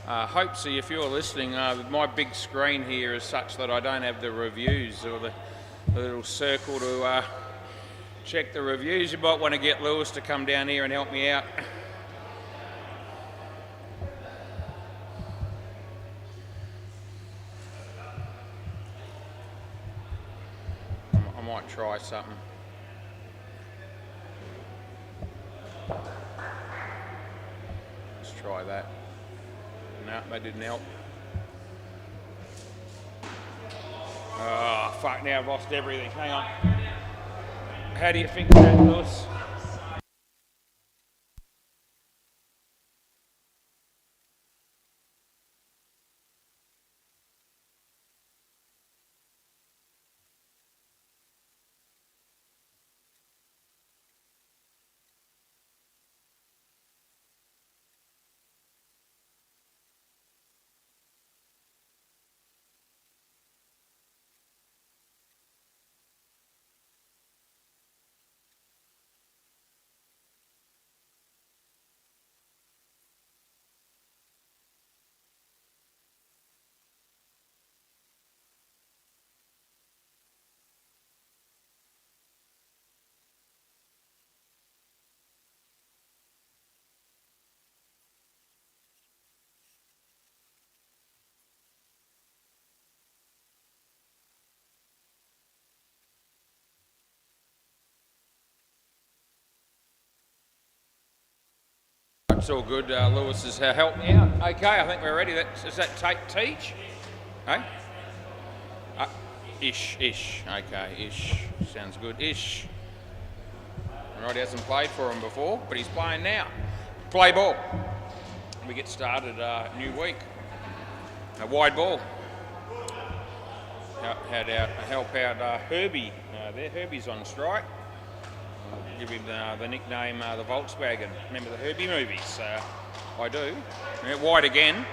Hopefully, if you're listening, my big screen here is such that I don't have the reviews or the little circle to check the reviews. You might want to get Lewis to come down here and help me out. I might try something. Let's try that. No, that didn't help. Oh, fuck, now I've lost everything. Hang on. How do you fix that, Lewis? It's all good. Lewis has helped me out. Okay, I think we're ready. Is that teach? Hey? Ish. Okay, ish. Sounds good. Ish. Right, he hasn't played for him before, but he's playing now. Play ball. We get started new week. A wide ball. Help out Herbie. There, Herbie's on strike. Give him the nickname the Volkswagen. Remember the Herbie movies? I do. Wide again.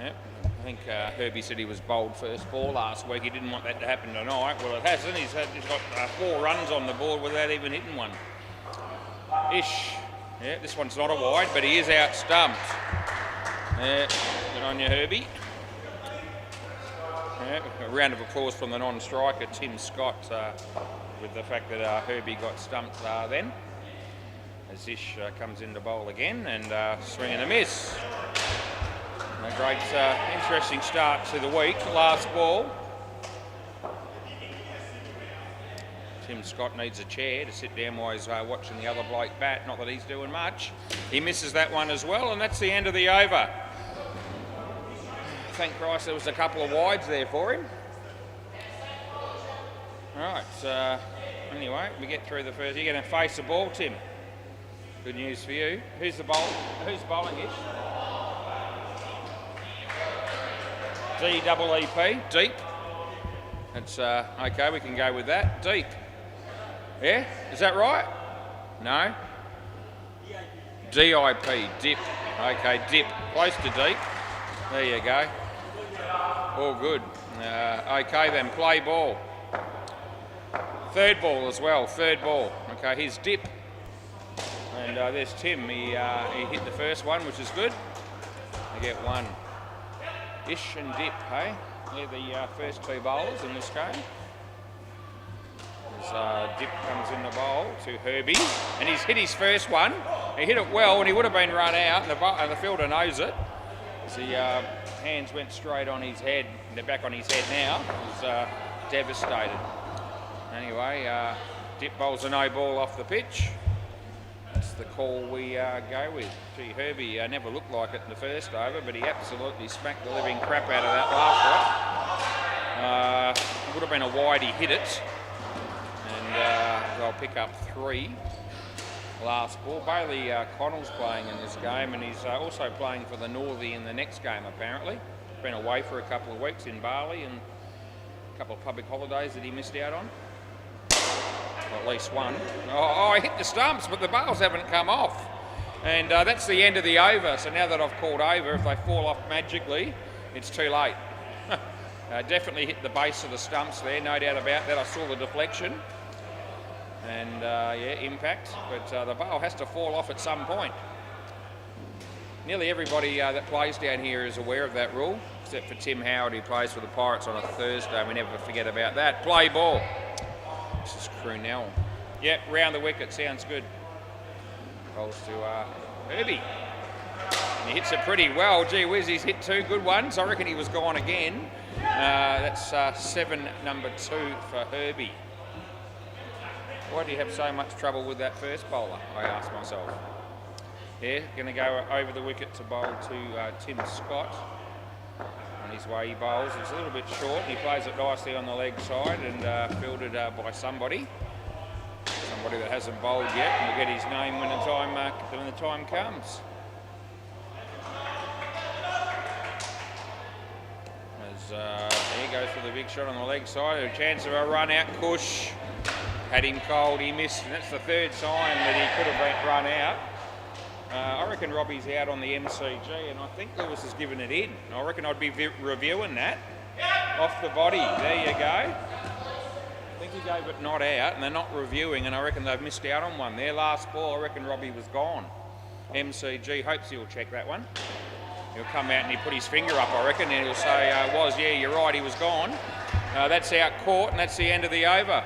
Yep. I think Herbie said he was bowled first ball last week. He didn't want that to happen tonight. Well, it hasn't. He's got 4 runs on the board without even hitting one. Ish. Yeah, this one's not a wide, but he is out stumped. Yeah, good on you, Herbie. Yeah, a round of applause from the non-striker, Tim Scott, with the fact that Herbie got stumped then. As Ish comes into bowl again and swing and a miss. A great, interesting start to the week. Last ball. Tim Scott needs a chair to sit down while he's watching the other bloke bat. Not that he's doing much. He misses that one as well, and that's the end of the over. Thank Christ there was a couple of wides there for him. Right, anyway, we get through the first. You're going to face the ball, Tim. Good news for you. Who's the bowl? Who's bowling it? D-double-E-P, deep. That's okay, we can go with that. Deep. Yeah, is that right? No? D-I-P, dip. Okay, dip. Close to deep. There you go. All good. Okay then, play ball. Third ball as well, third ball. Okay, here's dip. And there's Tim. He hit the first one, which is good. I get one. Ish and dip, hey? They're the first 2 bowlers in this game. As dip comes in the bowl to Herbie, and he's hit his first one. He hit it well, and he would have been run out, and the fielder knows it. As the hands went straight on his head, and they're back on his head now. He's devastated. Anyway, dip bowls a no ball off the pitch. That's the call we go with. Gee, Herbie never looked like it in the first over, but he absolutely smacked the living crap out of that last one. It would have been a wide, he hit it. And they'll pick up 3. Last ball. Bailey Connell's playing in this game, and he's also playing for the Northie in the next game, apparently. Been away for a couple of weeks in Bali and a couple of public holidays that he missed out on. Well, at least one. Oh, I hit the stumps, but the bails haven't come off. And that's the end of the over. So now that I've called over, if they fall off magically, it's too late. Definitely hit the base of the stumps there, no doubt about that. I saw the deflection. And, yeah, impact. But the bail has to fall off at some point. Nearly everybody that plays down here is aware of that rule, except for Tim Howard, who plays for the Pirates on a Thursday. We never forget about that. Play ball. This is Crunell. Yep, round the wicket. Sounds good. Bowls to Herbie. And he hits it pretty well. Gee whiz, he's hit 2 good ones. I reckon he was gone again. That's 7, number 2 for Herbie. Why do you have so much trouble with that first bowler? I ask myself. Yeah, going to go over the wicket to bowl to Tim Scott. On his way he bowls. It's a little bit short. He plays it nicely on the leg side and fielded by somebody. Somebody that hasn't bowled yet, and we'll get his name when the time comes. He goes for the big shot on the leg side. A chance of a run out. Cush had him cold. He missed, and that's the 3rd time that he could have been run out. I reckon Robbie's out on the MCG, and I think Lewis has given it in. I reckon I'd be reviewing that off the body. There you go. I think he gave it not out, and they're not reviewing, and I reckon they've missed out on one. Their last ball, I reckon Robbie was gone. MCG hopes he'll check that one. He'll come out and he'll put his finger up, I reckon, and he'll say, yeah, you're right, he was gone. That's out court, and that's the end of the over.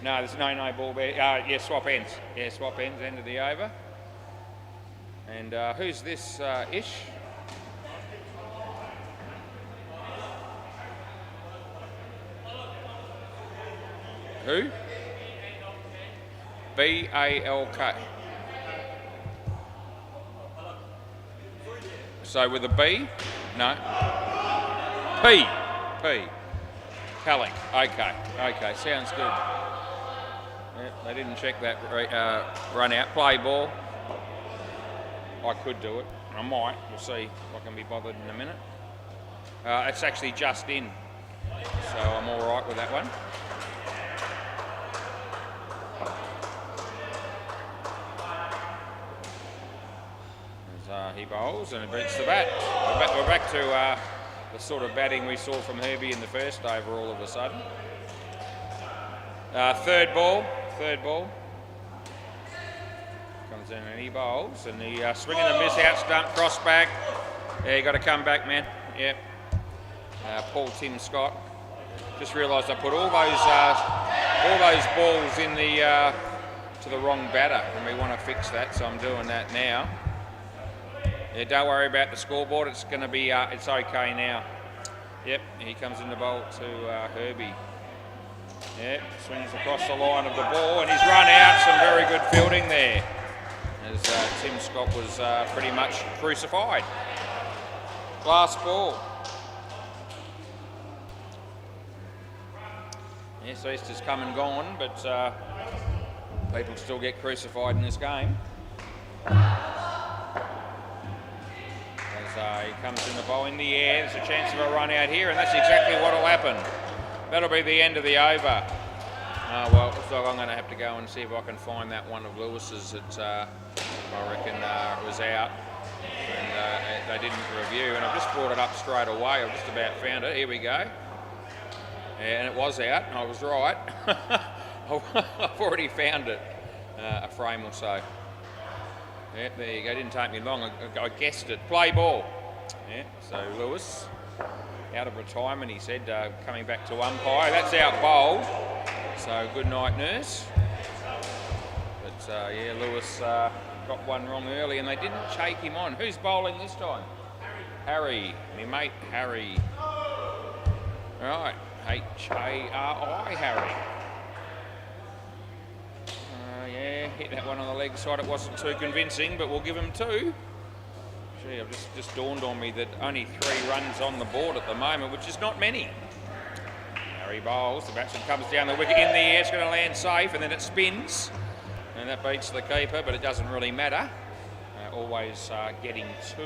No, there's no ball there. Yeah, swap ends. Yeah, swap ends, end of the over. And who's this, Ish? Who? B-A-L-K. So with a B? No. P. Callick. Okay, sounds good. Yep, they didn't check that run out. Play ball. I could do it. I might. We'll see if I can be bothered in a minute. It's actually just in, so I'm all right with that one. As he bowls and beats the bat. We're back to the sort of batting we saw from Herbie in the first over all of a sudden. Third ball. Comes in and he bowls, and the swing and a miss out stump, cross back. Yeah, you got to come back, man. Yep. Tim Scott. Just realised I put all those balls in the to the wrong batter, and we want to fix that, so I'm doing that now. Yeah, don't worry about the scoreboard. It's going to be it's okay now. Yep. He comes in the bowl to Herbie. Yep. Swings across the line of the ball, and he's run out. Some very good fielding there, as Tim Scott was pretty much crucified. Last ball. Yes, Easter's come and gone, but people still get crucified in this game. As he comes in the bowl in the air, there's a chance of a run out here, and that's exactly what will happen. That'll be the end of the over. Well, looks like I'm going to have to go and see if I can find that one of Lewis's that I reckon was out, and they didn't review, and I've just brought it up straight away. I've just about found it. Here we go. And it was out, and I was right. I've already found it a frame or so. Yep, there you go. Didn't take me long. I guessed it. Play ball. Yeah, so Lewis out of retirement, he said, coming back to umpire. That's out bowled. So good night, nurse. But yeah, Lewis got one wrong early, and they didn't shake him on. Who's bowling this time? Harry. My mate Harry. Right. H-A-R-I, Harry. Yeah, hit that one on the leg side. It wasn't too convincing, but we'll give him 2. Gee, I've just dawned on me that only 3 runs on the board at the moment, which is not many. Harry bowls. The batsman comes down the wicket in the air. It's going to land safe, and then it spins, and that beats the keeper, but it doesn't really matter. Always getting 2.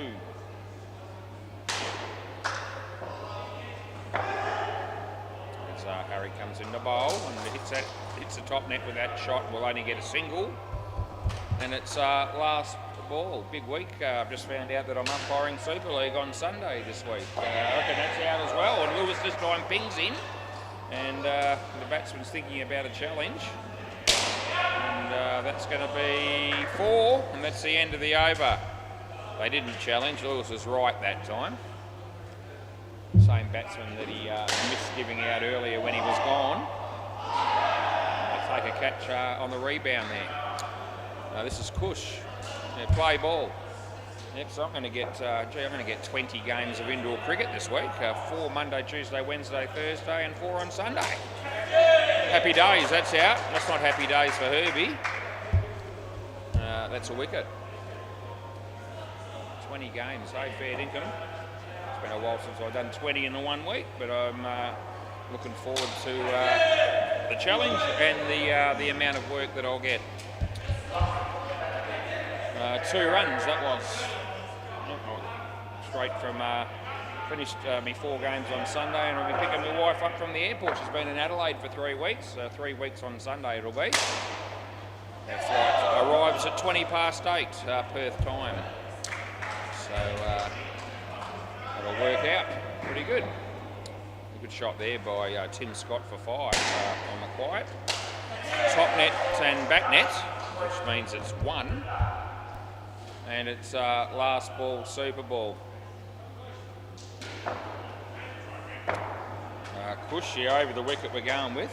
Harry comes in the bowl and hits the top net with that shot. Will only get a single, and it's last ball. Big week. I've just found out that I'm umpiring Super League on Sunday this week. I reckon that's out as well. And Lewis this time pings in, and the batsman's thinking about a challenge, and that's going to be 4, and that's the end of the over. They didn't challenge. Lewis was right that time. Same batsman that he missed giving out earlier when he was gone. They take a catch on the rebound there. This is Cush. Play ball. Yep, so I'm going to get, I'm going to get 20 games of indoor cricket this week. 4 Monday, Tuesday, Wednesday, Thursday, and 4 on Sunday. Happy days, that's out. That's not happy days for Herbie. That's a wicket. 20 games, fair dinkum. It's been a while since I've done 20 in the 1 week, but I'm looking forward to the challenge and the amount of work that I'll get. 2 runs, that was. Straight from, finished me 4 games on Sunday, and I'll be picking my wife up from the airport. She's been in Adelaide for 3 weeks. 3 weeks on Sunday it'll be. That flight arrives at 8:20 Perth time. So that'll work out pretty good. A good shot there by Tim Scott for 5 on the quiet. Top net and back net, which means it's 1. And it's last ball, super ball. Cushy over the wicket we're going with.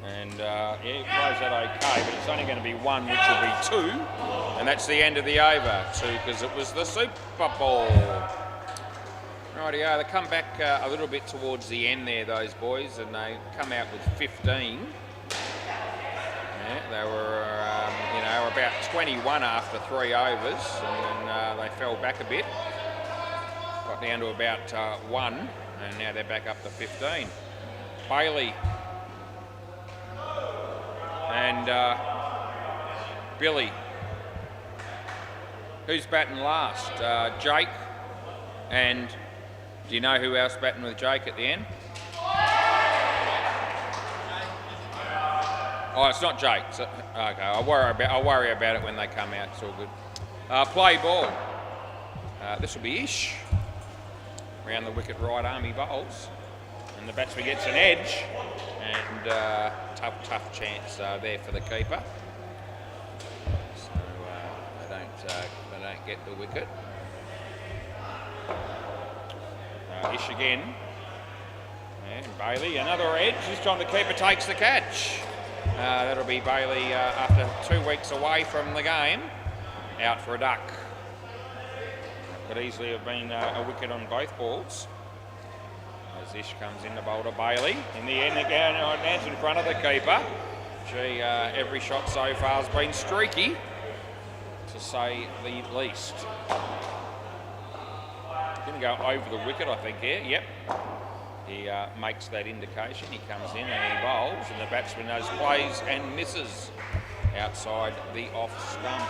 And yeah, he plays that okay, but it's only going to be 1, which will be 2. And that's the end of the over, 2, because it was the super ball. Rightio, they come back a little bit towards the end there, those boys, and they come out with 15. Yeah, they were, you know, about 21 after 3 overs, and then they fell back a bit. Got down to about 1, and now they're back up to 15. Bailey and Billy. Who's batting last? Jake. And do you know who else batting with Jake at the end? Oh, it's not Jake. So, okay, I'll worry about it when they come out. It's all good. Play ball. This will be Ish. Round the wicket right arm he bowls. And the batsman gets an edge. And tough chance there for the keeper. So they don't get the wicket. Ish again. And Bailey, another edge. This time the keeper takes the catch. That'll be Bailey after 2 weeks away from the game, out for a duck. Could easily have been a wicket on both balls. As Ish comes in to bowl to Bailey. In the end, again, Nance in front of the keeper. Gee, every shot so far has been streaky, to say the least. Going to go over the wicket, I think, here. Yep. He makes that indication. He comes in and he bowls, and the batsman plays and misses outside the off stump.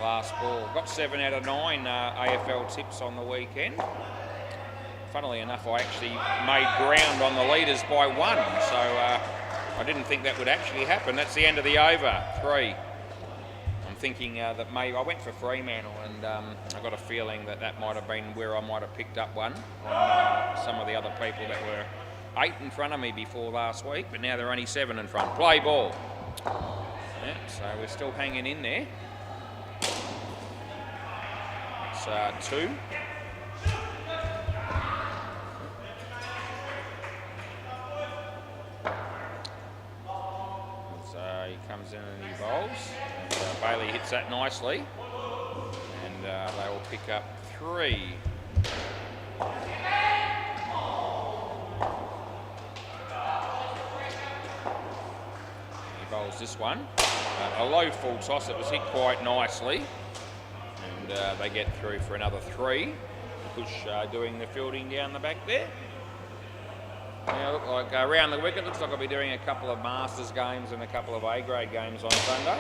Last ball. Got 7 out of 9 AFL tips on the weekend. Funnily enough, I actually made ground on the leaders by 1, so I didn't think that would actually happen. That's the end of the over, 3. I'm thinking that maybe I went for Fremantle, and I got a feeling that that might have been where I might have picked up 1 on some of the other people that were 8 in front of me before last week, but now they're only 7 in front. Play ball. Yeah, so we're still hanging in there. It's 2. So he comes in and he bowls. And, Bailey hits that nicely, and they will pick up 3. He bowls this one. A low full toss that was hit quite nicely, and they get through for another 3. Push doing the fielding down the back there. Now, look like around the wicket, looks like I'll be doing a couple of Masters games and a couple of A-grade games on Sunday.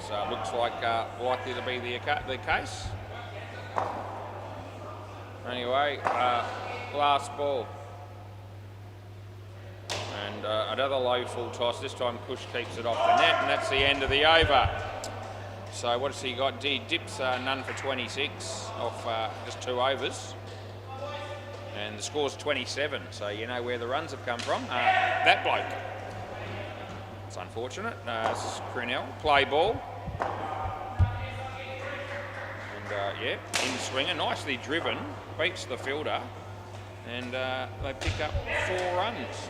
It looks like likely to be the case. Anyway, last ball. And another low full toss. This time Cush keeps it off the net, and that's the end of the over. So what has he got? He dips none for 26 off just 2 overs. And the score's 27, so you know where the runs have come from. That bloke. It's unfortunate. This is Crinell. Play ball. And yeah, in swinger, nicely driven. Beats the fielder. And they pick up 4 runs.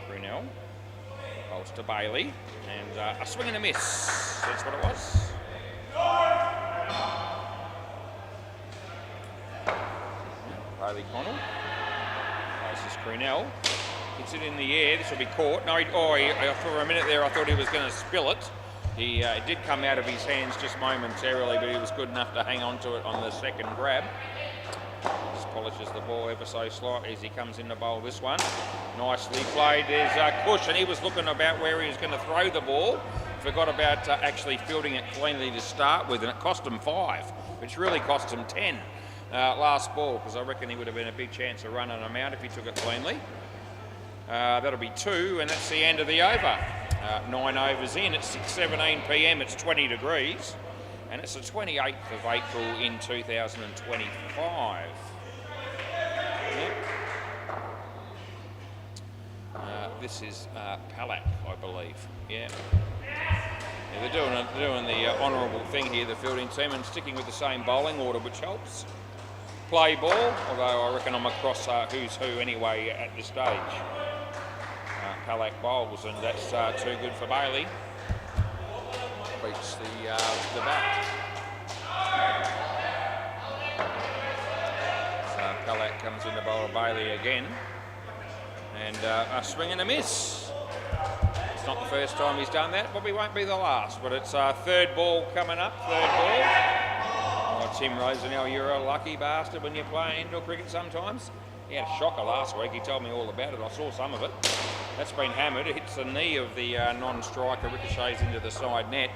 Crinell. Bowls to Bailey. And a swing and a miss. That's what it was. Bailey Connell. Places Crinell. Hits it in the air. This will be caught. No, for a minute there I thought he was going to spill it. It did come out of his hands just momentarily, but he was good enough to hang on to it on the second grab. Just polishes the ball ever so slightly as he comes in to bowl this one. Nicely played. There's Cush, and he was looking about where he was going to throw the ball. Forgot about actually fielding it cleanly to start with, and it cost him 5, which really cost him 10. Last ball, because I reckon he would have been a big chance of running him out if he took it cleanly. That'll be 2, and that's the end of the over. 9 overs in, it's 6:17 p.m, it's 20 degrees, and it's the 28th of April in 2025. Yep. This is Palak, I believe. Yeah. They're doing the honourable thing here, the fielding team, and sticking with the same bowling order, which helps. Play ball, although I reckon I'm across who's who anyway at this stage. Palak bowls, and that's too good for Bailey. Beats the bat. So Palak comes in to bowl Bailey again, and a swing and a miss. It's not the first time he's done that, probably won't be the last, but it's third ball coming up, third ball. Oh, Tim Rosenell, you're a lucky bastard when you play indoor cricket sometimes. He had a shocker last week, he told me all about it, I saw some of it. That's been hammered, it hits the knee of the non-striker, ricochets into the side net,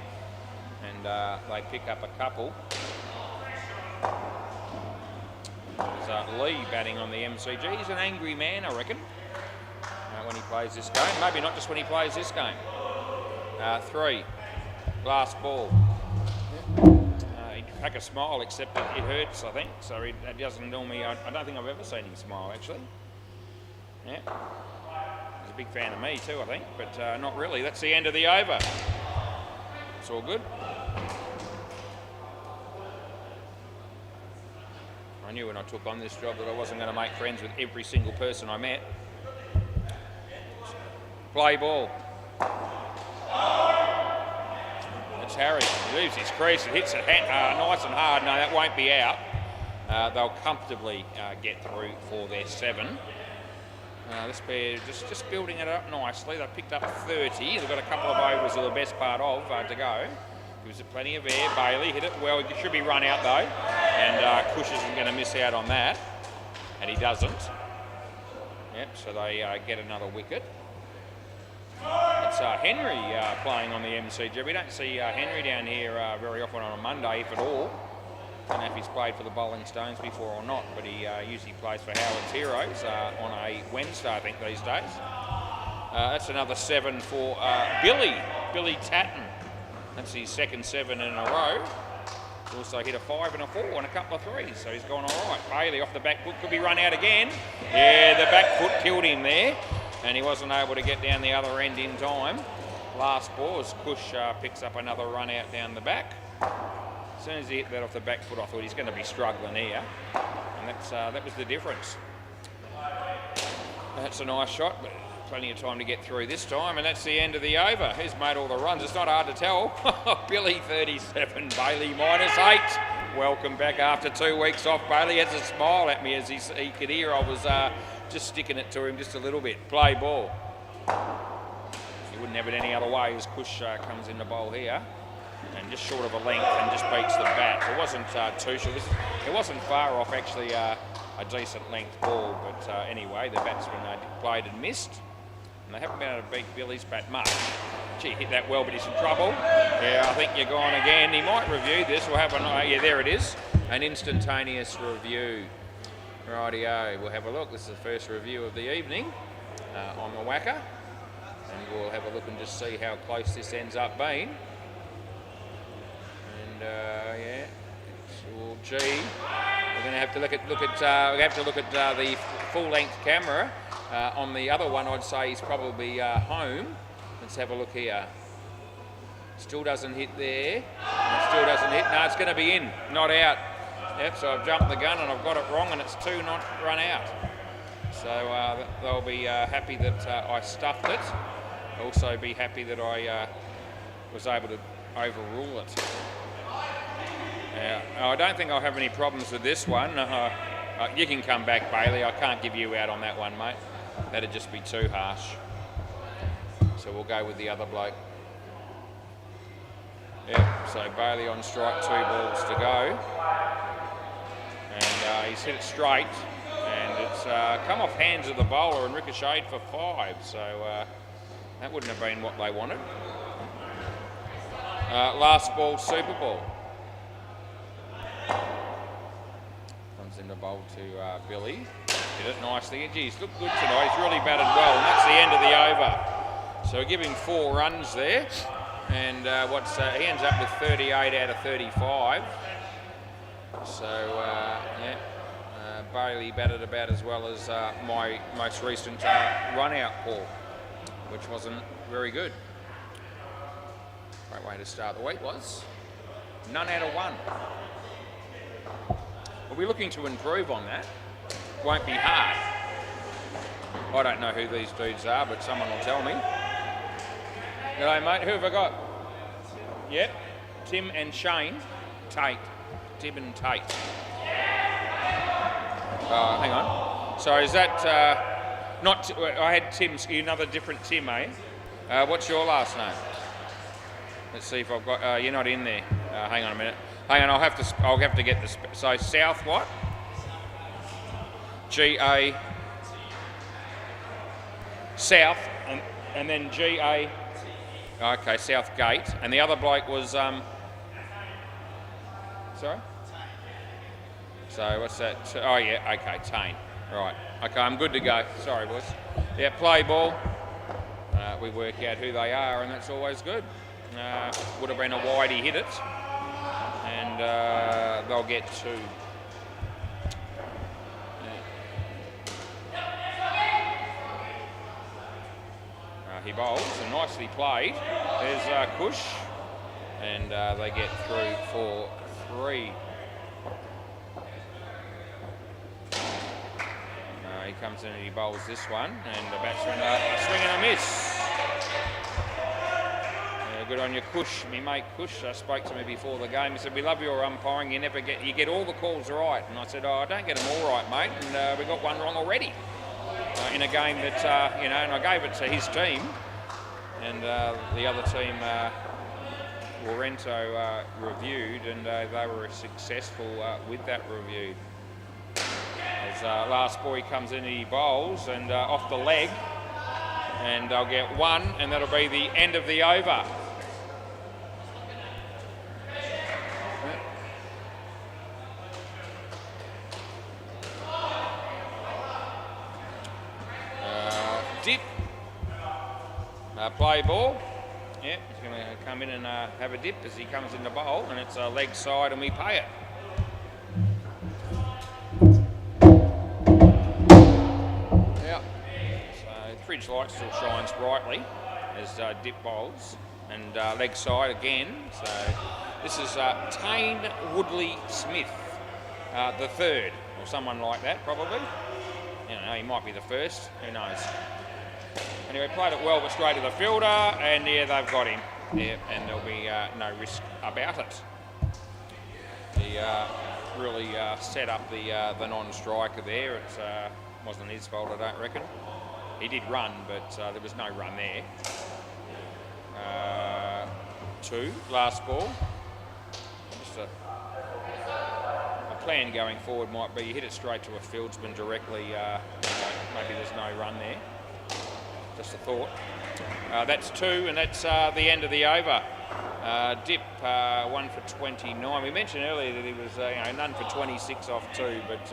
and they pick up a couple. There's Lee batting on the MCG. He's an angry man, I reckon, when he plays this game. Maybe not just when he plays this game. 3, last ball. He'd crack a smile, except that it hurts, I think, so it doesn't normally, I don't think I've ever seen him smile, actually. Yeah. He's a big fan of me too, I think, but not really. That's the end of the over. It's all good. I knew when I took on this job that I wasn't going to make friends with every single person I met. Play ball. It's Harry. He leaves his crease and hits it nice and hard. No, that won't be out. They'll comfortably get through for their 7. This pair just building it up nicely. They've picked up 30. They've got a couple of overs of the best part of to go. Gives it plenty of air. Bailey hit it well. He should be run out though. And Cush isn't going to miss out on that. And he doesn't. Yep, so they get another wicket. It's Henry playing on the MCG. We don't see Henry down here very often on a Monday, if at all. Don't know if he's played for the Bowling Stones before or not, but he usually plays for Howard's Heroes on a Wednesday, I think, these days. That's another 7 for Billy Tatton. That's his second 7 in a row. He's also hit a 5 and a 4 and a couple of 3s, so he's gone all right. Bailey off the back foot, could be run out again. Yeah, the back foot killed him there, and he wasn't able to get down the other end in time. Last ball as Cush picks up another run out down the back. As soon as he hit that off the back foot, I thought he's going to be struggling here, and that was the difference. That's a nice shot, but plenty of time to get through this time, and that's the end of the over. Who's made all the runs? It's not hard to tell. Billy 37, Bailey -8. Welcome back after 2 weeks off. Bailey has a smile at me as he could hear I was just sticking it to him just a little bit. Play ball. He wouldn't have it any other way as Cush comes in the bowl here, and just short of a length and just beats the bat. It wasn't too short. It wasn't far off actually a decent length ball, but anyway, the batsman played and missed. And they haven't been able to beat Billy's bat much. Gee, hit that well, but he's in trouble. Yeah, I think you're gone again. He might review this. We'll have yeah, there it is. An instantaneous review. Rightio, we'll have a look. This is the first review of the evening on the WACA. And we'll have a look and just see how close this ends up being. And yeah, it's all G. going to have to look at the full-length camera. On the other one, I'd say he's probably home. Let's have a look here. Still doesn't hit there. Still doesn't hit. No, it's going to be in, not out. Yep, so I've jumped the gun and I've got it wrong, and it's 2 not run out. So they'll be happy that I stuffed it. Also be happy that I was able to overrule it. I don't think I'll have any problems with this one. You can come back, Bailey. I can't give you out on that one, mate. That'd just be too harsh. So we'll go with the other bloke. Yeah, so Bailey on strike, 2 balls to go. And he's hit it straight. And it's come off hands of the bowler and ricocheted for 5. So that wouldn't have been what they wanted. Last ball, super ball. Comes in the bowl to Billy. Hit it nicely. Geez, looked good tonight. He's really batted well, and that's the end of the over. So we give him 4 runs there, and he ends up with 38 out of 35. So Bailey batted about as well as my most recent run-out call, which wasn't very good. Great way to start the week was none out of 1. We'll be looking to improve on that. Won't be hard. I don't know who these dudes are, but someone will tell me. G'day, mate. Who have I got? Yep. Tim and Shane. Tate. Tim and Tate. Hang on. So is that not? I had Tim's. Another different Tim, eh? What's your last name? Let's see if I've got. You're not in there. Hang on a minute. Hang on. I'll have to get this. So South what? G-A. South and then G-A. Okay, South Gate. And the other bloke was sorry? So what's that? Oh yeah, okay, Tane. Right. Okay, I'm good to go. Sorry, boys. Yeah, play ball. We work out who they are, and that's always good. Would have been a wide, he hit it. And they'll get 2. He bowls and nicely played. There's Kush, and they get through for 3. He comes in and he bowls this one, and the batsman swing and a miss. Good on you, Kush. Me mate Kush spoke to me before the game. He said, "We love your umpiring. You get all the calls right." And I said, "Oh, I don't get them all right, mate." And we got one wrong already in a game that and I gave it to his team, and the other team, Warrento, reviewed, and they were successful with that review. As last boy comes in, he bowls and off the leg, and they'll get 1, and that'll be the end of the over. Dip. Play ball. Yeah, he's going to come in and have a dip as he comes in the bowl, and it's a leg side, and we pay it. Yeah. So fridge light still shines brightly as dip bowls, and leg side again. So this is Tane Woodley Smith, the 3rd, or someone like that, probably. You know, he might be the 1st. Who knows? Anyway, played it well, but straight to the fielder, and yeah, they've got him. Yeah, and there'll be no risk about it. He really set up the non-striker there. It wasn't his fault, I don't reckon. He did run, but there was no run there. 2, last ball. Just a plan going forward might be you hit it straight to a fieldsman directly. Maybe there's no run there. Just a thought. That's 2, and that's the end of the over. Dip 1 for 29. We mentioned earlier that he was none for 26 off 2, but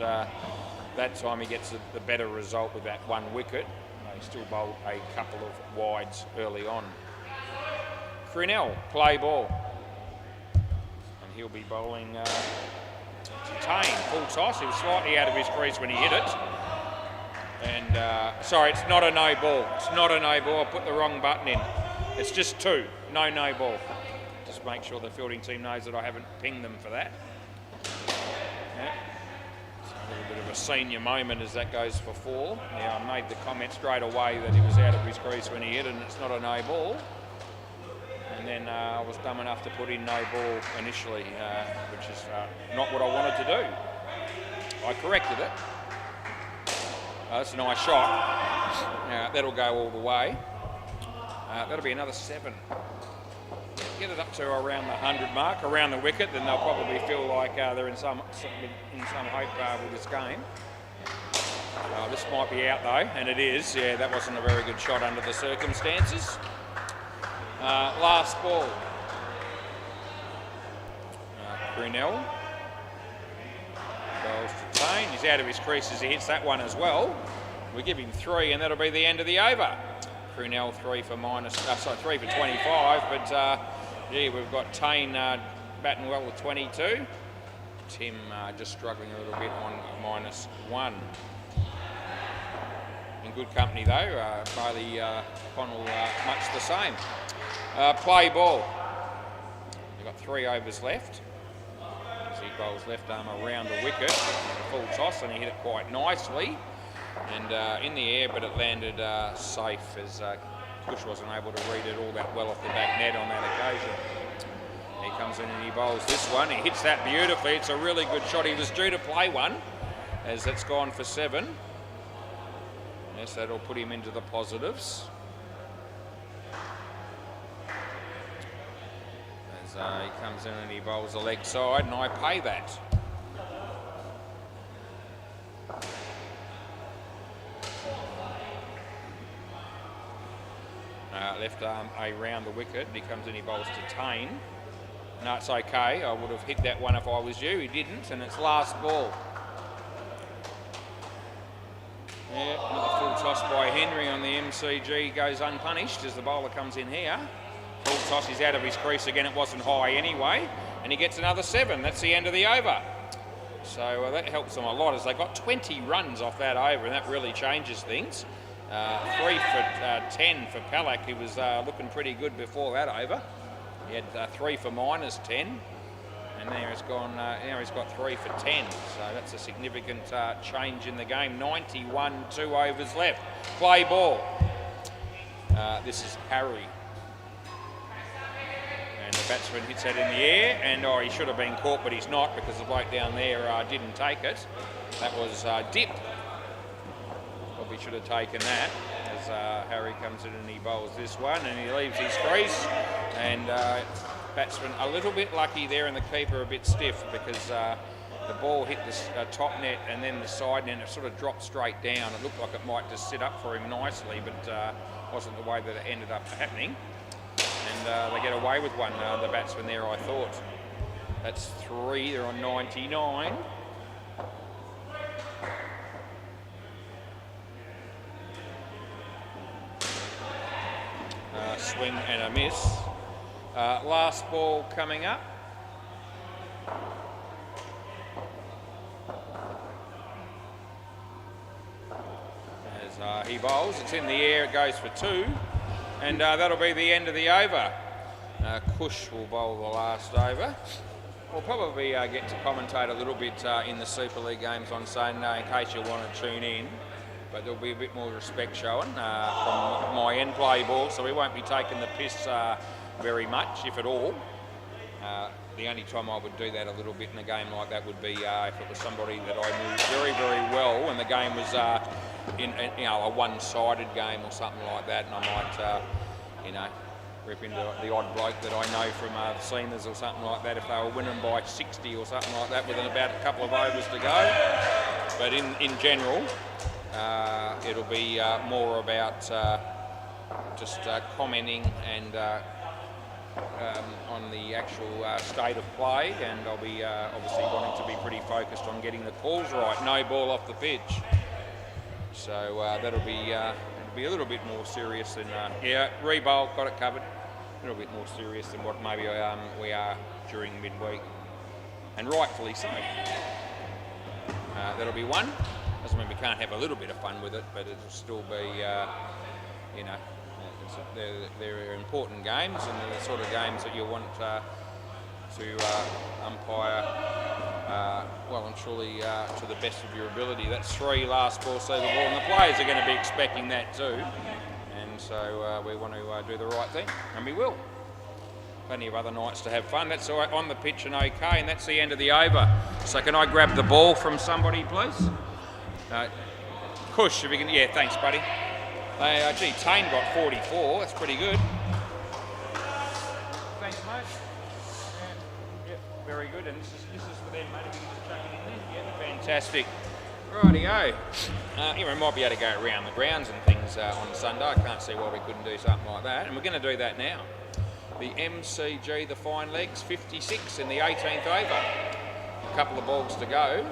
that time he gets the better result with that 1 wicket. He still bowled a couple of wides early on. Crinell, play ball, and he'll be bowling Tane, full toss. He was slightly out of his crease when he hit it. And, sorry, it's not a no ball. It's not a no ball. I put the wrong button in. It's just 2. No ball. Just make sure the fielding team knows that I haven't pinged them for that. Yeah. A little bit of a senior moment as that goes for 4. Yeah, I made the comment straight away that he was out of his crease when he hit it, and it's not a no ball. And then I was dumb enough to put in no ball initially, which is not what I wanted to do. I corrected it. That's a nice shot. That'll go all the way. That'll be another 7. Get it up to around the 100 mark, around the wicket, then they'll probably feel like they're in some hope with this game. This might be out though, and it is. Yeah, that wasn't a very good shot under the circumstances. Last ball. Brunel. Goes to Tane. He's out of his crease as he hits that one as well. We give him 3, and that'll be the end of the over. Brunel 3 for 3 for 25, but yeah, we've got Tane batting well with 22. Tim just struggling a little bit on -1. In good company though, Bailey Connell much the same. Play ball. We've got 3 overs left. As he bowls left arm around the wicket, full toss, and he hit it quite nicely. And in the air, but it landed safe as Cush wasn't able to read it all that well off the back net on that occasion. He comes in and he bowls this one. He hits that beautifully. It's a really good shot. He was due to play one, as it's gone for 7. Yes, that'll put him into the positives. As he comes in and he bowls the leg side, and I pay that. Left arm around the wicket, and he comes in, he bowls to Tane. No, it's okay. I would have hit that one if I was you. He didn't, and it's last ball. Yeah, another full toss by Henry on the MCG goes unpunished as the bowler comes in here. Full toss, he's out of his crease again. It wasn't high anyway, and he gets another 7. That's the end of the over. So that helps them a lot as they got 20 runs off that over, and that really changes things. 3 for 10 for Palak. He was looking pretty good before that over. He had 3 for -10, and now he's gone. Now he's got 3 for 10. So that's a significant change in the game. 91, 2 overs left. Play ball. This is Harry, and the batsman hits that in the air, and he should have been caught, but he's not because the bloke down there didn't take it. That was Dip. Probably should have taken that as Harry comes in and he bowls this one and he leaves his crease, and batsman a little bit lucky there and the keeper a bit stiff because the ball hit the top net and then the side net. It sort of dropped straight down. It looked like it might just sit up for him nicely, but wasn't the way that it ended up happening, and they get away with one, the batsman there, I thought. That's 3. They're on 99. Swing and a miss. Last ball coming up. As he bowls, it's in the air, it goes for 2, and that'll be the end of the over. Cush will bowl the last over. We'll probably get to commentate a little bit in the Super League games on Sunday in case you want to tune in. But there'll be a bit more respect shown from my end play ball, so we won't be taking the piss very much, if at all. The only time I would do that a little bit in a game like that would be if it was somebody that I knew very, very well, and the game was in a one-sided game or something like that, and I might, rip into the odd bloke that I know from the Seamers or something like that if they were winning by 60 or something like that with about a couple of overs to go. But in general, it'll be more about just commenting and on the actual state of play, and I'll be obviously wanting to be pretty focused on getting the calls right. No ball off the pitch, so that'll be a little bit more serious than re-bowl, got it covered. A little bit more serious than what maybe we are during midweek. and rightfully so. That'll be one. Doesn't mean we can't have a little bit of fun with it, but it'll still be, you know, they're important games, and they're the sort of games that you want to umpire well and truly to the best of your ability. That's 3 last ball, see the ball, and the players are going to be expecting that too. And so we want to do the right thing, and we will. Plenty of other nights to have fun. That's all right, on the pitch and okay, and that's the end of the over. So can I grab the ball from somebody, please? Kush, if you can. Yeah, thanks, buddy. Gee, Tane got 44. That's pretty good. Thanks, mate. Yeah, very good. And this is for them, mate. If you can just chuck it in there. Yeah, fantastic. Rightio. You might be able to go around the grounds and things on Sunday. I can't see why we couldn't do something like that. And we're going to do that now. The MCG, the fine legs, 56 in the 18th over. A couple of balls to go.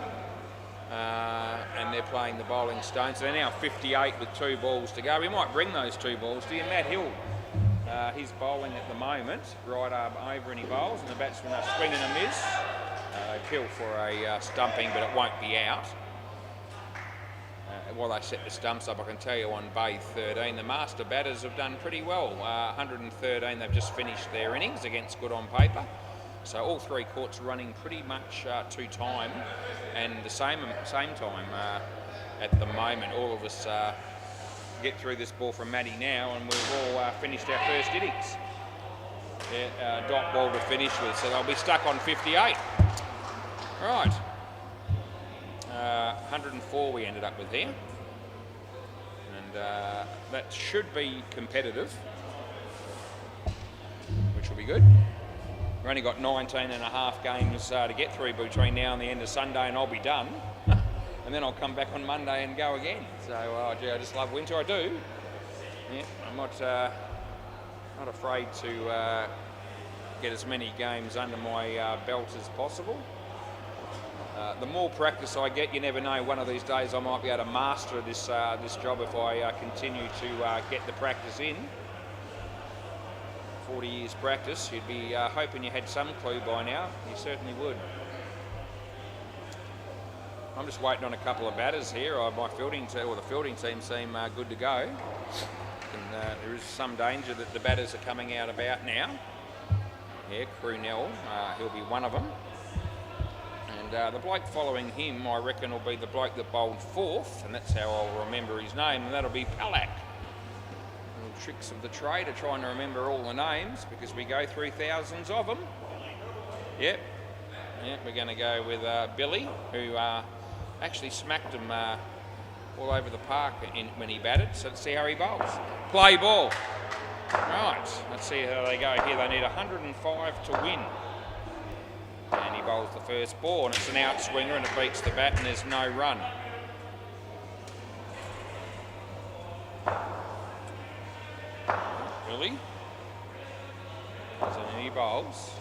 And they're playing the bowling Stones. So they're now 58 with 2 balls to go. We might bring those 2 balls to you. Matt Hill, he's bowling at the moment. Right arm over and he bowls, and the batsmen are swing and a miss. They pill for a stumping, but it won't be out. While they set the stumps up, I can tell you on bay 13, the master batters have done pretty well. 113, they've just finished their innings against good on paper. So all 3 courts running pretty much to time, and the same time at the moment. All of us get through this ball from Matty now, and we've all finished our first innings. Yeah, dot ball to finish with, so they'll be stuck on 58. Right. 104 we ended up with here, and that should be competitive, which will be good. We've only got 19 and a half games to get through between now and the end of Sunday, and I'll be done. And then I'll come back on Monday and go again. So, gee, I just love winter, I do. Yeah, I'm not afraid to get as many games under my belt as possible. The more practice I get, you never know, one of these days I might be able to master this job if I continue to get the practice in. 40 years practice, you'd be hoping you had some clue by now. You certainly would. I'm just waiting on a couple of batters here. My fielding team, or the fielding team, seem good to go. And there is some danger that the batters are coming out about now. Yeah, Crunell, he'll be one of them. And the bloke following him, I reckon, will be the bloke that bowled 4th, and that's how I'll remember his name, and that'll be Palak. Little tricks of the trade are trying to remember all the names, because we go through thousands of them. Yep, we're going to go with Billy, who actually smacked him all over the park when he batted, so let's see how he bowls. Play ball. Right, let's see how they go here. They need 105 to win. And he bowls the first ball, and it's an outswinger, and it beats the bat, and there's no run. Billy. So he bowls.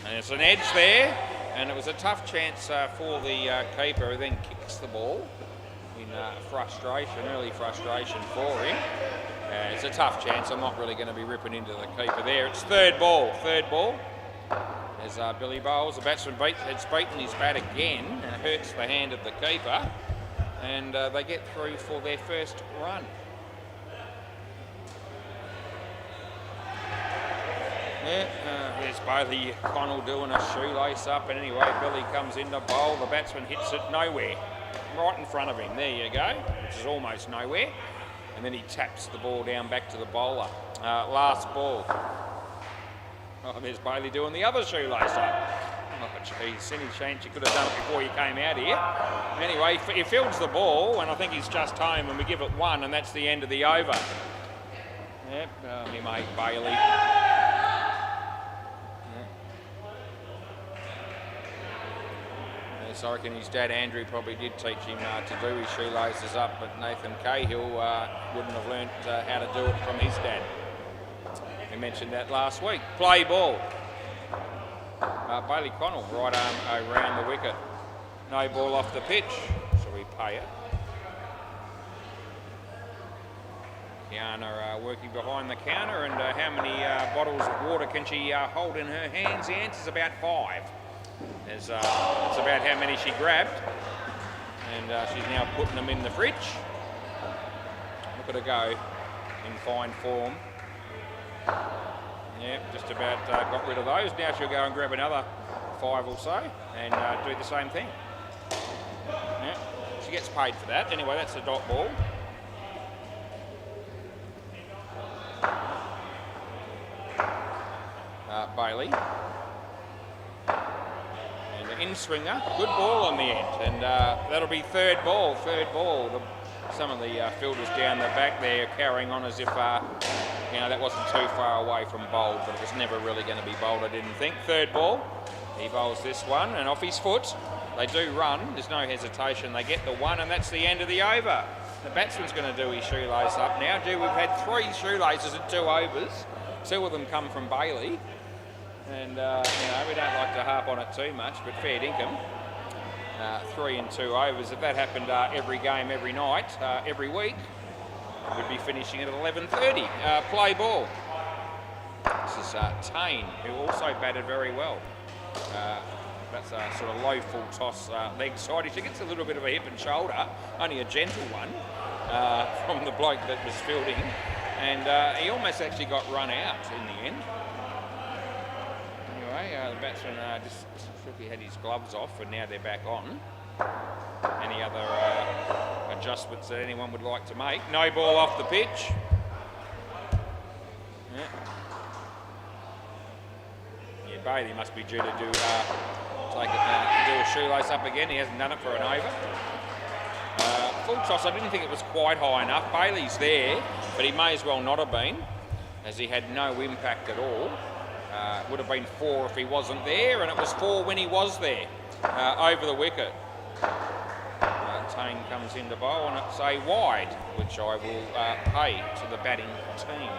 And there's an edge there, and it was a tough chance for the keeper, who then kicks the ball in frustration, early frustration for him. It's a tough chance. I'm not really going to be ripping into the keeper there. It's third ball. As Billy bowls, the batsman has beaten his bat again, and it hurts the hand of the keeper, and they get through for their first run. There's Bailey Connell doing a shoelace up, and anyway, Billy comes in to bowl. The batsman hits it nowhere, right in front of him. There you go, which is almost nowhere, and then he taps the ball down back to the bowler. Last ball. Oh, there's Bailey doing the other shoelace up. Oh, geez, any chance you could have done it before you came out here. Anyway, he fields the ball, and I think he's just home, and we give it 1, and that's the end of the over. Yep, he made Bailey. Yes, I reckon his dad Andrew probably did teach him to do his shoelaces up, but Nathan Cahill wouldn't have learnt how to do it from his dad. We mentioned that last week. Play ball. Bailey Connell, right arm around the wicket. No ball off the pitch, so we pay it. Kiana working behind the counter, and how many bottles of water can she hold in her hands? The answer's about 5. That's about how many she grabbed, and she's now putting them in the fridge. Look at her go in fine form. Yeah, just about got rid of those. Now she'll go and grab another 5 or so and do the same thing. Yeah, she gets paid for that. Anyway, that's the dot ball. Bailey. And the in-swinger, good ball on the end. And that'll be third ball. Some of the fielders down the back there carrying on as if, that wasn't too far away from bowled, but it was never really going to be bowled, I didn't think. Third ball, he bowls this one, and off his foot. They do run, there's no hesitation. They get the one, and that's the end of the over. The batsman's going to do his shoelace up now. We've had 3 shoelaces in 2 overs. 2 of them come from Bailey. And, we don't like to harp on it too much, but fair dinkum. 3 in 2 overs. If that happened every game, every night, every week, we'd be finishing at 11:30. Play ball. This is Tane, who also batted very well. That's a sort of low full toss leg side. She gets a little bit of a hip and shoulder, only a gentle one from the bloke that was fielding. And he almost actually got run out in the end. Anyway, the batsman just shook, he had his gloves off, and now they're back on. Any other adjustments that anyone would like to make? No ball off the pitch. Yeah, Bailey must be due to do do a shoelace up again. He hasn't done it for an over. Full toss, I didn't think it was quite high enough. Bailey's there, but he may as well not have been, as he had no impact at all. Would have been 4 if he wasn't there, and it was 4 when he was there, over the wicket. Tane comes into bowl, and it's a wide, which I will pay to the batting team.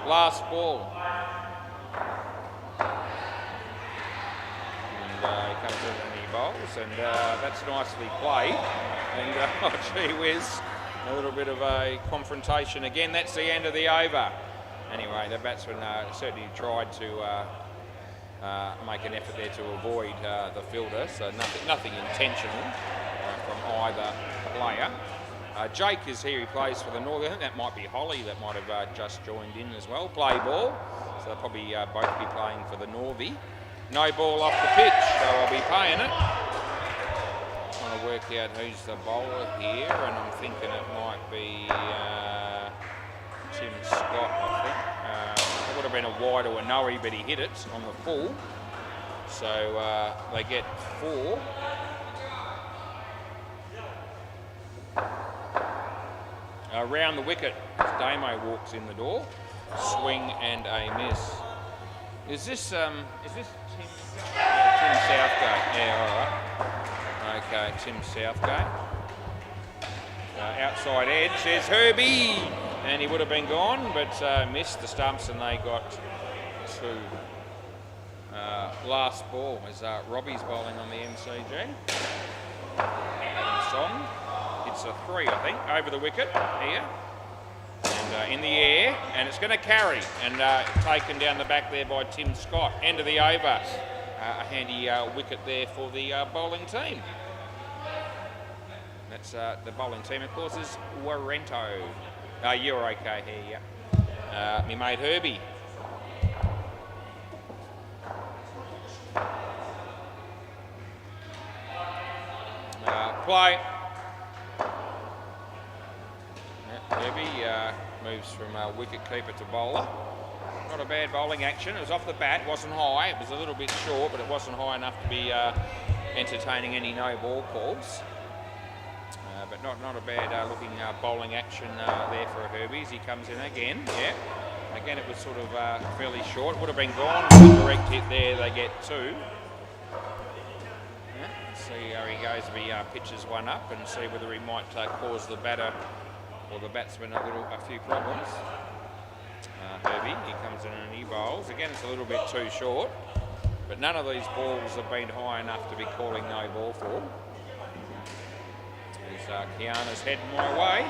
Last ball. And he comes in and he bowls, and that's nicely played. And oh gee whiz, a little bit of a confrontation again. That's the end of the over. Anyway, the batsman certainly tried to make an effort there to avoid the fielder, so nothing intentional from either player. Jake is here, he plays for the North. I think that might be Holly that might have just joined in as well. Play ball, so they'll probably both be playing for the Northie. No ball off the pitch, so I'll be paying it. Trying to work out who's the bowler here, and I'm thinking it might be Tim Scott, I think. It would have been a wide or a no-y, but he hit it on the full. So they get 4. Around the wicket, Damo walks in the door. Swing and a miss. Is this Tim Southgate? Yeah, all right. Okay, Tim Southgate. Outside edge, there's Herbie, and he would have been gone, but missed the stumps, and they got 2. Last ball is Robbie's bowling on the MCG. Adam Song. It's a 3, I think, over the wicket here. And in the air, and it's going to carry, and taken down the back there by Tim Scott. End of the over. A handy wicket there for the bowling team. That's the bowling team, of course, is Warrento. You're okay here, yeah. Me mate Herbie. Play. Herbie moves from wicket-keeper to bowler. Not a bad bowling action. It was off the bat, wasn't high. It was a little bit short, but it wasn't high enough to be entertaining any no-ball calls. But not a bad looking bowling action there for Herbie as he comes in again. Yeah. Again, it was sort of fairly short. Would have been gone. With a direct hit there, they get 2. Yeah. Let's see how he goes if he pitches one up, and see whether he might cause the batter or the batsman a few problems. Herbie, he comes in and he bowls. Again, it's a little bit too short, but none of these balls have been high enough to be calling no ball for. There's Kiana's heading my way.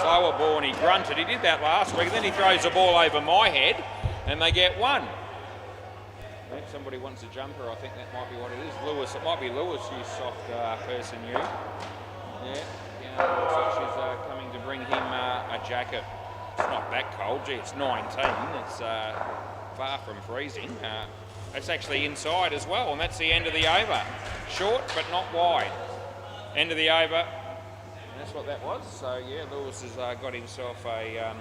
Slower ball, and he grunted. He did that last week, and then he throws the ball over my head, and they get 1. If somebody wants a jumper, I think that might be what it is. Lewis, it might be Lewis, you soft person, you. Yeah, looks like she's coming to bring him a jacket. It's not that cold, gee, it's 19. It's far from freezing. It's actually inside as well, and that's the end of the over. Short, but not wide. End of the over, and that's what that was. So yeah, Lewis has got himself a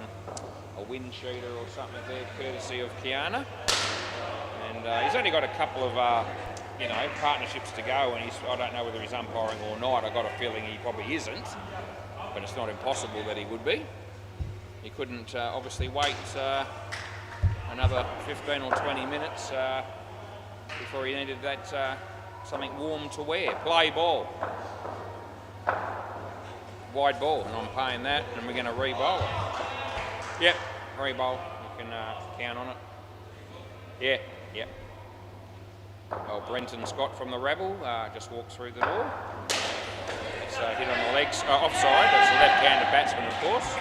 wind cheater or something there, courtesy of Kiana. And he's only got a couple of, partnerships to go, and I don't know whether he's umpiring or not. I've got a feeling he probably isn't, but it's not impossible that he would be. He couldn't obviously wait another 15 or 20 minutes before he needed that something warm to wear. Play ball. Wide ball, and I'm paying that, and we're going to re-bowl it. Yep, re-bowl. You can count on it. Yeah, yep. Well, Brenton Scott from the Rebel just walked through the door. It's hit on the legs, offside. That's a left-handed batsman, of course.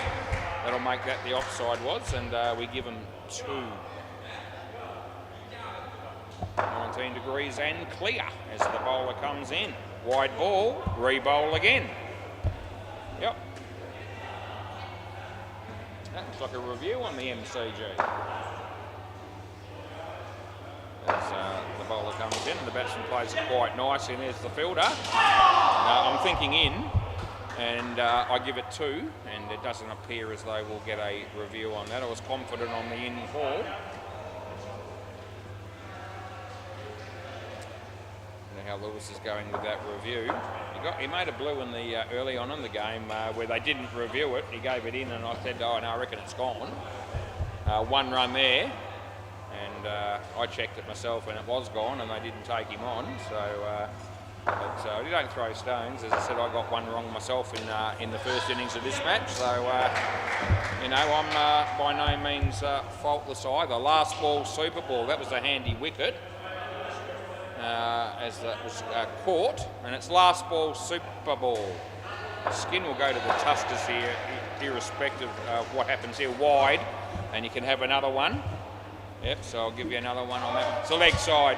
That'll make that the offside was, and we give him 2. 19 degrees and clear as the bowler comes in. Wide ball, re-bowl again. Yep. That looks like a review on the MCG. As the bowler comes in, and the batsman plays it quite nicely, and there's the fielder. I'm thinking in, and I give it 2, and it doesn't appear as though we'll get a review on that. I was confident on the in ball. How Lewis is going with that review. He made a blue in the early on in the game where they didn't review it. He gave it in, and I said, "Oh no, I reckon it's gone." 1 run there, and I checked it myself, and it was gone, and they didn't take him on. So, but you don't throw stones. As I said, I got 1 wrong myself in the first innings of this match. So, I'm by no means faultless either. Last ball, super ball. That was a handy wicket. As that was caught, and it's last ball, super ball. The skin will go to the tusters here, irrespective of what happens here. Wide, and you can have another one. Yep, so I'll give you another one on that. It's a leg side.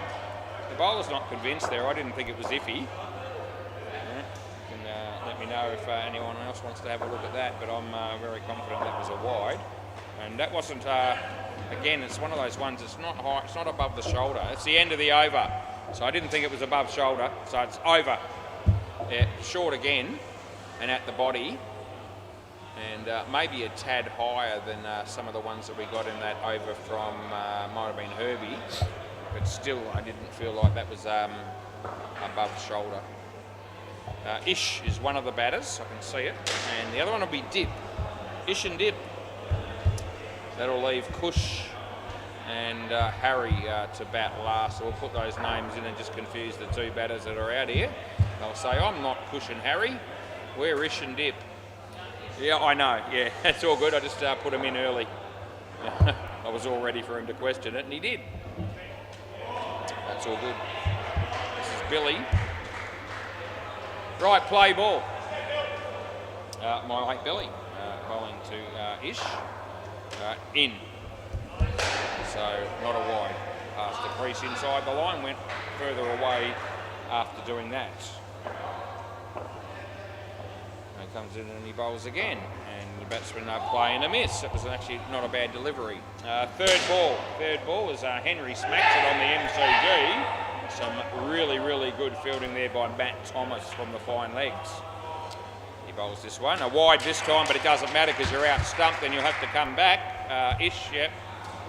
The bowler's not convinced there. I didn't think it was iffy. Yeah, you can let me know if anyone else wants to have a look at that, but I'm very confident that was a wide. And that wasn't, again, it's one of those ones, it's not high, it's not above the shoulder. It's the end of the over. So I didn't think it was above shoulder, so it's over. Yeah, short again, and at the body, and maybe a tad higher than some of the ones that we got in that over from, might have been Herbie, but still I didn't feel like that was above shoulder. Ish is one of the batters, I can see it, and the other one will be Dip. Ish and Dip. That'll leave Kush and Harry to bat last. So we'll put those names in and just confuse the 2 batters that are out here. They'll say, I'm not Kush and Harry, we're Ish and Dip. Yeah, I know, yeah, that's all good. I just put him in early. I was all ready for him to question it, and he did. That's all good. This is Billy. Right, play ball. My mate Billy bowling to Ish. In. So not a wide. Past the crease inside the line, went further away after doing that. He comes in and he bowls again, and the batsman playing a miss. It was actually not a bad delivery. Third ball is Henry smacks it on the MCG. Some really, really good fielding there by Matt Thomas from the fine legs. He bowls this one, a wide this time, but it doesn't matter because you're out stumped and you'll have to come back. Ish, yep.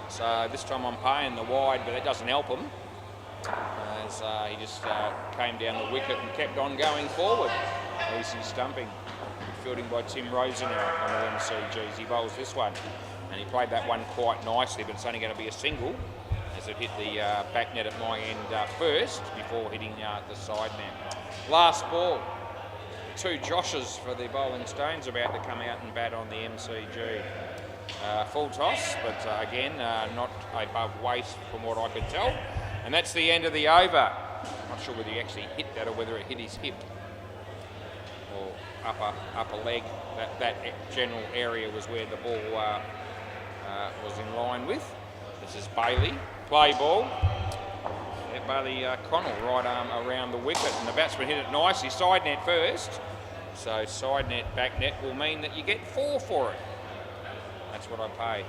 So this time I'm paying the wide, but it doesn't help him. As he just came down the wicket and kept on going forward. Easy stumping. Fielding by Tim Rosen on the MCGs. He bowls this one, and he played that one quite nicely, but it's only going to be a single as it hit the back net at my end first before hitting the side net. Last ball. 2 Joshes for the Bowling Stones about to come out and bat on the MCG. Full toss, but again, not above waist from what I could tell. And that's the end of the over. I'm not sure whether he actually hit that or whether it hit his hip or upper leg. That general area was where the ball was in line with. This is Bailey. Play ball. Bailey Connell, right arm around the wicket, and the batsman hit it nicely. Side net first, so side net, back net will mean that you get 4 for it. That's what I pay.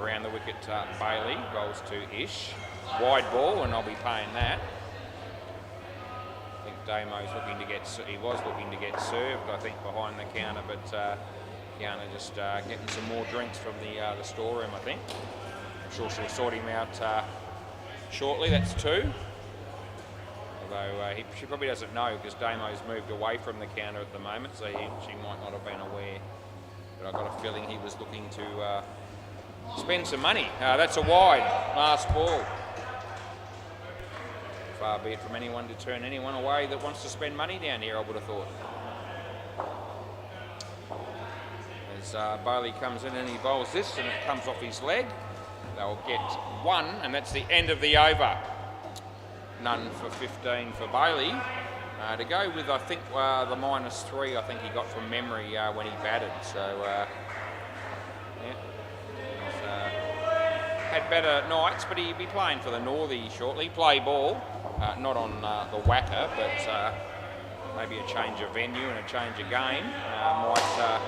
Around the wicket, Bailey bowls to Ish. Wide ball, and I'll be paying that. I think Damo's looking to get, he was looking to get served, I think, behind the counter, but counter just getting some more drinks from the storeroom, I think. I'm sure she'll sort him out shortly. That's 2. Although she probably doesn't know because Damo's moved away from the counter at the moment, so she might not have been aware. But I've got a feeling he was looking to spend some money. That's a wide, last ball. Far be it from anyone to turn anyone away that wants to spend money down here, I would have thought. As Bailey comes in and he bowls this and it comes off his leg, they'll get 1, and that's the end of the over. None for 15 for Bailey. To go with, I think, the -3, I think he got from memory when he batted. So, yeah. Had better nights, but he'll be playing for the Northie shortly. Play ball, not on the WACA, but maybe a change of venue and a change of game might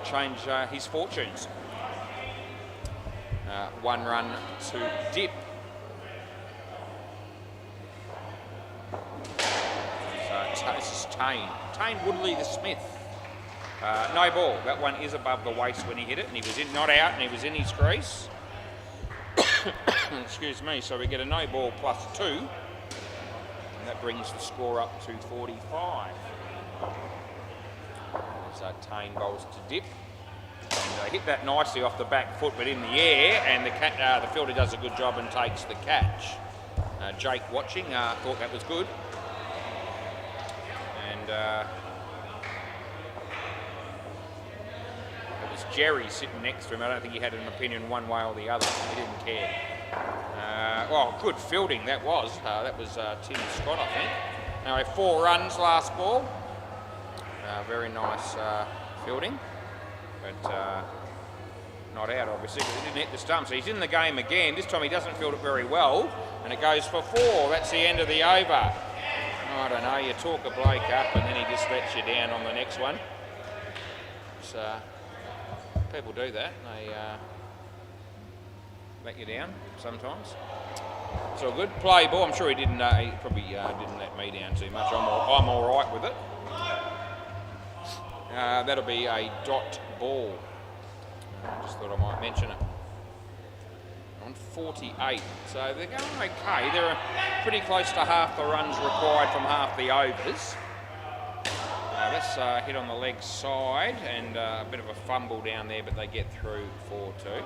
change his fortunes. 1 run to Dip. So this is Tane Woodley the Smith. No ball. That one is above the waist when he hit it, and he was in, not out, and he was in his crease. Excuse me. So we get a no ball +2, and that brings the score up to 45. So Tane bowls to Dip. And hit that nicely off the back foot, but in the air, and the fielder does a good job and takes the catch. Jake watching thought that was good. And it was Jerry sitting next to him. I don't think he had an opinion one way or the other. He didn't care. Well, good fielding that was. That was Tim Scott, I think. Anyway, 4 runs last ball. Very nice fielding, but not out obviously because he didn't hit the stump. So he's in the game again. This time he doesn't field it very well, and it goes for 4. That's the end of the over. I don't know, you talk a bloke up and then he just lets you down on the next one. So, people do that, they let you down sometimes. It's all good. Play ball, I'm sure he didn't, he probably didn't let me down too much. I'm all right with it. That'll be a dot ball. Just thought I might mention it. On 48, so they're going okay. They're pretty close to half the runs required from half the overs. Let's hit on the leg side, and a bit of a fumble down there, but they get through 4-2.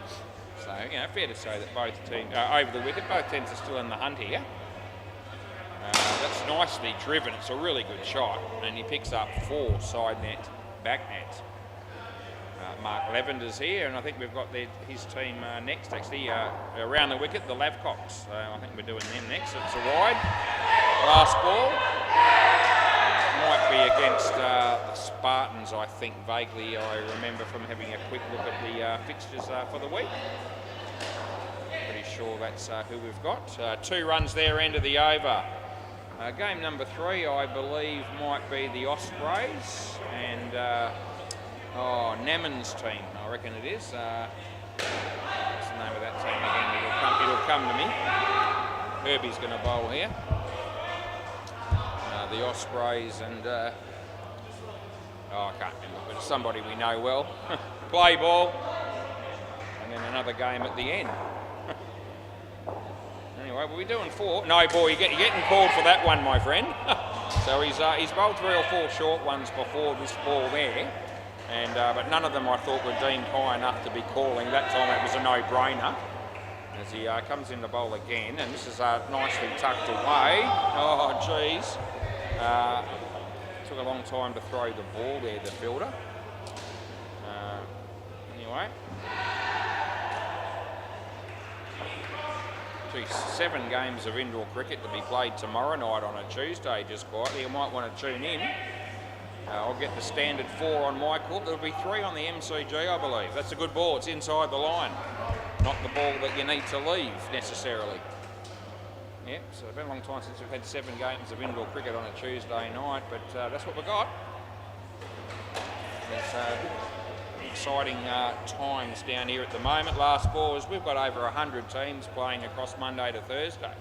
So, you know, fair to say that both teams, over the wicket, both teams are still in the hunt here. That's nicely driven. It's a really good shot, and he picks up 4 side net, back net. Mark Levender's here, and I think we've got his team next, actually, around the wicket, the Lavcocks. I think we're doing them next. It's a wide. Last ball. Might be against the Spartans, I think, vaguely. I remember from having a quick look at the fixtures for the week. Pretty sure that's who we've got. 2 runs there, end of the over. Game number 3, I believe, might be the Ospreys, and Naman's team, I reckon it is. What's the name of that team again? It'll come to me. Herbie's going to bowl here. The Ospreys and I can't remember, but it's somebody we know well. Play ball, and then another game at the end. Anyway, we'll be doing 4. No, boy, you're getting called for that one, my friend. So he's bowled 3 or 4 short ones before this ball there. And but none of them I thought were deemed high enough to be calling. That time it was a no-brainer. As he comes in the bowl again, and this is nicely tucked away. Oh, geez. Took a long time to throw the ball there, the fielder. Anyway. Geez, 7 games of indoor cricket to be played tomorrow night on a Tuesday, just quietly. You might want to tune in. I'll get the standard 4 on my court. There'll be 3 on the MCG, I believe. That's a good ball. It's inside the line. not the ball that you need to leave necessarily. Yeah, so it's been a long time since we've had 7 games of indoor cricket on a Tuesday night, but that's what we got. There's exciting times down here at the moment. Last ball is we've got over 100 teams playing across Monday to Thursday,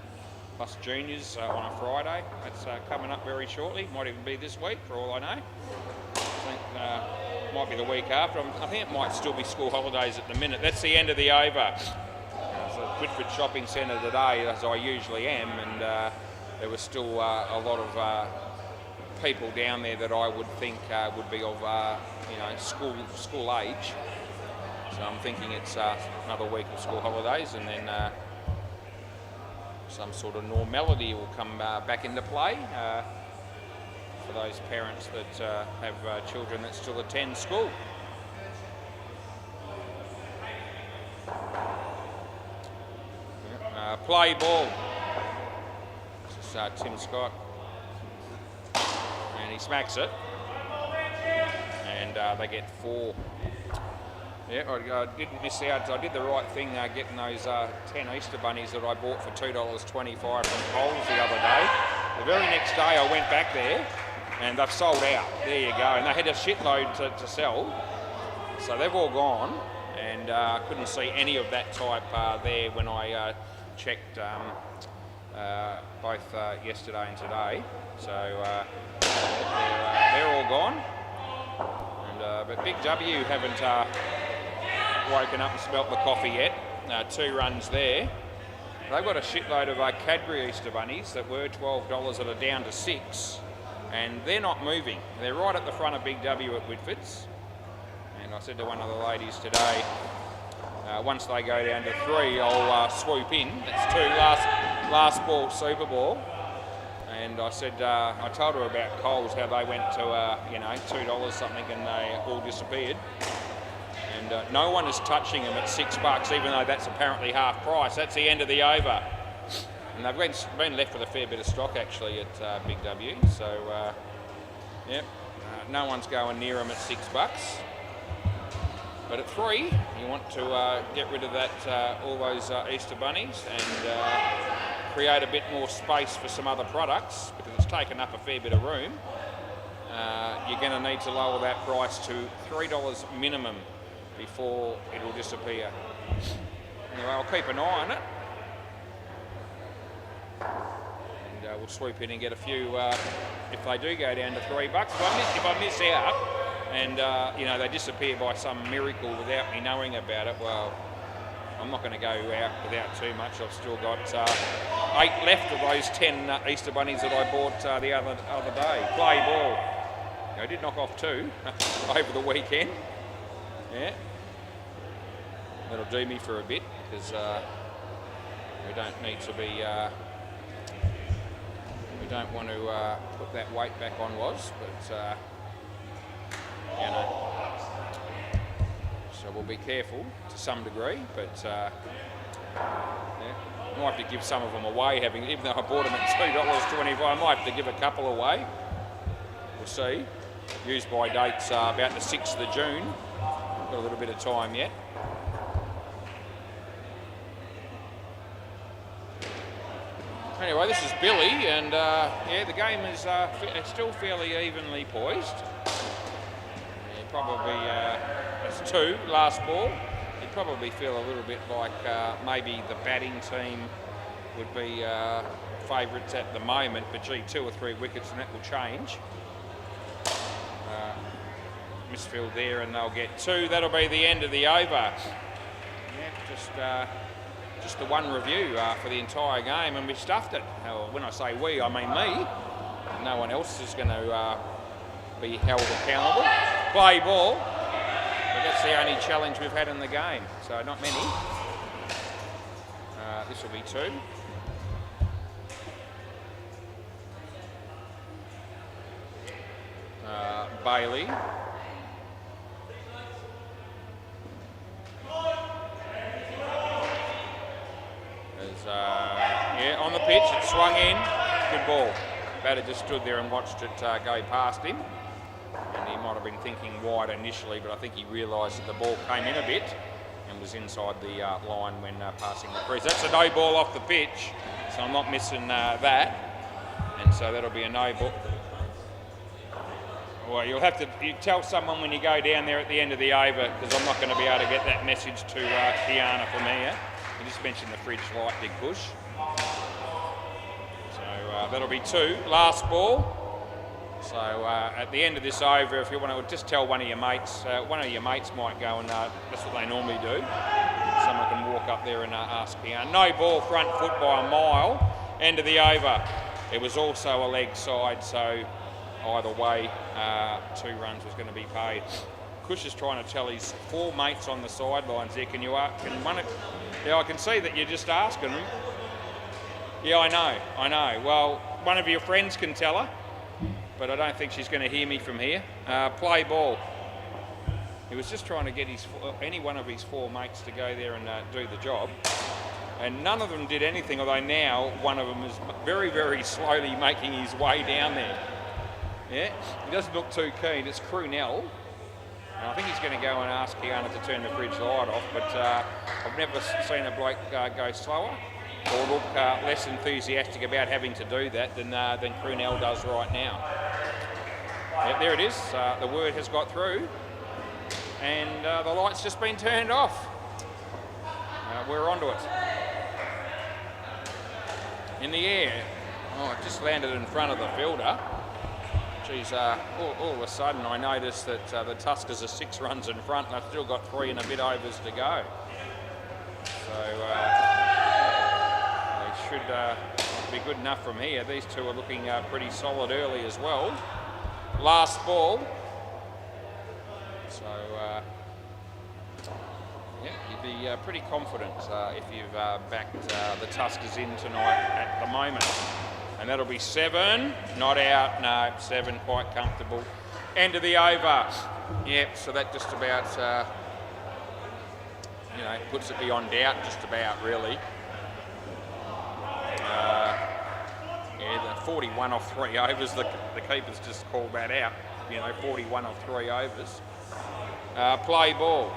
plus juniors on a Friday. That's coming up very shortly. Might even be this week for all I know. I think might be the week after. I think it might still be school holidays at the minute. That's the end of the over. So Whitford Shopping Centre today, as I usually am, and there was still a lot of people down there that I would think would be of school age. So I'm thinking it's another week of school holidays, and then some sort of normality will come back into play for those parents that have children that still attend school. Play ball. This is Tim Scott. And he smacks it. And they get 4. Yeah, I didn't miss out. I did the right thing getting those 10 Easter bunnies that I bought for $2.25 from Coles the other day. The very next day I went back there and they've sold out. There you go. And they had a shitload to sell. So they've all gone. And I couldn't see any of that type there when I checked both yesterday and today. So they're all gone. And, but Big W haven't woken up and smelt the coffee yet. 2 runs there. They've got a shitload of Cadbury Easter bunnies that were $12 that are down to 6. And they're not moving. They're right at the front of Big W at Whitford's. And I said to one of the ladies today, once they go down to 3, I'll swoop in. That's 2 last ball Super Ball. And I said, I told her about Coles, how they went to $2 something and they all disappeared. And no one is touching them at $6, even though that's apparently half price. That's the end of the over. And they've been left with a fair bit of stock actually at Big W. So, no one's going near them at $6. But at 3, you want to get rid of that, all those Easter bunnies and create a bit more space for some other products because it's taken up a fair bit of room. You're going to need to lower that price to $3 minimum before it will disappear. Anyway, I'll keep an eye on it. And we'll swoop in and get a few if they do go down to $3. If I miss out, and they disappear by some miracle without me knowing about it, well, I'm not going to go out without too much. I've still got 8 left of those 10 Easter bunnies that I bought the other day. Play ball. I did knock off 2 over the weekend. Yeah, that'll do me for a bit because we don't need to be. We don't want to put that weight back on Was, but. So we'll be careful to some degree, but might have to give some of them away. Even though I bought them at $2.25, I might have to give a couple away. We'll see. Use by date's about the 6th of June. Got a little bit of time yet. Anyway, this is Billy, and the game is still fairly evenly poised. Probably it's 2 last ball. You'd probably feel a little bit like maybe the batting team would be favourites at the moment, but gee, 2 or 3 wickets and that will change. Misfield there, and they'll get 2. That'll be the end of the over. Yeah, just the one review for the entire game, and we stuffed it. When I say we, I mean me. No one else is going to be held accountable. Play ball, but that's the only challenge we've had in the game, so not many. This will be 2. Bailey. On the pitch, it swung in. Good ball. Batter just stood there and watched it go past him. And he might have been thinking wide initially, but I think he realised that the ball came in a bit and was inside the line when passing the crease. That's a no ball off the pitch, so I'm not missing that. And so that'll be a no ball. Well, you'll have to tell someone when you go down there at the end of the over, because I'm not going to be able to get that message to Kiana from here. You just mentioned the fridge light did push. So that'll be 2. Last ball. So at the end of this over, if you want to just tell one of your mates might go and that's what they normally do. Someone can walk up there and ask Kiana. No ball, front foot by a mile. End of the over. It was also a leg side, so either way, 2 runs was going to be paid. Cush is trying to tell his 4 mates on the sidelines there. Yeah, I can see that you're just asking them. Yeah, I know. Well, one of your friends can tell her, but I don't think she's going to hear me from here. Play ball. He was just trying to get any one of his 4 mates to go there and do the job. And none of them did anything, although now one of them is very, very slowly making his way down there. Yeah, he doesn't look too keen. It's Crunell. And I think he's going to go and ask Kiana to turn the fridge light off, but I've never seen a bloke go slower or look less enthusiastic about having to do that than Crunell does right now. Yeah, there it is. The word has got through, and the light's just been turned off. We're onto it. In the air. Oh, it just landed in front of the fielder. Geez, all of a sudden I noticed that the Tuskers are 6 runs in front and I've still got 3 and a bit overs to go. So they should be good enough from here. These 2 are looking pretty solid early as well. Last ball. So, yeah, you'd be pretty confident if you've backed the Tuskers in tonight at the moment. And that'll be 7, not out, no, 7, quite comfortable. End of the over. Yep, so that just about, puts it beyond doubt, just about, really. Yeah, the 41 off 3 overs, the keeper's just called that out. 41 off 3 overs. Play ball.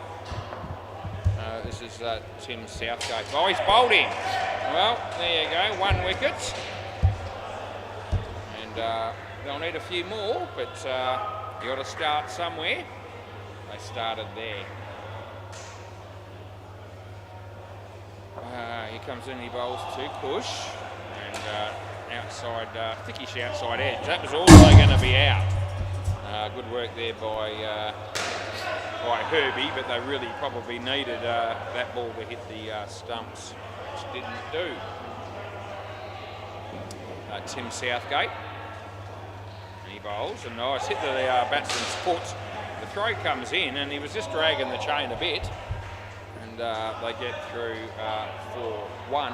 This is Tim Southgate. Oh, he's bowled in. Well, there you go, 1 wicket. They'll need a few more, but you got to start somewhere. They started there. He comes in, he bowls to Cush, and outside, thickish outside edge. That was also going to be out. Good work there by Herbie, but they really probably needed that ball to hit the stumps, which didn't do. Tim Southgate. He bowls, and nice hit the batsman's foot. The throw comes in, and he was just dragging the chain a bit, and they get through for 1.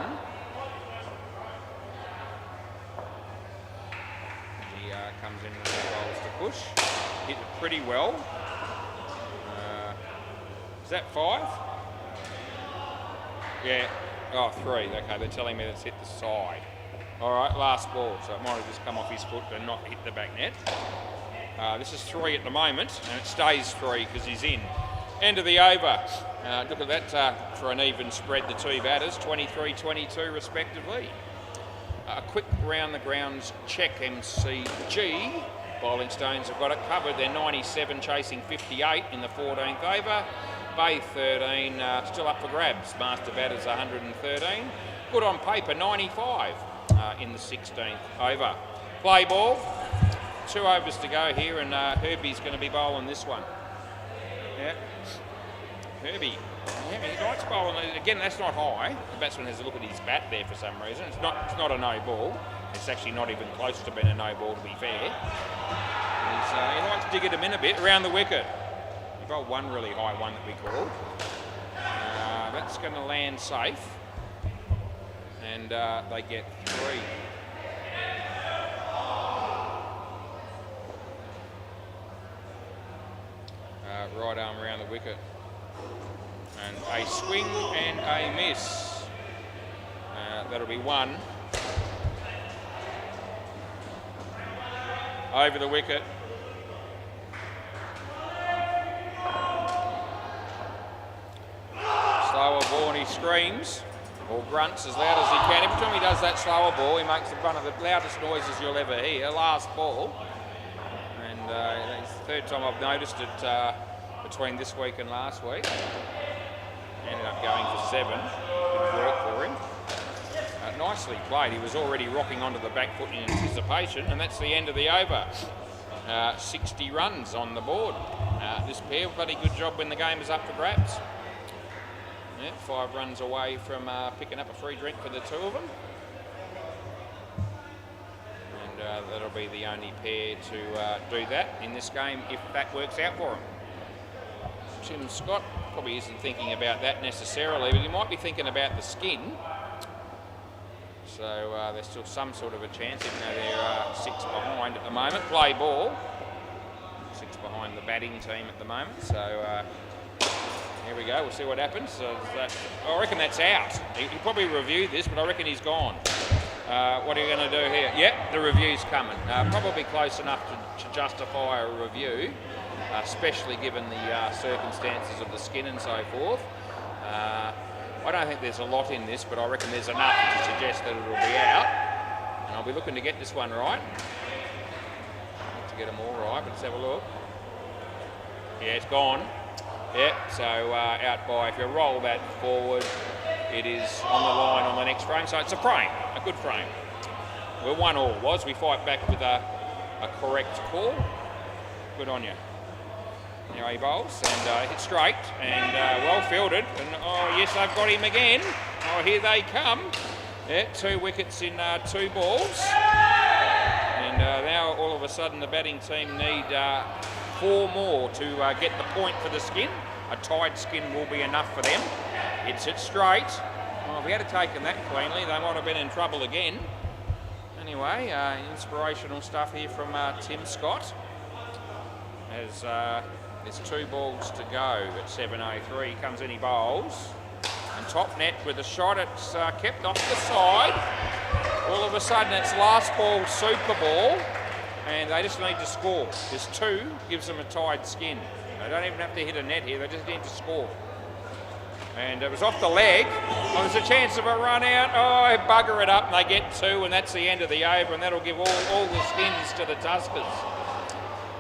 He comes in and bowls to Push. Hit it pretty well. Is that 5? Yeah. Oh, 3. Okay, they're telling me it's hit the side. All right, last ball, so it might have just come off his foot and not hit the back net. This is 3 at the moment, and it stays 3 because he's in. End of the over. Look at that for an even spread, the 2 batters, 23-22 respectively. A quick round the grounds check, MCG. Bowling Stones have got it covered. They're 97 chasing 58 in the 14th over. Bay 13 still up for grabs. Master batters 113. Good on paper, 95. In the 16th over. Play ball. 2 overs to go here, and Herbie's going to be bowling this one. Yeah. Herbie. Yeah, he likes bowling. Again, that's not high. The batsman has a look at his bat there for some reason. It's not a no ball. It's actually not even close to being a no ball, to be fair. He likes digging him in a bit around the wicket. He bowled one really high one that we called. That's going to land safe. And they get 3. Right arm around the wicket. And a swing and a miss. That'll be 1. Over the wicket. he screams or grunts as loud as he can. Every time he does that slower ball, he makes one of the loudest noises you'll ever hear. Last ball. And it's the third time I've noticed it between this week and last week. Ended up going for 7. Good work for him. Nicely played. He was already rocking onto the back foot in anticipation, and that's the end of the over. 60 runs on the board. This pair, bloody good job when the game is up for grabs. Yeah, 5 runs away from picking up a free drink for the two of them. And that'll be the only pair to do that in this game if that works out for them. Tim Scott probably isn't thinking about that necessarily, but he might be thinking about the skin. So there's still some sort of a chance, even though they're 6 behind at the moment. Play ball. 6 behind the batting team at the moment. So here we go. We'll see what happens. I reckon that's out. He'll probably review this, but I reckon he's gone. What are you going to do here? Yep, the review's coming. Probably close enough to justify a review, especially given the circumstances of the skin and so forth. I don't think there's a lot in this, but I reckon there's enough to suggest that it'll be out. And I'll be looking to get this one right. Not to get them all right, but let's have a look. Yeah, it's gone. Yep, so out by, if you roll that forward, it is on the line on the next frame. So it's a frame, a good frame. We're 1-1 was. We fight back with a correct call. Good on you. Now he bowls and hit straight and well fielded. And oh yes, they've got him again. Oh, here they come. Yeah, 2 wickets in 2 balls. And now all of a sudden the batting team need 4 more to get the point for the skin. A tied skin will be enough for them. It's hit straight. Well, if we had taken that cleanly, they might have been in trouble again. Anyway, inspirational stuff here from Tim Scott. As there's 2 balls to go at 7:03. Comes in, he bowls. And top net with a shot. It's kept off the side. All of a sudden, it's last ball, super ball. And they just need to score. This 2 gives them a tied skin. They don't even have to hit a net here. They just need to score. And it was off the leg. Oh, there's a chance of a run out. Oh, bugger it up. And they get 2, and that's the end of the over. And that'll give all the skins to the Tuskers.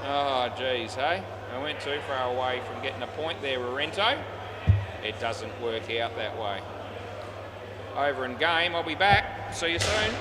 Oh, geez, hey? I went too far away from getting a point there, Rorento. It doesn't work out that way. Over in game, I'll be back. See you soon.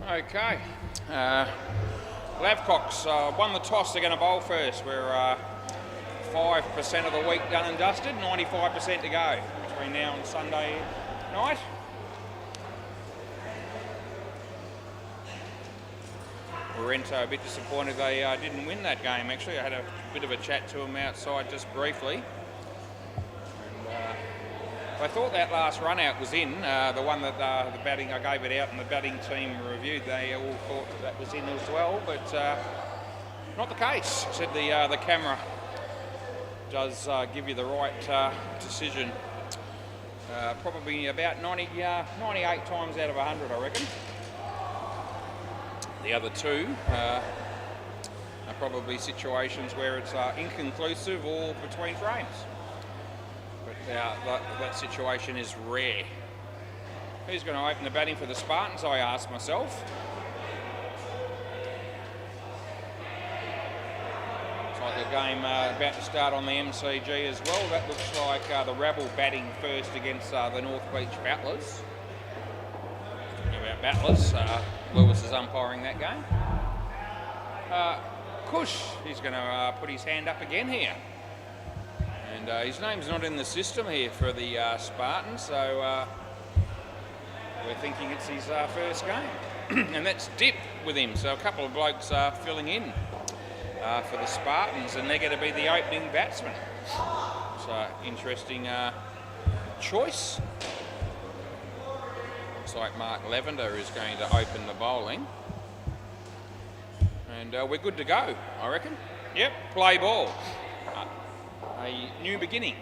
Okay. Lavcock's won the toss. They're going to bowl first. We're 5% of the week done and dusted. 95% to go between now and Sunday night. Warrento a bit disappointed they didn't win that game. Actually, I had a bit of a chat to them outside just briefly. I thought that last run out was in, the one that the batting, I gave it out and the batting team reviewed, they all thought that was in as well, but not the case. Said the camera does give you the right decision. Probably about 98 times out of 100, I reckon. The other two are probably situations where it's inconclusive or between frames. That situation is rare. Who's going to open the batting for the Spartans, I ask myself. Looks like a game about to start on the MCG as well. That looks like the Rabble batting first against the North Beach Battlers. Talking about Battlers, Lewis is umpiring that game. Kush, he's going to put his hand up again here. And his name's not in the system here for the Spartans, so we're thinking it's his first game. And that's Dip with him, so a couple of blokes are filling in for the Spartans, and they're going to be the opening batsmen. So, interesting choice. Looks like Mark Lavender is going to open the bowling. And we're good to go, I reckon. Yep, play ball. A new beginning.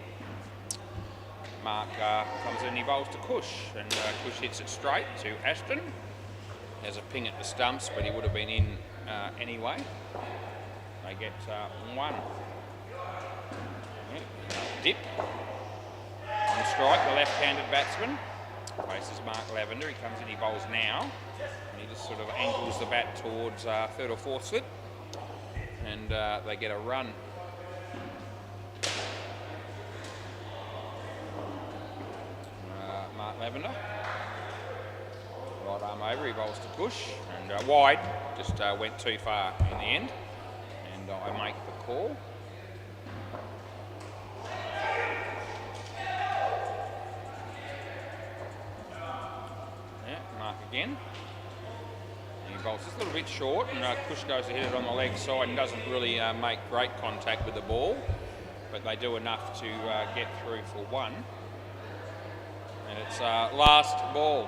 Mark comes in, he bowls to Kush, and Kush hits it straight to Ashton. There's a ping at the stumps, but he would have been in anyway. They get one. Yep. Dip. On strike, the left-handed batsman. Faces Mark Lavender, he comes in, he bowls now. And he just sort of angles the bat towards third or fourth slip. And they get a run. Mark Lavender. Right arm over, he bowls to Kush, and wide, just went too far in the end, and I make the call. Yeah, Mark again. And he bowls just a little bit short, and Kush goes to hit it on the leg side and doesn't really make great contact with the ball, but they do enough to get through for one. And it's last ball.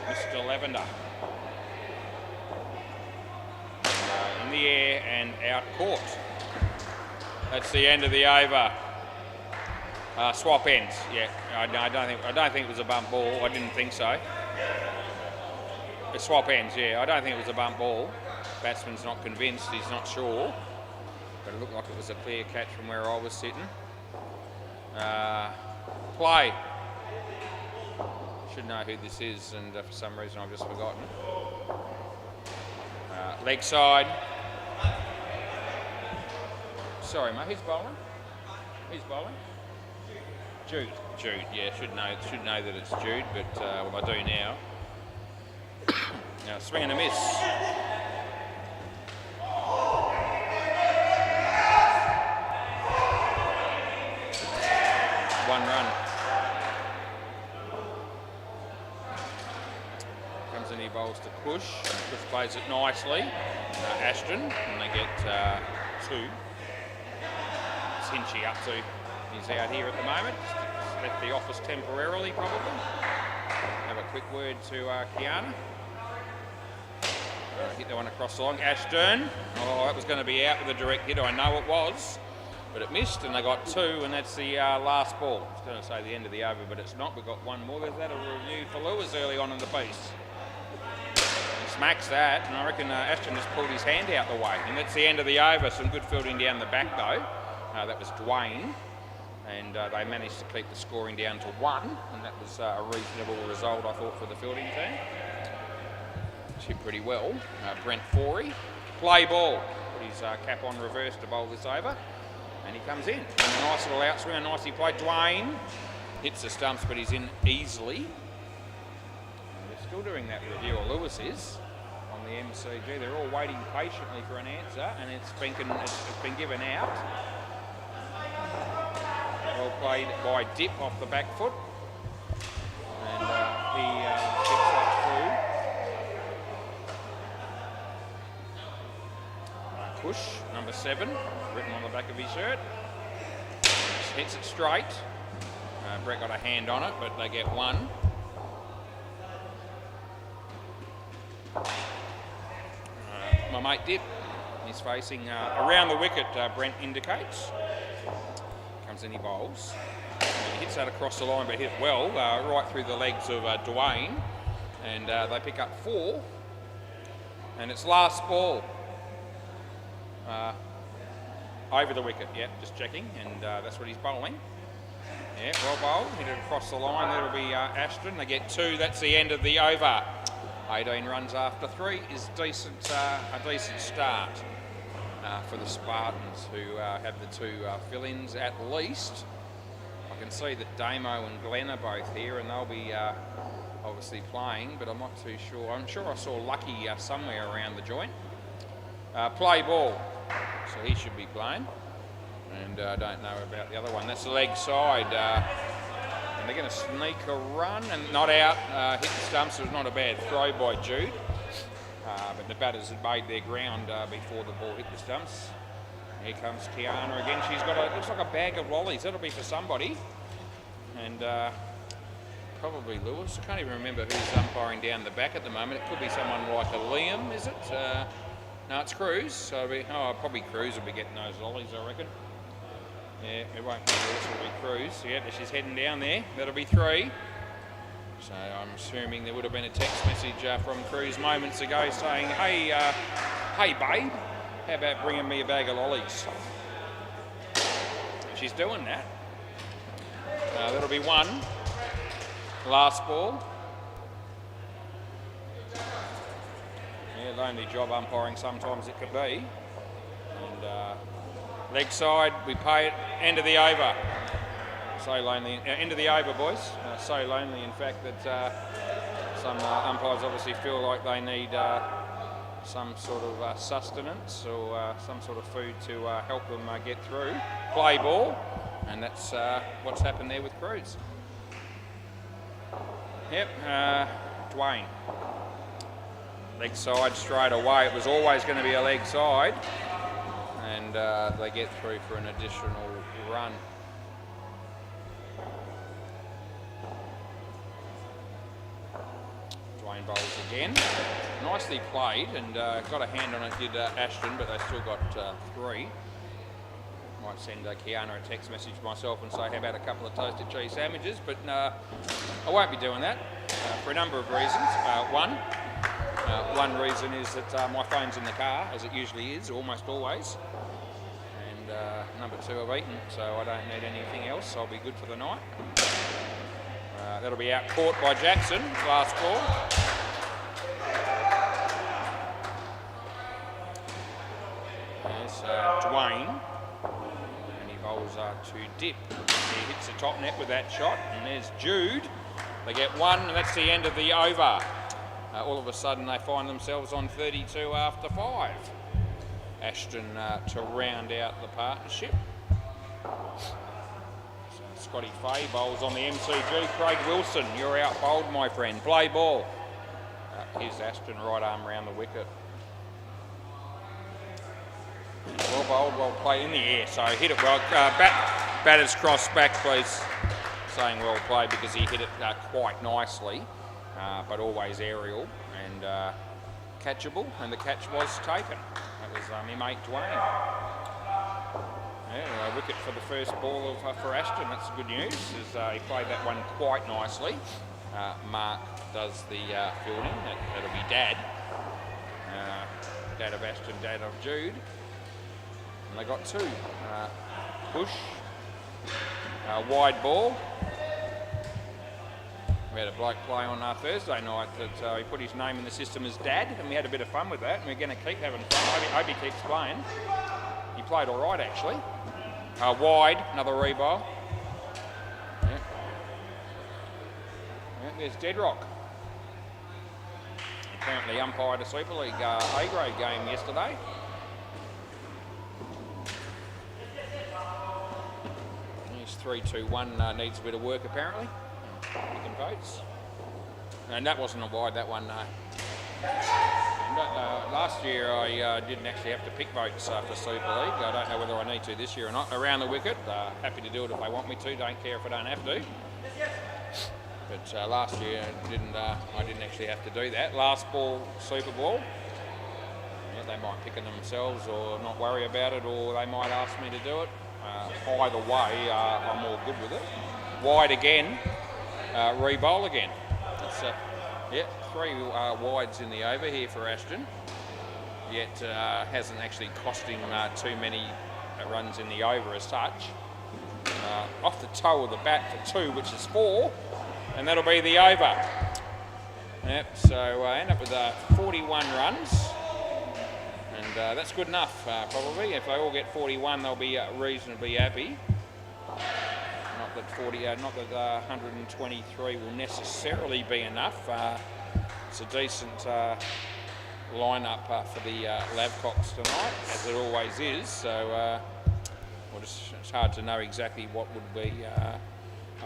Mr. Lavender. In the air and out court. That's the end of the over. Swap ends. Yeah, I don't think it was a bump ball. I didn't think so. The swap ends. Yeah, I don't think it was a bump ball. Batsman's not convinced. He's not sure. But it looked like it was a clear catch from where I was sitting. Play. Should know who this is, and for some reason I've just forgotten. Leg side. Sorry, mate. Who's bowling? Who's bowling? Jude. Jude. Yeah, should know that it's Jude, but well, I do now. Now swing and a miss. One run. Comes in, he bowls to Kush. Kush plays it nicely. Ashton, and they get two. It's Hinchy up to. He's out here at the moment. Just left the office temporarily, probably. Have a quick word to Kiana. Hit the one across the line. Ashton. Oh, that was going to be out with a direct hit. I know it was. But it missed, and they got two, and that's the last ball. I was going to say the end of the over, but it's not. We've got one more. There's that a review for Lewis early on in the piece. He smacks that, and I reckon Ashton just pulled his hand out the way. And that's the end of the over. Some good fielding down the back, though. That was Dwayne, and they managed to keep the scoring down to one, and that was a reasonable result, I thought, for the fielding team. Did pretty well. Brent Forey, play ball. Put his cap on reverse to bowl this over. And he comes in. And a nice little outswing, nicely played. Dwayne hits the stumps, but he's in easily. They're still doing that review, or Lewis is, on the MCG. They're all waiting patiently for an answer, and it's been given out. Well played by Dip off the back foot, and he gets that through. Push, number 7, written on the back of his shirt. Hits it straight. Brett got a hand on it, but they get 1. My mate Dip, he's facing around the wicket, Brent indicates. Comes in, he bowls. He hits that across the line, but hit well, right through the legs of Dwayne. And they pick up 4. And it's last ball. Over the wicket, yeah, just checking, and that's what he's bowling. Yeah, well bowled, hit it across the line. That'll be Ashton. They get 2. That's the end of the over. 18 runs after 3 is a decent start for the Spartans, who have the 2 fill-ins at least. I can see that Damo and Glenn are both here, and they'll be obviously playing, but I'm not too sure. I'm sure I saw Lucky somewhere around the joint. Play ball, so he should be playing, and I don't know about the other one. That's the leg side, and they're going to sneak a run, and not out, hit the stumps. It was not a bad throw by Jude, but the batters had made their ground before the ball hit the stumps. Here comes Kiana again. She's got looks like a bag of lollies. That'll be for somebody, and probably Lewis. I can't even remember who's umpiring down the back at the moment. It could be someone like a Liam, is it? No, it's Cruz, so probably Cruz will be getting those lollies, I reckon. Yeah, it won't be Lewis, it'll be Cruz. Yeah, she's heading down there. That'll be 3. So I'm assuming there would have been a text message from Cruz moments ago saying, hey babe, how about bringing me a bag of lollies? She's doing that. That'll be 1. Last ball. Yeah, lonely job umpiring sometimes it could be. And leg side, we pay it, end of the over. So lonely, end of the over, boys. So lonely, in fact, that some umpires obviously feel like they need some sort of sustenance or some sort of food to help them get through. Play ball, and that's what's happened there with Cruz. Yep, Dwayne. Leg side straight away. It was always going to be a leg side, and they get through for an additional run. Dwayne bowls again. Nicely played, and got a hand on it, did Ashton, but they still got 3. Might send Kiana a text message myself and say, how about a couple of toasted cheese sandwiches? But I won't be doing that for a number of reasons. One reason is that my phone's in the car, as it usually is, almost always. And number 2, I've eaten, so I don't need anything else. I'll be good for the night. That'll be out caught by Jackson, last ball. There's Dwayne, and he bowls to Dip. He hits the top net with that shot, and there's Jude. They get 1, and that's the end of the over. All of a sudden they find themselves on 32 after 5. Ashton to round out the partnership. So Scotty Fay bowls on the MCG. Craig Wilson, you're out bowled, my friend. Play ball. Here's Ashton, right arm round the wicket. Well bowled, well played in the air, so hit it well. Batter's cross back, please. Saying well played because he hit it quite nicely. But always aerial and catchable, and the catch was taken. That was my mate Dwayne. Yeah, a wicket for the first ball for Ashton. That's good news, as he played that one quite nicely. Mark does the fielding. That'll be Dad. Dad of Ashton, Dad of Jude. And they got 2. Push. Wide ball. We had a bloke play on Thursday night that he put his name in the system as Dad, and we had a bit of fun with that, and we're going to keep having fun. I hope he keeps playing. He played all right, actually. Wide, another rebound. Yeah. there's Deadrock. Apparently umpired a Super League A-grade game yesterday. He's 3-2-1, needs a bit of work apparently. Picking votes. And that wasn't a wide, that one. Last year I didn't actually have to pick votes for Super League. I don't know whether I need to this year or not. Around the wicket, happy to do it if they want me to. Don't care if I don't have to. But last year I didn't actually have to do that. Last ball, Super Ball. Yeah, they might pick it themselves or not worry about it, or they might ask me to do it. Either way, I'm all good with it. Wide again, re-bowl again. It's, yeah, 3 wides in the over here for Ashton. Yet hasn't actually cost him too many runs in the over as such. Off the toe of the bat for 2, which is 4, and that'll be the over. Yep, so end up with 41 runs, and that's good enough probably. If they all get 41, they'll be reasonably happy. Not that 123 will necessarily be enough. It's a decent lineup for the Lavcocks tonight, as it always is. So it's hard to know exactly what would be a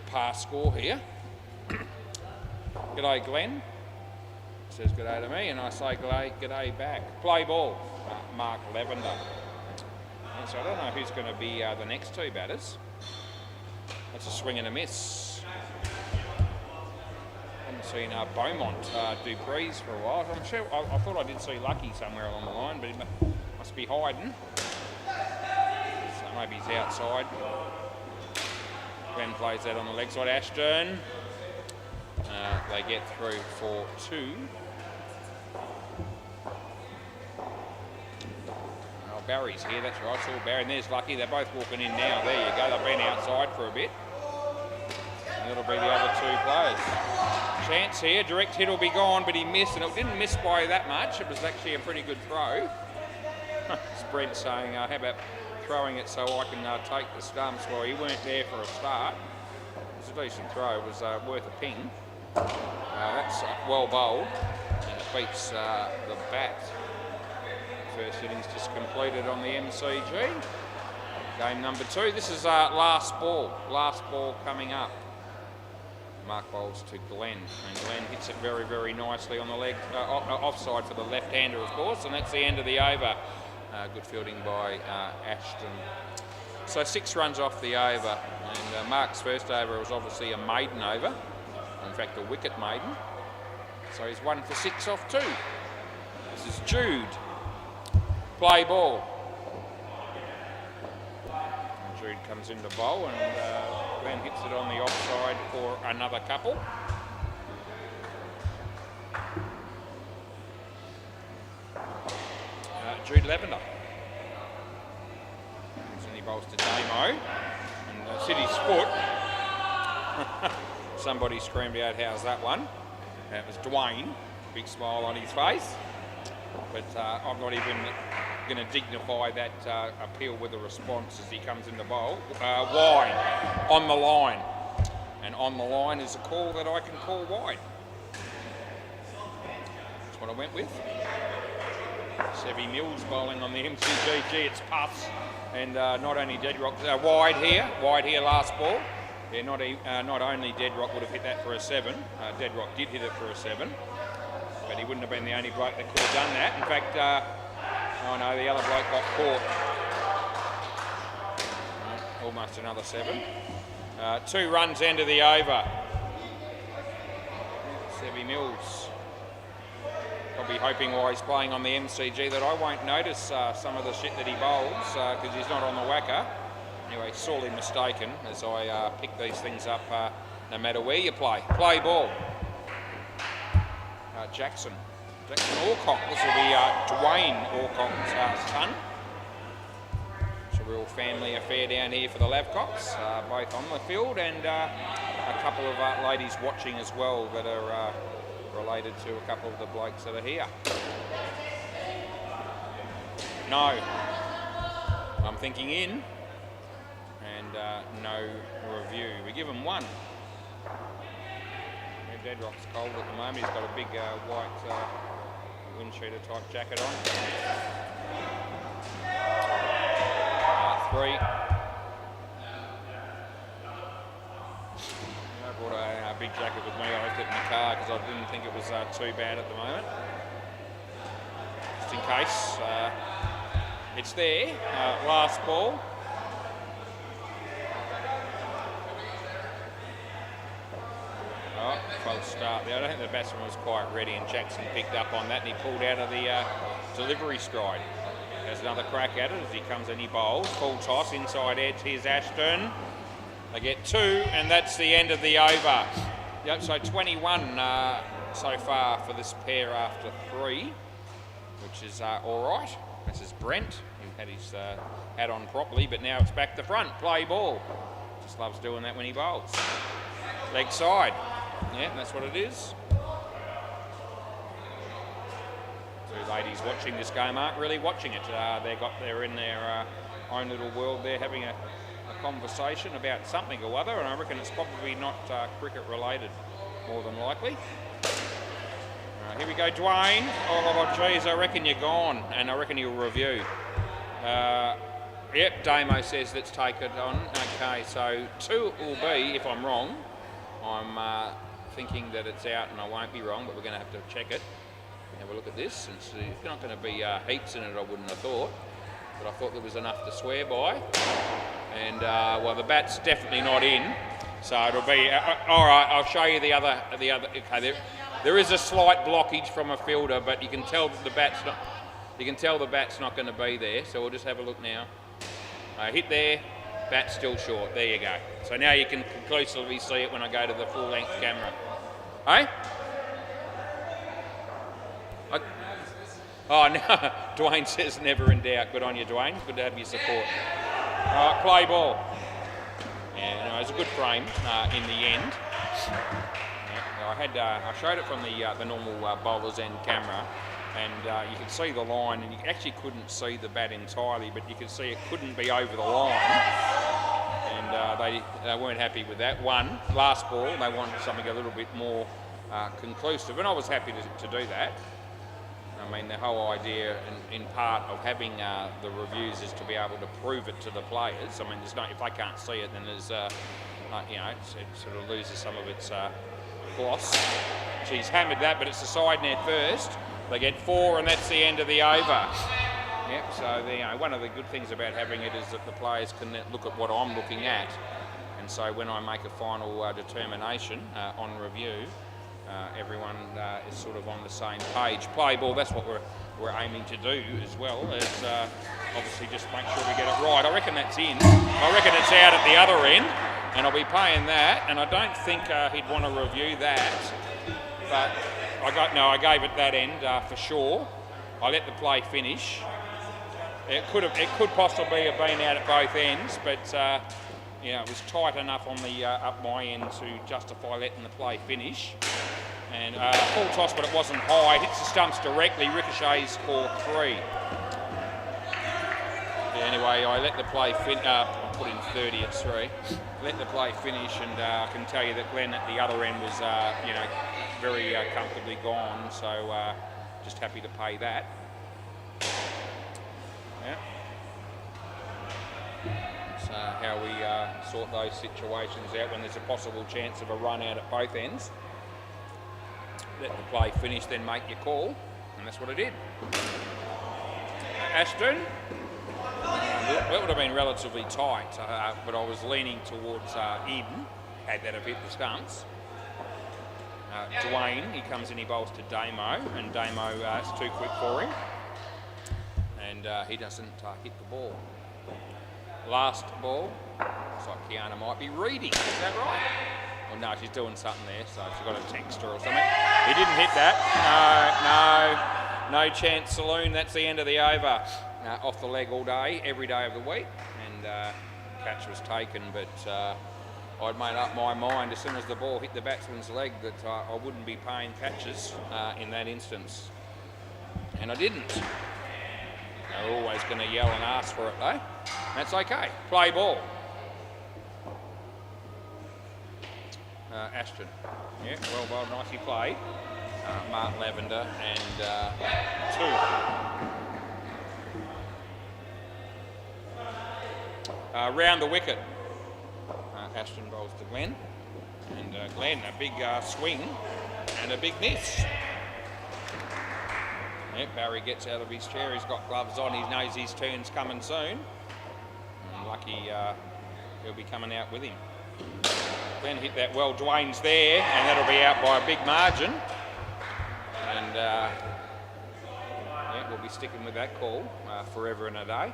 pass score here. G'day, Glenn. Says g'day to me, and I say g'day back. Play ball, Mark Lavender. And so I don't know who's going to be the next 2 batters. That's a swing and a miss. Haven't seen Beaumont do breeze for a while. I'm sure I thought I did see Lucky somewhere along the line, but he must be hiding. So maybe he's outside. Glenn plays that on the leg side. Ashton. They get through for 2. Oh, Barry's here, that's right. Saw Barry, and there's Lucky. They're both walking in now. There you go. They've been outside for a bit. And it'll be the other 2 players. Chance here, direct hit will be gone, but he missed, and it didn't miss by that much. It was actually a pretty good throw. It's Brent saying, how about throwing it so I can take the stumps? Well, he weren't there for a start. It was a decent throw. It was worth a ping. That's well bowled, and it beats the bat. First innings just completed on the MCG. Game number 2. This is last ball. Last ball coming up. Mark bowls to Glenn, and Glenn hits it very, very nicely on the leg, offside for the left-hander, of course, and that's the end of the over. Good fielding by Ashton. So 6 runs off the over, and Mark's first over was obviously a maiden over. In fact, a wicket maiden. So he's 1 for 6 off 2. This is Jude. Play ball. And Jude comes into bowl, and Glenn hits it on the offside for another couple. Jude Lavender. And he bowls to Damo. And it's hit his foot. Somebody screamed out, how's that one? And it was Dwayne, big smile on his face. But I'm not even going to dignify that appeal with a response as he comes into bowl. Wide, on the line. And on the line is a call that I can call wide. That's what I went with. Sevy Mills bowling on the MCG. Gee, it's Puffs. And not only Deadrock, wide here last ball. Yeah, not only Deadrock would have hit that for a 7. Deadrock did hit it for a 7, but he wouldn't have been the only bloke that could have done that. In fact, oh no, the other bloke got caught. Almost another 7. 2 runs end of the over. Sevy Mills probably hoping while he's playing on the MCG that I won't notice some of the shit that he bowls because he's not on the WACA. Anyway, sorely mistaken as I pick these things up no matter where you play. Play ball. Jackson Alcock. This will be Dwayne Alcock's son. It's a real family affair down here for the Lavcocks, both on the field and a couple of ladies watching as well that are related to a couple of the blokes that are here. No. I'm thinking in. And no review. We give them 1. Moved Bedrock's cold at the moment. He's got a big white wind cheater type jacket on. 3. I brought a big jacket with me. I left it in the car because I didn't think it was too bad at the moment. Just in case. It's there. Last ball. Oh, false start there. I don't think the batsman was quite ready, and Jackson picked up on that and he pulled out of the delivery stride. Has another crack at it as he comes in, he bowls. Full toss, inside edge. Here's Ashton. They get 2, and that's the end of the over. Yep, so 21 so far for this pair after 3, which is all right. This is Brent. He had his hat on properly, but now it's back to front. Play ball. Just loves doing that when he bowls. Leg side. Yeah, that's what it is. 2 ladies watching this game aren't really watching it. They're in their own little world. They're having a conversation about something or other, and I reckon it's probably not cricket related, more than likely. Here we go, Dwayne. Oh, geez, I reckon you're gone, and I reckon he'll review. Yep, Damo says let's take it on. Okay, so 2 will be, if I'm wrong. I'm thinking that it's out, and I won't be wrong, but we're going to have to check it. Have a look at this, and see. There's not going to be heaps in it, I wouldn't have thought, but I thought there was enough to swear by. And well, the bat's definitely not in, so it'll be all right. I'll show you the other. Okay, there is a slight blockage from a fielder, but you can tell that the bat's not. You can tell the bat's not going to be there. So we'll just have a look now. Hit there, bat's still short. There you go. So now you can conclusively see it when I go to the full-length camera. Hey? Oh no, Dwayne says never in doubt. Good on you, Dwayne. Good to have your support. All right, play ball. Yeah, no, it was a good frame in the end. Yeah, I showed it from the normal bowler's end camera, and you could see the line, and you actually couldn't see the bat entirely, but you could see it couldn't be over the line, and they weren't happy with that. Last ball, they wanted something a little bit more conclusive, and I was happy to do that. I mean, the whole idea, in part, of having the reviews is to be able to prove it to the players. I mean, there's if they can't see it, then there's, you know, it sort of loses some of its gloss. She's hammered that, but it's the side net first. They get 4, and that's the end of the over. Yep. So one of the good things about having it is that the players can look at what I'm looking at, and so when I make a final determination on review. Everyone is sort of on the same page. Play ball, that's what we're aiming to do as well, as obviously just make sure we get it right. I reckon that's in. I reckon it's out at the other end, and I'll be paying that, and I don't think he'd want to review that, but I gave it that end for sure. I let the play finish. It could possibly have been out at both ends, but you know, it was tight enough on the up my end to justify letting the play finish. And full toss, but it wasn't high. Hits the stumps directly, ricochets for 3. Anyway, I let the play finish. I put in 30 at 3. Let the play finish, and I can tell you that Glenn at the other end was, you know, very comfortably gone. So just happy to pay that. Yeah. That's how we sort those situations out when there's a possible chance of a run out at both ends. Let the play finish, then make your call, and that's what I did. Ashton, that would have been relatively tight, but I was leaning towards in, had that have hit the stumps. Dwayne, he comes in, he bowls to Damo, and Damo is too quick for him, and he doesn't hit the ball. Last ball, looks like Kiana might be reading, is that right? Well, no, she's doing something there, so she's got a text her or something. He didn't hit that. No chance saloon. That's the end of the over. Off the leg all day, every day of the week, and catch was taken, but I'd made up my mind as soon as the ball hit the batsman's leg that I wouldn't be paying catches in that instance, and I didn't. They're always going to yell and ask for it though. That's okay. Play ball. Ashton. Yeah, well, nicely played. Mark Lavender and 2. Round the wicket. Ashton bowls to Glenn. And Glenn, a big swing and a big miss. Yeah, Barry gets out of his chair. He's got gloves on. He knows his turn's coming soon. And lucky he'll be coming out with him. Glenn hit that well. Dwayne's there, and that'll be out by a big margin. And yeah, we'll be sticking with that call forever and a day.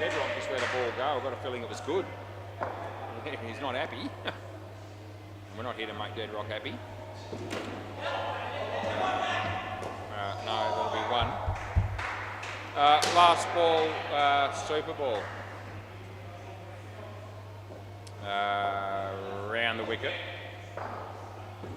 Deadrock just let a ball go. I've got a feeling it was good. He's not happy. We're not here to make Deadrock happy. No, that'll be 1. Last ball, Super Ball. Round the wicket.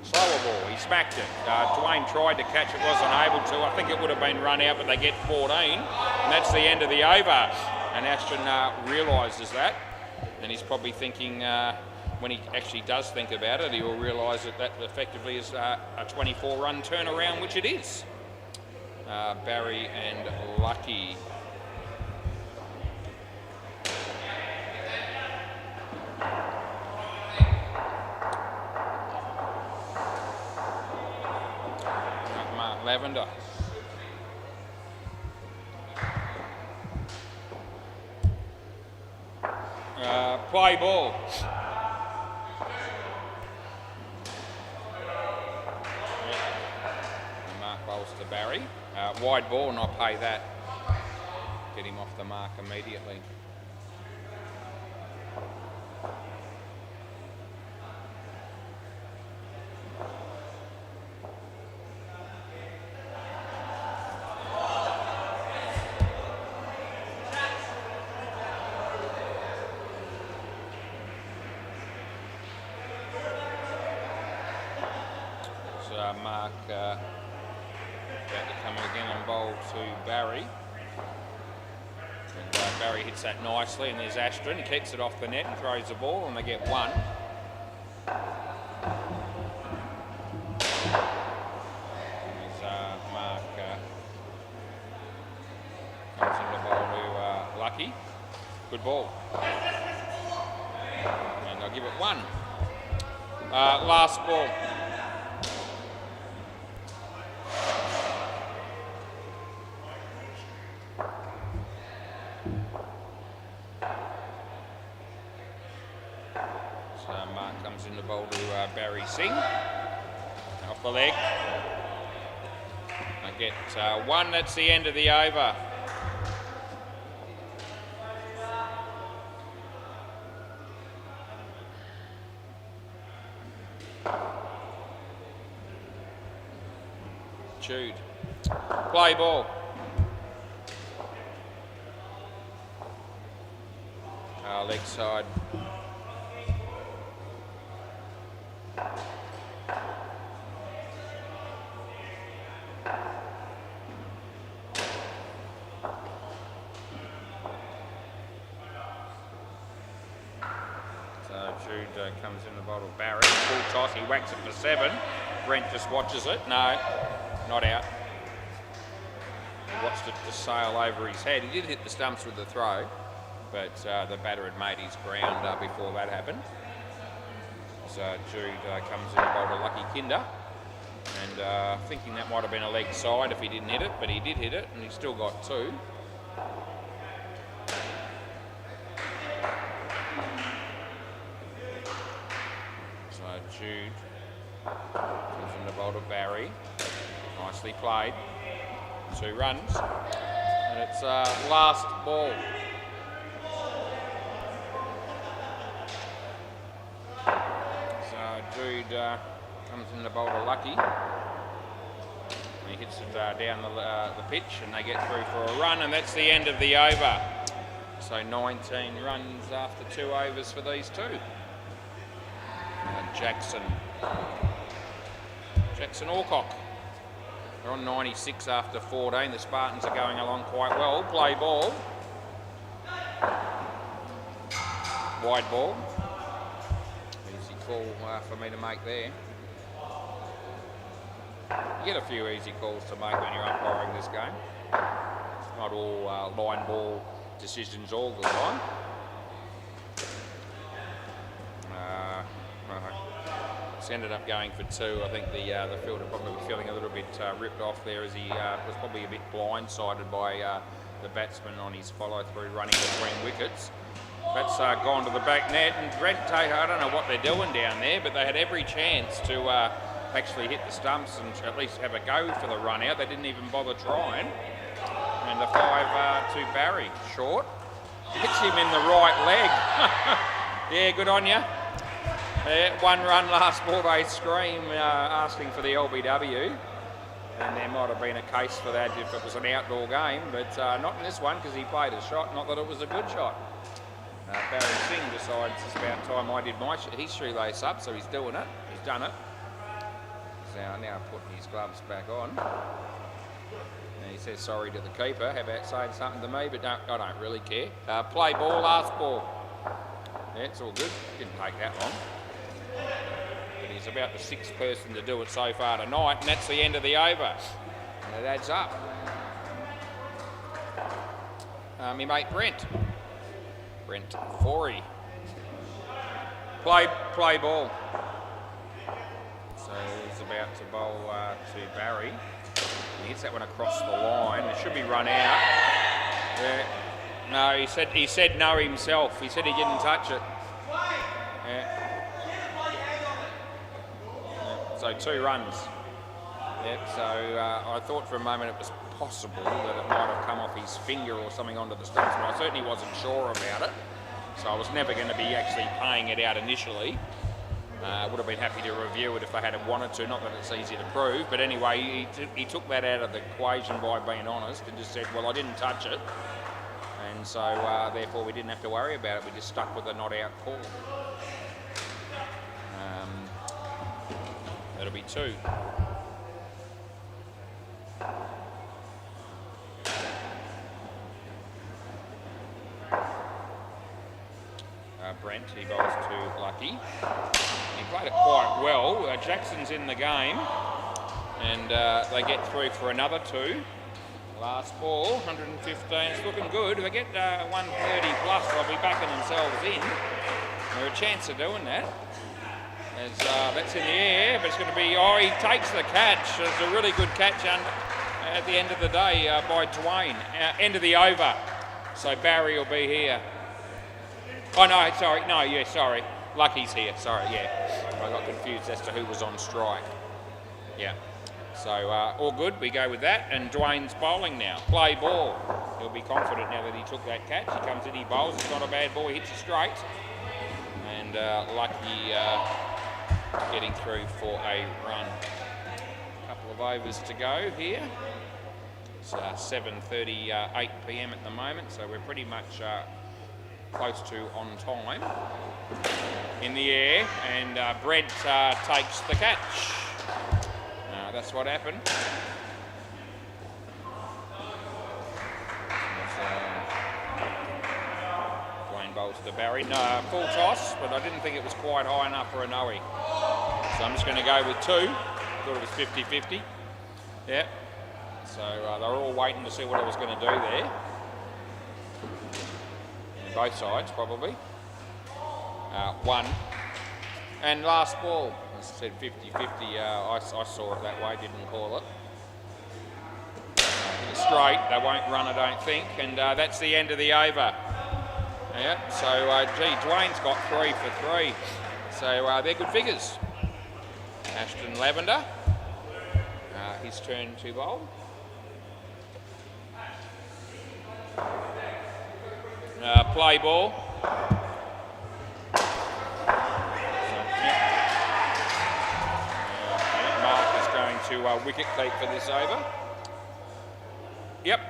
Slower ball, he smacked it. Dwayne tried to catch it, wasn't able to. I think it would have been run out, but they get 14. And that's the end of the over. And Ashton realises that. And he's probably thinking, when he actually does think about it, he will realise that that effectively is a 24-run turnaround, which it is. Barry and Lucky. Mark Lavender. Play ball. Mark bowls to Barry. Wide ball, and I'll pay that. Get him off the mark immediately. Mark about to come in again and bowl to Barry. And Barry hits that nicely, and there's Ashton. He kicks it off the net and throws the ball, and they get 1. There's Mark comes in the ball to Lucky. Good ball. And I'll give it 1. Last ball. Mark comes in the bowl to Barry Singh. Off the leg. I get 1, that's the end of the over. Jude. Play ball. Leg side. Jude comes in the bottle. Barry, full toss, he whacks it for 7. Brent just watches it. No, not out. He watched it just sail over his head. He did hit the stumps with the throw, but the batter had made his ground before that happened. So Jude comes in the bottle. Lucky Kinder. And thinking that might have been a leg side if he didn't hit it, but he did hit it, and he's still got 2. Jude comes in the bowl to Barry. Nicely played. 2 runs. And it's last ball. So Jude comes in the bowl to Lucky. He hits it down the pitch, and they get through for a run, and that's the end of the over. So 19 runs after 2 overs for these 2. Jackson Alcock. They're on 96 after 14. The Spartans are going along quite well. Play ball. Wide ball. Easy call for me to make there. You get a few easy calls to make when you're umpiring this game. It's not all line ball decisions all the time. It's ended up going for 2. I think the fielder probably was feeling a little bit ripped off there, as he was probably a bit blindsided by the batsman on his follow-through running between wickets. That's gone to the back net, and Brent Tate, I don't know what they're doing down there, but they had every chance to actually hit the stumps and at least have a go for the run out. They didn't even bother trying. And the 5 to Barry, short. Hits him in the right leg. Yeah, good on you. 1 run last ball, they scream asking for the LBW. And there might have been a case for that if it was an outdoor game, but not in this one, because he played a shot, not that it was a good shot. Barry Singh decides it's about time I did my his shoelace up, so he's doing it. He's done it. He's now putting his gloves back on. And he says sorry to the keeper. How about saying something to me? But no, I don't really care. Play ball, last ball. Yeah, it's all good. Didn't take that long. But he's about the 6th person to do it so far tonight, and that's the end of the over. And it adds up. My mate Brent Forey. Play ball. So he's about to bowl to Barry. He hits that one across the line. It should be run out. Yeah. No, he said no himself. He said he didn't touch it. Yeah. So 2 runs. Yep. So I thought for a moment it was possible that it might have come off his finger or something onto the stumps, but I certainly wasn't sure about it. So I was never going to be actually paying it out initially. Would have been happy to review it if they had wanted to, not that it's easy to prove, but anyway, he took that out of the equation by being honest and just said, well, I didn't touch it, and so therefore we didn't have to worry about it. We just stuck with the not out call. That'll be 2. Brent, he bowls to Lucky. He played it quite well. Jackson's in the game, and they get through for another 2. Last ball, 115. It's looking good. If they get 130 plus, they'll be backing themselves in. There's a chance of doing that. As that's in the air, but it's going to be. Oh, he takes the catch. It's a really good catch at the end of the day by Dwayne. End of the over. So Barry will be here. Oh no, sorry, no, yeah, sorry. Lucky's here, sorry, yeah. I got confused as to who was on strike. Yeah, so all good, we go with that, and Dwayne's bowling now. Play ball. He'll be confident now that he took that catch. He comes in, he bowls, it's not a bad ball, he hits it straight. And Lucky getting through for a run. A couple of overs to go here. It's 7:38 p.m. at the moment, so we're pretty much close to on time. In the air, and Brent takes the catch. That's what happened. Dwayne bowls to Barry. No, full toss, but I didn't think it was quite high enough for a no-y. So I'm just going to go with 2. Thought it was 50-50. Yeah. So they were all waiting to see what I was going to do there. Both sides, probably. 1. And last ball. I said 50-50. I saw it that way, didn't call it. Straight. They won't run, I don't think. And that's the end of the over. Yeah, so, Dwayne's got 3 for 3. So they're good figures. Ashton Lavender. His turn to bowl. Play ball. Mark is going to wicket keep for this over. Yep,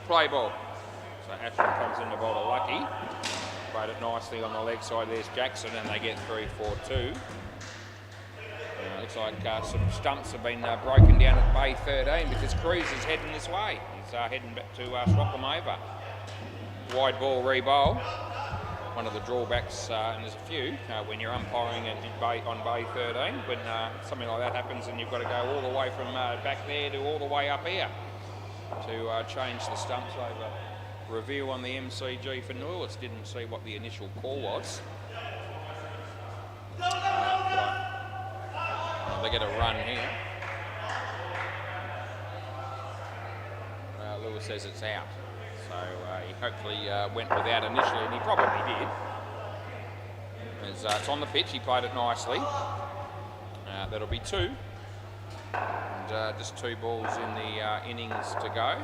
play ball. So Ashton comes in to bowl to Lucky. Played it nicely on the leg side. There's Jackson, and they get through for 2. Looks like some stumps have been broken down at Bay 13 because Cruz is heading this way. He's heading back to swap them over. Wide ball re-bowl. one of the drawbacks, and there's a few, when you're umpiring on bay 13, when something like that happens and you've got to go all the way from back there to all the way up here to change the stumps over. Review on the MCG for Norwich, didn't see what the initial call was. They get a run here. Lewis says it's out. So he hopefully went without initially, and he probably did. As it's on the pitch, he played it nicely. That'll be 2. And just 2 balls in the innings to go.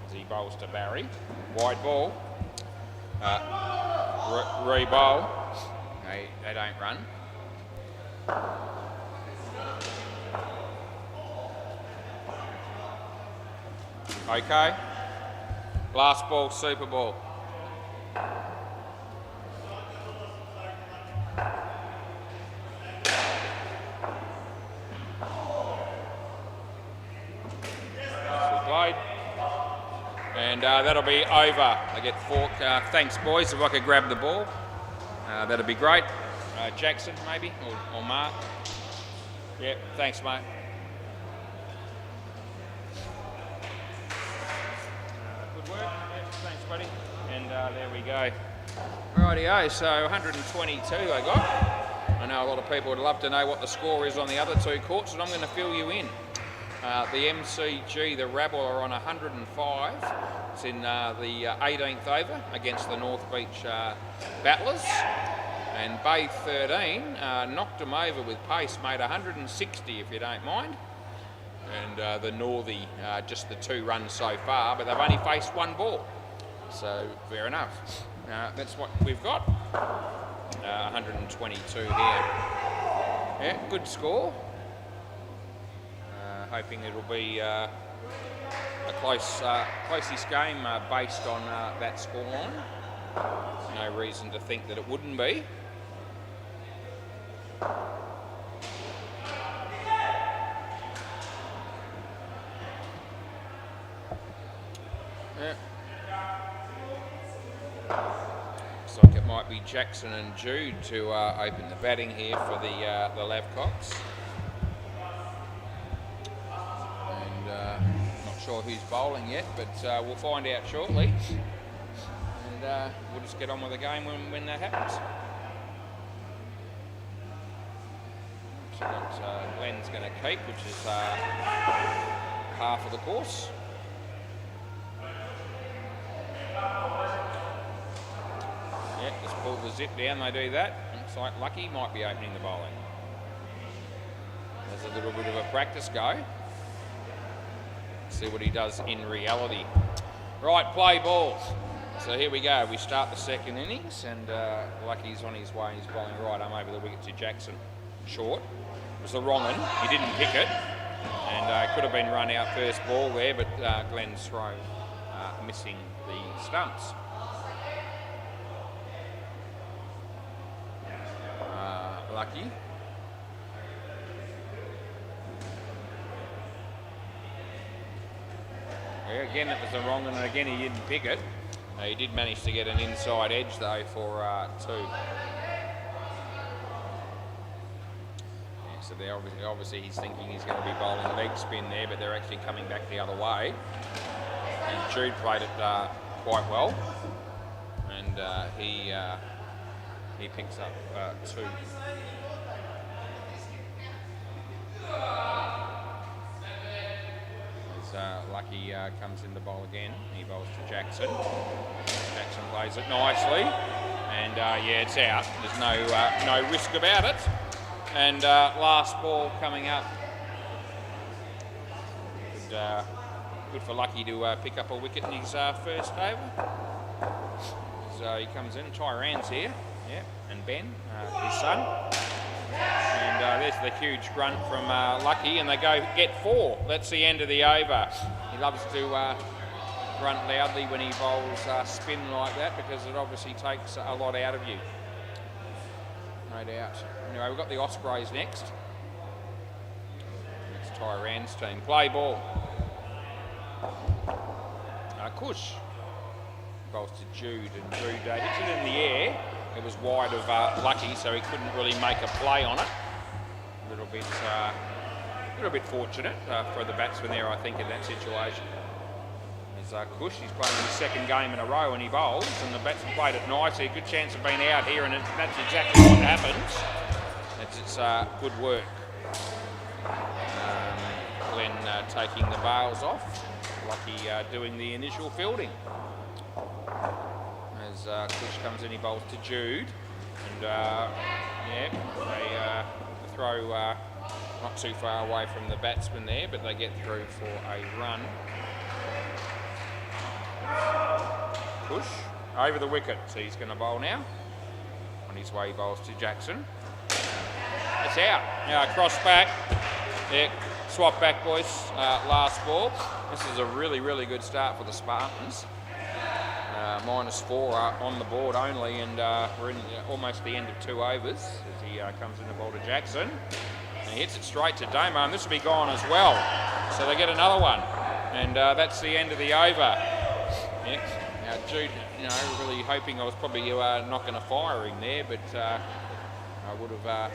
As he bowls to Barry. Wide ball. Re-bowl. They don't run. Okay. Last ball, super ball. Played. And that'll be over. I get fork. Thanks, boys. If I could grab the ball, that'd be great. Jackson, maybe, or Mark. Yep, thanks, mate. Good work. Yep, thanks, buddy. And there we go. Rightio, so 122 I got. I know a lot of people would love to know what the score is on the other 2 courts, and I'm going to fill you in. The MCG, the Rabble, are on 105. It's in the 18th over against the North Beach Battlers. And Bay 13 knocked them over with pace, made 160 if you don't mind. And the Northie, just the 2 runs so far, but they've only faced 1 ball. So fair enough. That's what we've got. 122 here. Yeah, good score. Hoping it'll be a closest game based on that scoreline. No reason to think that it wouldn't be. Yeah. Looks like it might be Jackson and Jude to open the batting here for the Lavcocks. And not sure who's bowling yet, but we'll find out shortly. And we'll just get on with the game when that happens. So that Glenn's going to keep, which is half of the course. Yeah, just pull the zip down, they do that. Looks like Lucky might be opening the bowling. There's a little bit of a practice go. See what he does in reality. Right, play balls. So here we go. We start the second innings, and Lucky's on his way. He's bowling right arm over the wicket to Jackson. Short. It was the wrong one. He didn't pick it, and could have been run out first ball there, but Glenn's throw missing the stumps. Lucky. Yeah, again, that was the wrong one, and again he didn't pick it. He did manage to get an inside edge though for 2. Yeah, so they're obviously he's thinking he's going to be bowling leg spin there, but they're actually coming back the other way. And Jude played it quite well, and he picks up 2. Lucky comes in the bowl again. He bowls to Jackson. Jackson plays it nicely, and yeah, it's out. There's no risk about it. And last ball coming up. Good for Lucky to pick up a wicket in his first over. So he comes in. Tyran's here, yeah, and Ben, his son. And there's the huge grunt from Lucky, and they go get 4. That's the end of the over. He loves to grunt loudly when he bowls spin like that, because it obviously takes a lot out of you. No doubt. Anyway, we've got the Ospreys next. It's Tyran's team. Play ball. Kush. bowls to Jude, and Jude hits it in the air. It was wide of Lucky, so he couldn't really make a play on it. A little bit fortunate for the batsman there, I think, in that situation. There's Kush, he's playing his second game in a row and he bowls, and the batsman played it nicely. A good chance of being out here, and that's exactly what happens. It's good work. Glenn taking the bails off. Lucky doing the initial fielding. As Kush comes in, he bowls to Jude. And yeah, they throw not too far away from the batsman there, but they get through for a run. Kush over the wicket, so he's going to bowl now. On his way, he bowls to Jackson. It's out. Now cross back. Yeah, swap back, boys. Last ball. This is a really, really good start for the Spartans. -4 on the board only, and we're in almost the end of 2 overs as he comes in the ball to Jackson. And he hits it straight to Damo, and this will be gone as well. So they get another one, and that's the end of the over. Yeah. Now Jude, really hoping I was probably not going to fire him there, but I would have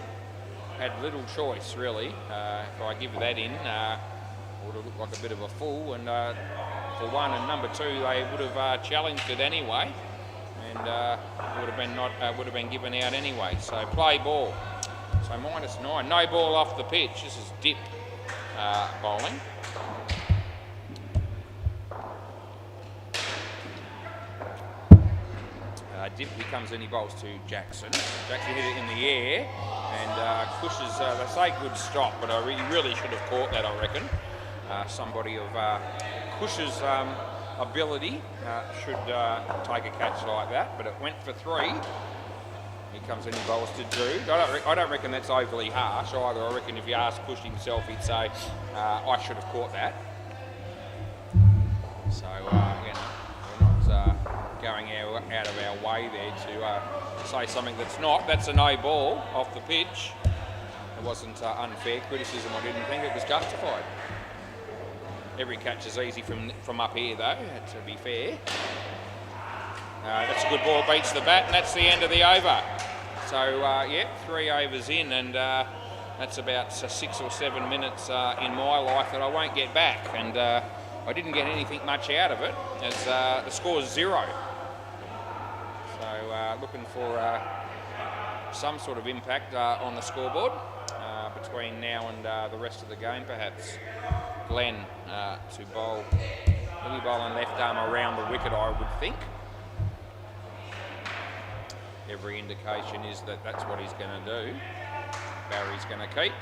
had little choice really. If I give that in, I would have looked like a bit of a fool, and for one, and number two, they would have challenged it anyway, and would have been given out anyway. So play ball. So -9, no ball off the pitch. This is dip bowling. Dip, he comes in, he bowls to Jackson. Jackson hit it in the air, and Kush's, they say good stop, but I really should have caught that, I reckon. Somebody of Kush's ability should take a catch like that, but it went for 3. He comes in, he bowls to Jude. I don't reckon that's overly harsh either. I reckon if you ask Kush himself, he'd say, I should have caught that. So, we're not going out of our way there to say something that's not. That's a no ball off the pitch. It wasn't unfair criticism. I didn't think it was justified. Every catch is easy from up here though, to be fair. That's a good ball, beats the bat, and that's the end of the over. So yeah, 3 overs in, and that's about 6 or 7 minutes in my life that I won't get back, and I didn't get anything much out of it, as the score's 0. So looking for some sort of impact on the scoreboard between now and the rest of the game, perhaps. Glenn to bowl. He'll be bowling left arm around the wicket, I would think. Every indication is that that's what he's going to do. Barry's going to keep.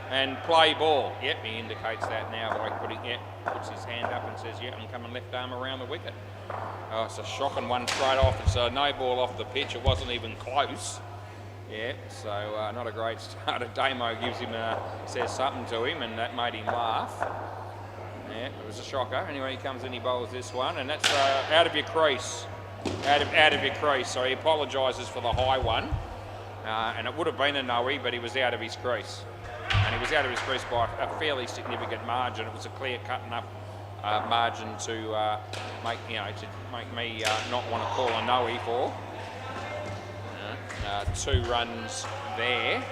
And play ball. Yep, he indicates that now by puts his hand up and says, yep, I'm coming left arm around the wicket. Oh, it's a shocking one straight off. It's a no ball off the pitch. It wasn't even close. Yeah, so not a great start. Damo gives him says something to him, and that made him laugh. Yeah, it was a shocker. Anyway, he comes in, he bowls this one, and that's out of your crease. Out of your crease. So he apologises for the high one, and it would have been a no-y, but he was out of his crease. And he was out of his crease by a fairly significant margin. It was a clear-cut enough margin to make me not want to call a no-y for. 2 runs there.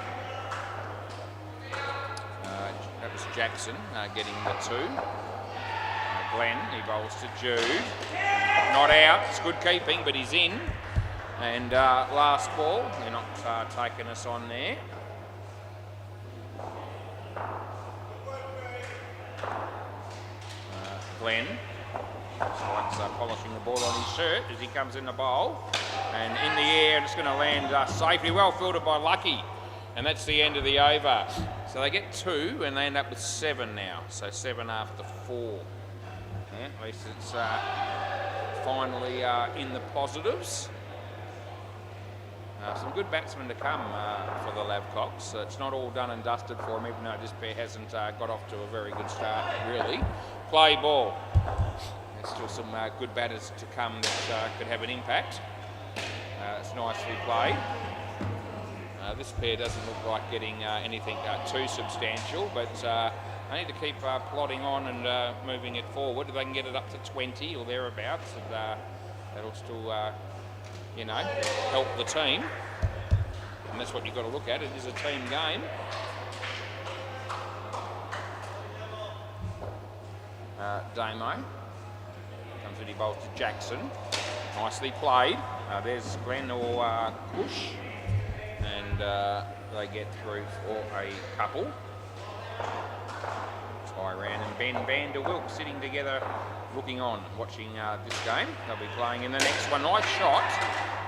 That was Jackson getting the 2. Glenn, he bowls to Jude. Not out, it's good keeping, but he's in. And last ball, they're not taking us on there. Glenn likes polishing the ball on his shirt as he comes in the bowl. And in the air, and it's going to land safely. Well fielded by Lucky. And that's the end of the over. So they get 2 and they end up with 7 now. So 7 after 4. Yeah, at least it's finally in the positives. Some good batsmen to come for the Lavcocks. It's not all done and dusted for them, even though this pair hasn't got off to a very good start, really. Play ball. There's still some good batters to come that could have an impact. It's nicely played. This pair doesn't look like getting anything too substantial, but they need to keep plodding on and moving it forward. If they can get it up to 20 or thereabouts, that'll still, you know, help the team. And that's what you've got to look at. It is a team game. Damo comes in, he bowls to Jackson. Nicely played. There's Glenn or Cush, and they get through for a couple. Tyran and Ben Vander Wilk sitting together, looking on, watching this game. They'll be playing in the next one. Nice shot.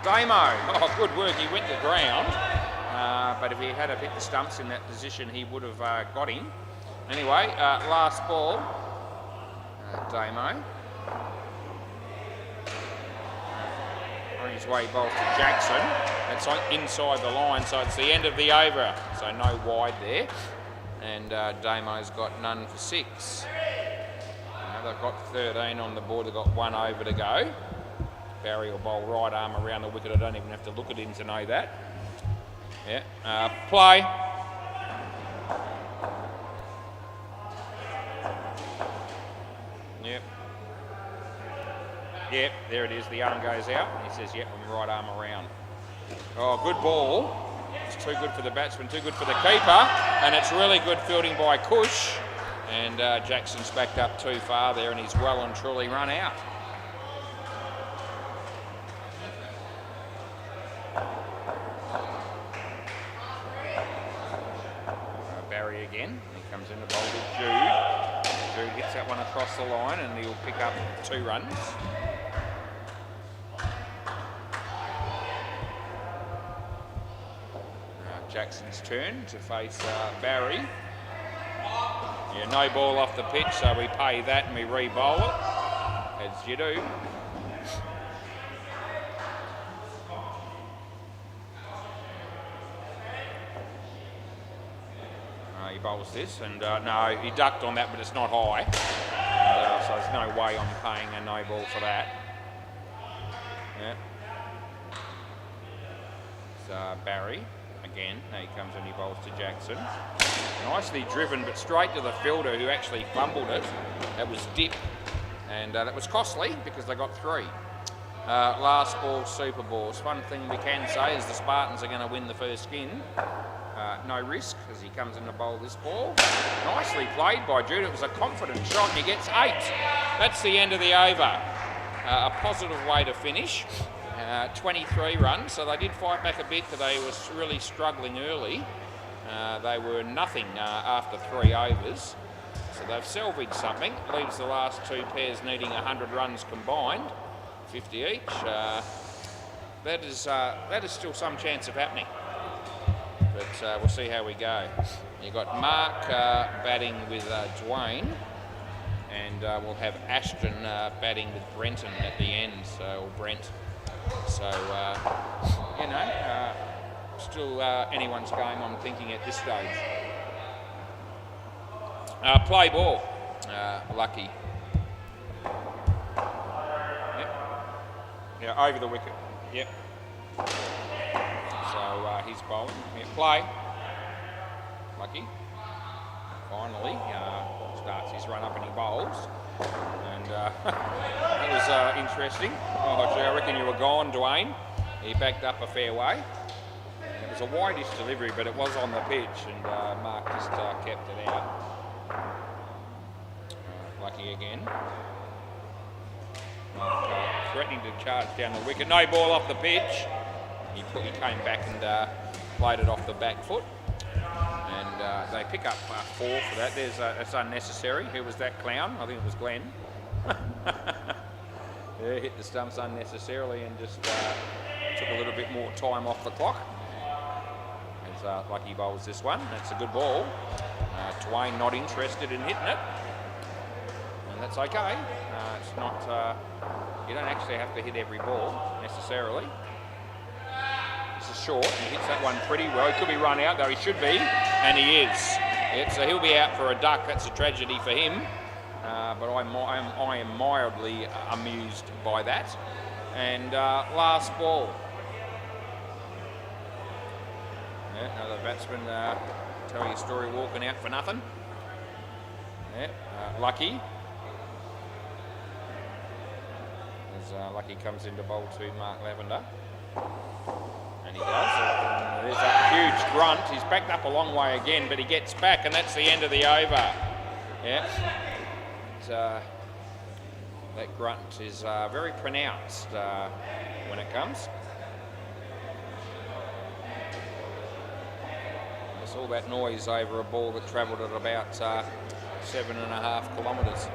Damo, oh, good work. He went to ground, but if he had hit the stumps in that position, he would have got him. Anyway, last ball. Damo. On his way, bowls to Jackson. That's inside the line, so it's the end of the over. So no wide there. And Damo's got none for 6. They've got 13 on the board. They've got 1 over to go. Barry will bowl right arm around the wicket. I don't even have to look at him to know that. Yeah. Play. Yep. Yep, there it is. The arm goes out. And he says, yep, I'm right arm around. Oh, good ball. It's too good for the batsman, too good for the keeper. And it's really good fielding by Cush. And Jackson's backed up too far there, and he's well and truly run out. Barry again. He comes in to bowl with Jude. Jude gets that one across the line, and he'll pick up 2 runs. Jackson's turn to face Barry. Yeah, no ball off the pitch, so we pay that and we re-bowl it, as you do. He bowls this, and no, he ducked on that, but it's not high. So there's no way I'm paying a no ball for that. Yeah. So Barry. Again, he comes and he bowls to Jackson. Nicely driven, but straight to the fielder who actually fumbled it. That was dip, and that was costly because they got 3. Last ball, super balls. One thing we can say is the Spartans are going to win the first skin. No risk as he comes in to bowl this ball. Nicely played by Jude. It was a confident shot. He gets 8. That's the end of the over. A positive way to finish. 23 runs, so they did fight back a bit, but they were really struggling early. They were nothing after 3 overs, so they've salvaged something. Leaves the last 2 pairs needing 100 runs combined, 50 each. That is still some chance of happening, but we'll see how we go. You've got Mark batting with Dwayne, and we'll have Ashton batting with Brenton at the end, or Brent. So, you know, still anyone's game, I'm thinking, at this stage. Play ball. Lucky. Yep. Yeah, over the wicket. Yep. So he's bowling. Yeah, play. Lucky. Finally starts his run up and he bowls. And that was interesting. Oh, gee, I reckon you were gone, Dwayne. He backed up a fair way. It was a wideish delivery, but it was on the pitch, and Mark just kept it out. Lucky again. Mark threatening to charge down the wicket. No ball off the pitch. He came back and played it off the back foot. And they pick up 4 for that. That's unnecessary. Who was that clown? I think it was Glenn. Yeah, hit the stumps unnecessarily and just took a little bit more time off the clock. As Lucky bowls this one. That's a good ball. Dwayne not interested in hitting it. And that's okay. It's not, you don't actually have to hit every ball necessarily. This is short. He hits that one pretty well. He could be run out, though he should be, and he is. Yeah, so he'll be out for a duck. That's a tragedy for him. But I am mildly amused by that. And last ball. Yeah, another batsman tell you a story walking out for nothing. Yeah, Lucky. As Lucky comes into bowl to Mark Lavender. And he does. And there's that huge grunt. He's backed up a long way again, but he gets back, and that's the end of the over. Yeah. That grunt is very pronounced when it comes. There's all that noise over a ball that travelled at about 7.5 kilometres.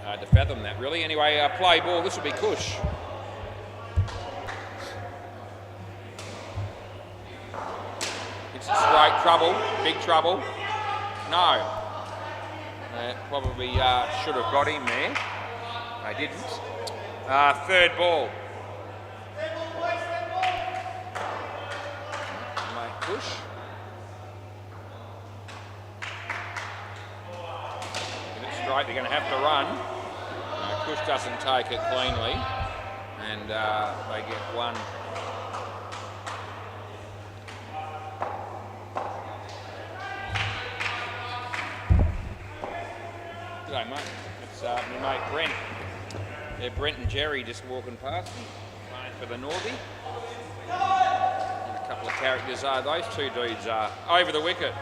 Hard to fathom that, really. Anyway, play ball. This will be Cush. It's straight trouble, big trouble. No. Probably should have got him there. They didn't. Third ball. Mate Cush. Get it straight, they're going to have to run. Cush doesn't take it cleanly. And they get one. G'day, mate. It's my mate Brent. Yeah, Brent and Jerry just walking past me, playing for the Northie. And a couple of characters are. Those two dudes are over the wicket.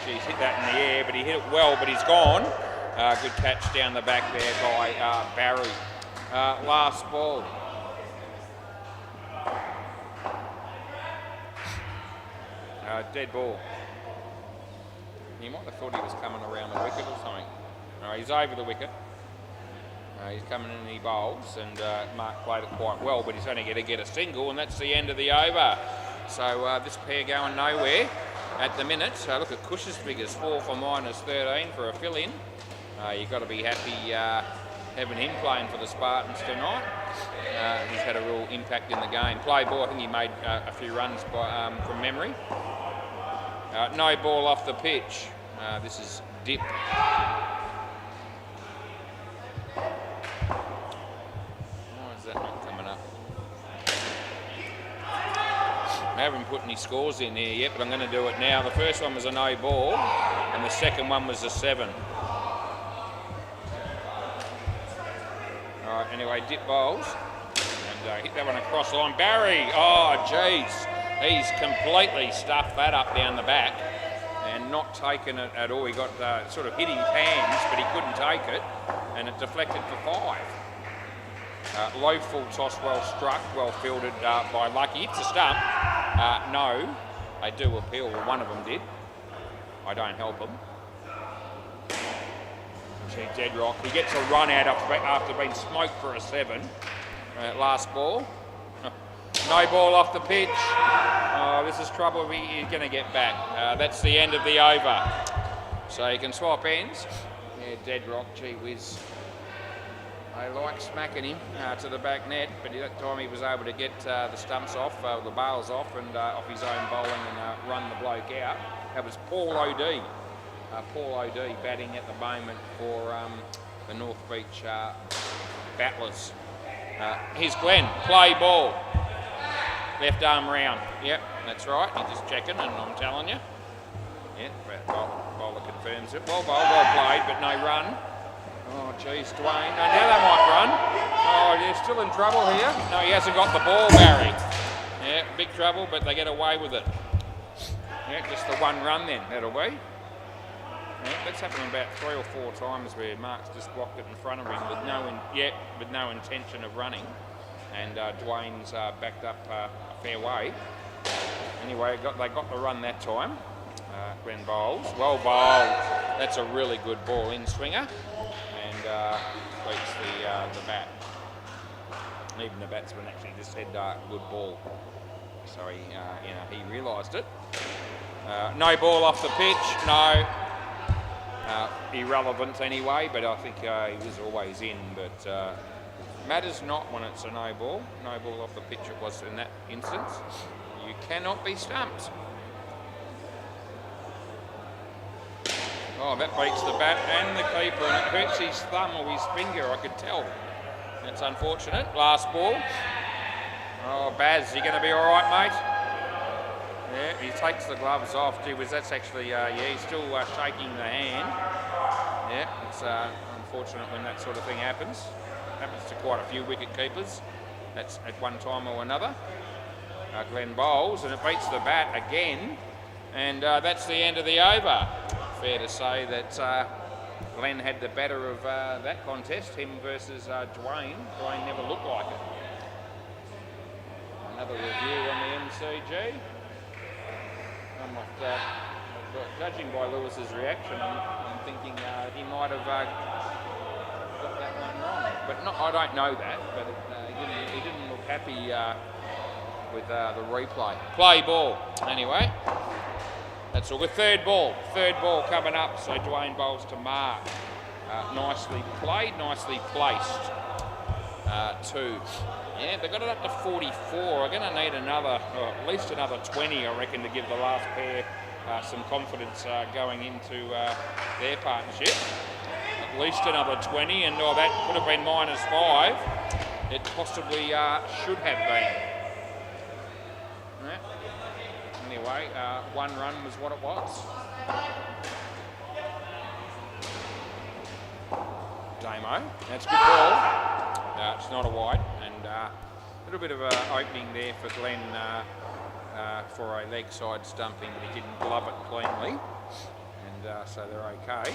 Geez, hit that in the air, but he hit it well, but he's gone. Good catch down the back there by Barry. Last ball. Dead ball. You might have thought he was coming around the wicket or something. No, he's over the wicket. He's coming in and he bowls, and Mark played it quite well, but he's only going to get a single, and that's the end of the over. So this pair going nowhere at the minute. Look at Cush's figures, 4 for -13 for a fill-in. You've got to be happy having him playing for the Spartans tonight. He's had a real impact in the game. Play ball, I think he made a few runs from memory. No ball off the pitch. This is dip. Why is that not coming up? I haven't put any scores in there yet, but I'm going to do it now. The first one was a no ball, and the second one was a 7. All right, anyway, dip bowls. And hit that one across the line. Barry, oh, geez. He's completely stuffed that up down the back and not taken it at all. He got sort of hit his hands, but he couldn't take it, and it deflected for 5. Low full toss, well struck, well fielded by Lucky. It's a stump. No, they do appeal. Well, one of them did. I don't help them. Gee, dead rock. He gets a run out after being smoked for a 7. Last ball. No ball off the pitch. Oh, this is trouble. He's going to get back. That's the end of the over. So you can swap ends. Yeah, dead rock. Gee whiz. They like smacking him to the back net, but that time he was able to get the stumps off, the bails off, and off his own bowling and run the bloke out. That was Paul O'D. Paul O'D batting at the moment for the North Beach Battlers. Here's Glenn. Play ball. Left arm round. Yep, that's right. He's just checking, and I'm telling you. Yeah, bowler confirms it. Well bowled, well played, but no run. Oh, geez, Dwayne. Oh, now they might run. Oh, they're still in trouble here. No, he hasn't got the ball, Barry. Yeah, big trouble, but they get away with it. Yeah, just the one run then, that'll be. Yeah, that's happened about 3 or 4 times where Mark's just blocked it in front of him with no intention of running. And Dwayne's backed up a fair way. Anyway, they got the run that time. Glenn bowls. Well bowled. That's a really good ball in swinger. And beats the bat. Even the batsman actually just said good ball. So he realised it. No ball off the pitch. No. Irrelevant anyway, but I think he was always in. But matters not when it's a no ball. No ball off the pitch it was in that instance. You cannot be stumped. Oh, that beats the bat and the keeper, and it hurts his thumb or his finger, I could tell. That's unfortunate. Last ball. Oh, Baz, you going to be all right, mate? Yeah, he takes the gloves off. Gee whiz, that's actually, yeah, he's still shaking the hand. Yeah, it's unfortunate when that sort of thing happens. Happens to quite a few wicket keepers. That's at one time or another. Glenn bowls, and it beats the bat again. And that's the end of the over. Fair to say that Glenn had the better of that contest, him versus Dwayne. Dwayne never looked like it. Another review on the MCG. I'm not, judging by Lewis's reaction, I'm thinking he might have got that one wrong. But I don't know that, but he didn't look happy with the replay. Play ball, anyway. That's all good. Third ball coming up. So Dwayne bowls to Mark. Nicely played, nicely placed. 2. Yeah, they got it up to 44. I'm going to need another, or at least another 20, I reckon, to give the last pair some confidence going into their partnership. At least another 20, and that could have been -5. It possibly should have been. Yeah. Anyway, 1 run was what it was. Damo, that's a good ball. It's not a wide, and a little bit of an opening there for Glenn for a leg side stumping, but he didn't glove it cleanly, and so they're okay.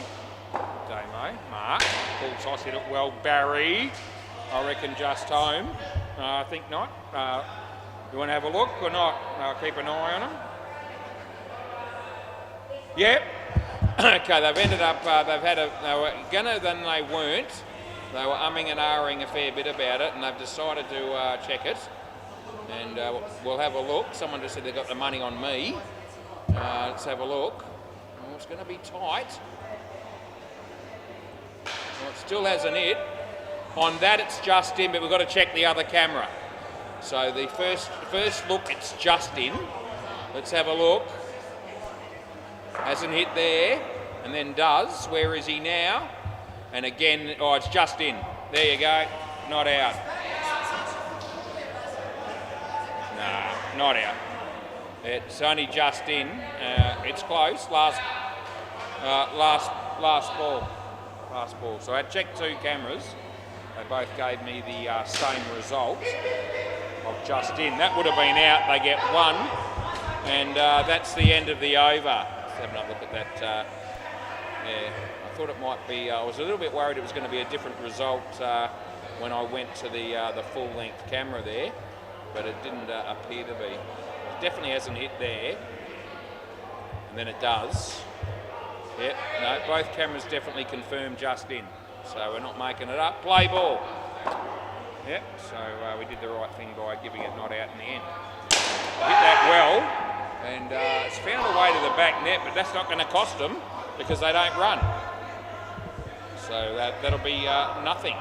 Damo, Mark, full toss, hit it well. Barry, I reckon just home. I think not. You want to have a look or not? Keep an eye on them. Yep. Okay, they've ended up, they were gonna, then they weren't. They were umming and ahhing a fair bit about it, and they've decided to check it. And we'll have a look. Someone just said they got the money on me. Let's have a look. Oh, it's going to be tight. Well, it still hasn't hit. On that, it's just in, but we've got to check the other camera. So the first look, it's just in. Let's have a look. Hasn't hit there, and then does. Where is he now? And again, oh, it's just in. There you go. Not out. Nah, not out. It's only just in. It's close. Last ball. Last ball. So I checked 2 cameras. They both gave me the same result of just in. That would have been out. They get 1, and that's the end of the over. Let's have another look at that. Yeah, I thought it might be. I was a little bit worried it was going to be a different result when I went to the full-length camera there, but it didn't appear to be. It definitely hasn't hit there, and then it does. Yeah, no, both cameras definitely confirm just in, so we're not making it up. Play ball. Yep, so we did the right thing by giving it not out in the end. Hit that well, and it's found a way to the back net, but that's not going to cost them because they don't run. So that'll be nothing.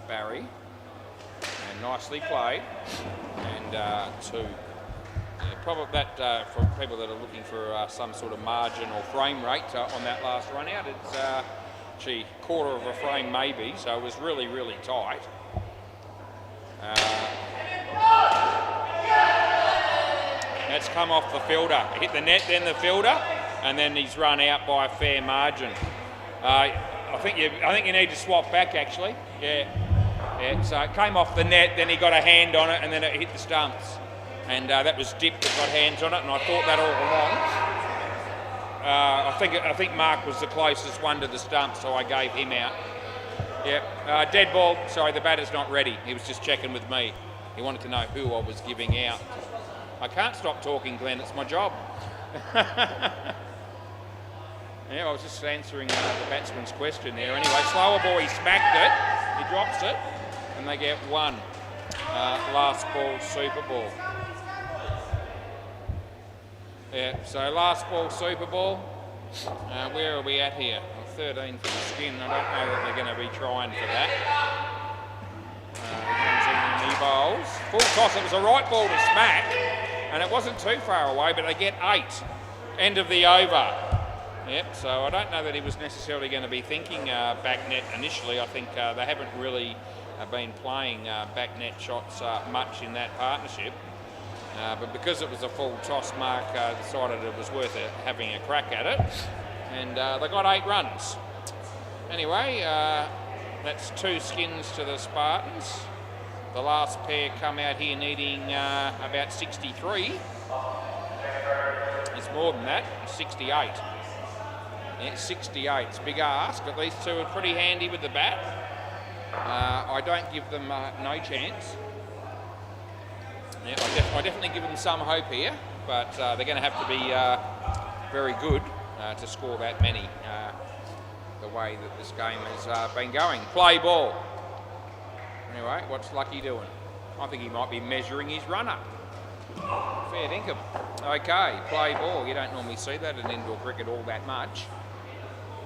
Barry, and nicely played, and 2. Yeah, probably that for people that are looking for some sort of margin or frame rate on that last run out, it's quarter of a frame maybe, so it was really, really tight. That's come off the fielder. Hit the net, then the fielder, and then he's run out by a fair margin. I think you need to swap back actually. Yeah. So it came off the net, then he got a hand on it, and then it hit the stumps. And that was dipped, it got hands on it, and I thought that all along. I think Mark was the closest one to the stump, so I gave him out. Yep. Dead ball. Sorry, the batter's not ready. He was just checking with me. He wanted to know who I was giving out. I can't stop talking, Glenn. It's my job. Yeah, I was just answering the batsman's question there. Anyway, slower ball. He smacked it. He drops it, and they get 1. Last ball, Super Ball. Yeah, so last ball, Super Ball. Where are we at here? 13 for the skin. I don't know that they're going to be trying for that. Comes in and he bowls. Full toss. It was a right ball to smack, and it wasn't too far away, but they get 8. End of the over. Yep, so I don't know that he was necessarily going to be thinking back net initially. I think they haven't really been playing back net shots much in that partnership. But because it was a full toss, Mark decided it was worth having a crack at it. And they got 8 runs. Anyway, that's 2 skins to the Spartans. The last pair come out here needing about 63. It's more than that, 68. Yeah, 68. It's a big ask, but these two are pretty handy with the bat. I don't give them no chance. Yeah, I definitely give them some hope here, but they're going to have to be very good to score that many. The way that this game has been going. Play ball. Anyway, what's Lucky doing? I think he might be measuring his run-up. Fair dinkum. Okay, play ball. You don't normally see that in indoor cricket all that much.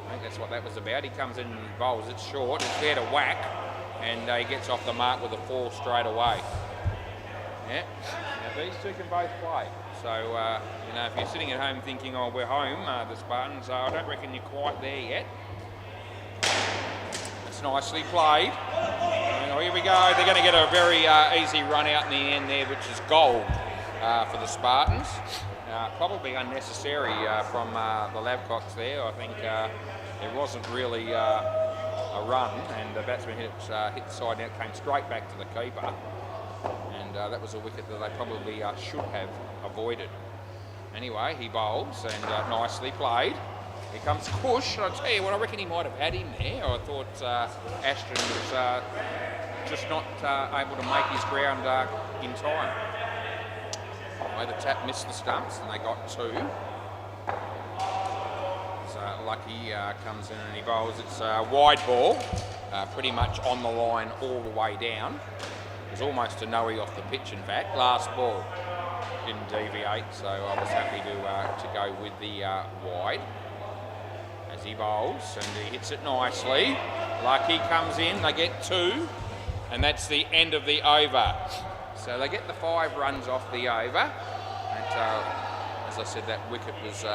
I think that's what that was about. He comes in and he bowls. It's short. It's there to whack. And he gets off the mark with a 4 straight away. Yeah. Now these two can both play. So, you know, if you're sitting at home thinking, oh, we're home, the Spartans, I don't reckon you're quite there yet. It's nicely played. And here we go. They're going to get a very easy run out in the end there, which is gold for the Spartans. Probably unnecessary from the Lavcocks there. I think it wasn't really a run, and the batsman hit the side net, came straight back to the keeper. And that was a wicket that they probably should have avoided. Anyway, he bowls and nicely played. Here comes Kush, and I'll tell you what, I reckon he might have had him there. I thought Ashton was just not able to make his ground in time. Anyway, the tap missed the stumps and they got 2. So Lucky comes in and he bowls. It's a wide ball, pretty much on the line all the way down. It was almost a no-e off the pitch, in fact. Last ball didn't deviate, so I was happy to go with the wide. As he bowls, and he hits it nicely. Lucky comes in, they get 2, and that's the end of the over. So they get the 5 runs off the over. And, as I said, that wicket was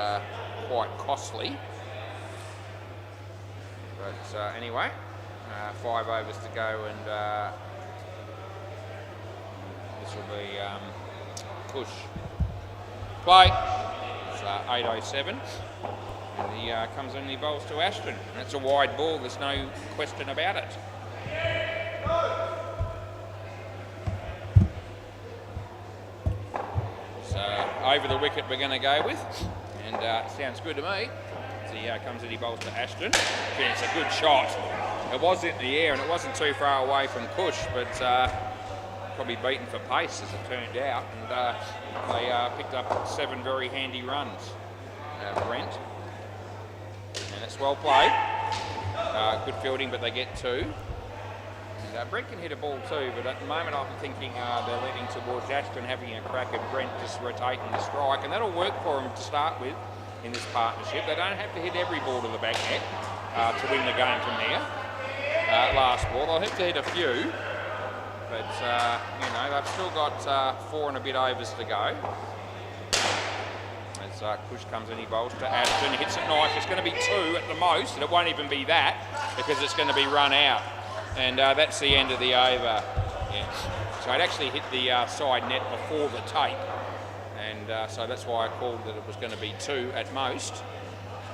quite costly. But anyway, 5 overs to go, and this will be Kush. Play. It's 8:07. And he comes in and he bowls to Ashton. That's a wide ball, there's no question about it. So over the wicket we're going to go with, and sounds good to me. So he comes in, he bowls to Ashton. Again, it's a good shot. It was in the air and it wasn't too far away from Kush, but probably beaten for pace as it turned out. And they picked up 7 very handy runs. Brent. And it's well played. Good fielding, but they get 2. And Brent can hit a ball too, but at the moment I'm thinking they're leaning towards Ashton having a crack at Brent just rotating the strike, and that'll work for them to start with in this partnership. They don't have to hit every ball to the back net to win the game from there. Last ball, they'll have to hit a few, but you know, they've still got 4 and a bit overs to go. As Kush comes in, he bowls to Ashton, he hits it nice. It's going to be 2 at the most, and it won't even be that because it's going to be run out. And that's the end of the over. Yeah. So it actually hit the side net before the tape, and so that's why I called that it was going to be 2 at most.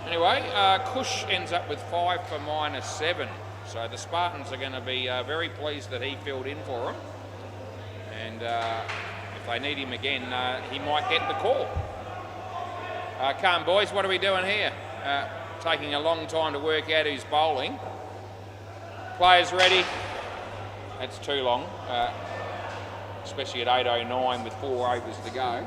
Anyway, Kush ends up with 5 for -7. So the Spartans are going to be very pleased that he filled in for them. And if they need him again, he might get the call. Come on, boys, what are we doing here? Taking a long time to work out who's bowling. Players ready. That's too long, especially at 8:09 with 4 overs to go.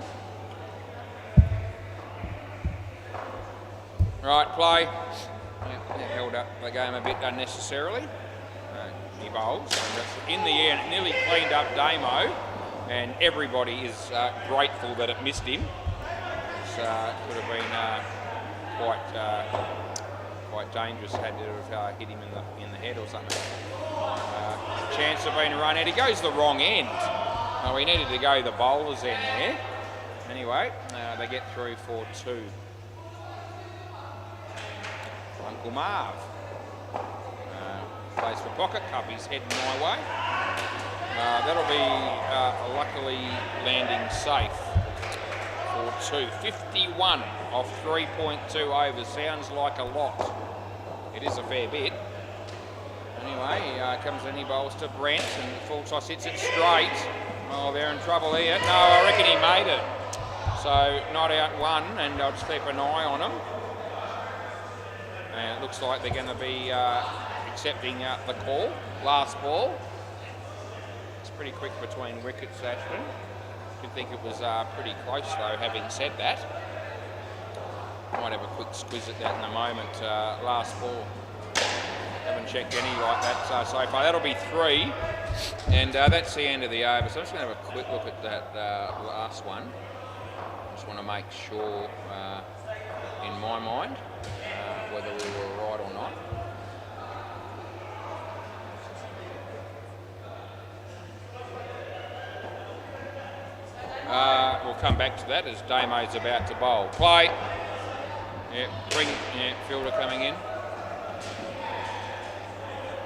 Right, play. Yeah, held up the game a bit unnecessarily. He bowls. And that's in the air, and it nearly cleaned up Damo, and everybody is grateful that it missed him. Could have been quite dangerous had to have hit him in the head or something. Chance of being run out. He goes the wrong end. Oh, he needed to go the bowler's end there. Anyway, they get through for 2. Uncle Marv plays for Pocket Cup. He's heading my way. That'll be luckily landing safe for 2. 51 off 3.2 overs. Sounds like a lot. It is a fair bit. Anyway, comes in, he bowls to Brent, and full toss hits it straight. Oh, they're in trouble here. No, I reckon he made it. So, not out one, and I'll just keep an eye on him. And it looks like they're going to be accepting the call. Last ball. It's pretty quick between wickets, Ashton. You'd think it was pretty close, though, having said that. Might have a quick squiz at that in a moment. Last ball. Haven't checked any like that so far. That'll be 3, and that's the end of the over. So I'm just going to have a quick look at that last one. Just want to make sure, in my mind, whether we were right or not. We'll come back to that as Damo's about to bowl. Play. Yeah, fielder coming in.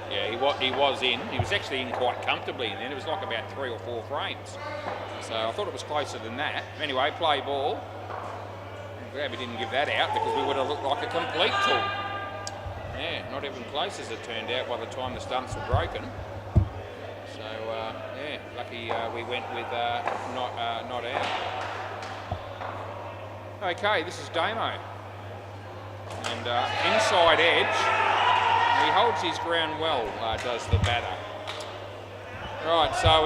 Yeah, he was in. He was actually in quite comfortably, and then it was like about 3 or 4 frames. So I thought it was closer than that. Anyway, play ball. I'm glad we didn't give that out because we would have looked like a complete tool. Yeah, not even close as it turned out by the time the stumps were broken. So yeah, lucky we went with not out. Okay, this is Damo, and inside edge. He holds his ground well, does the batter. Right, so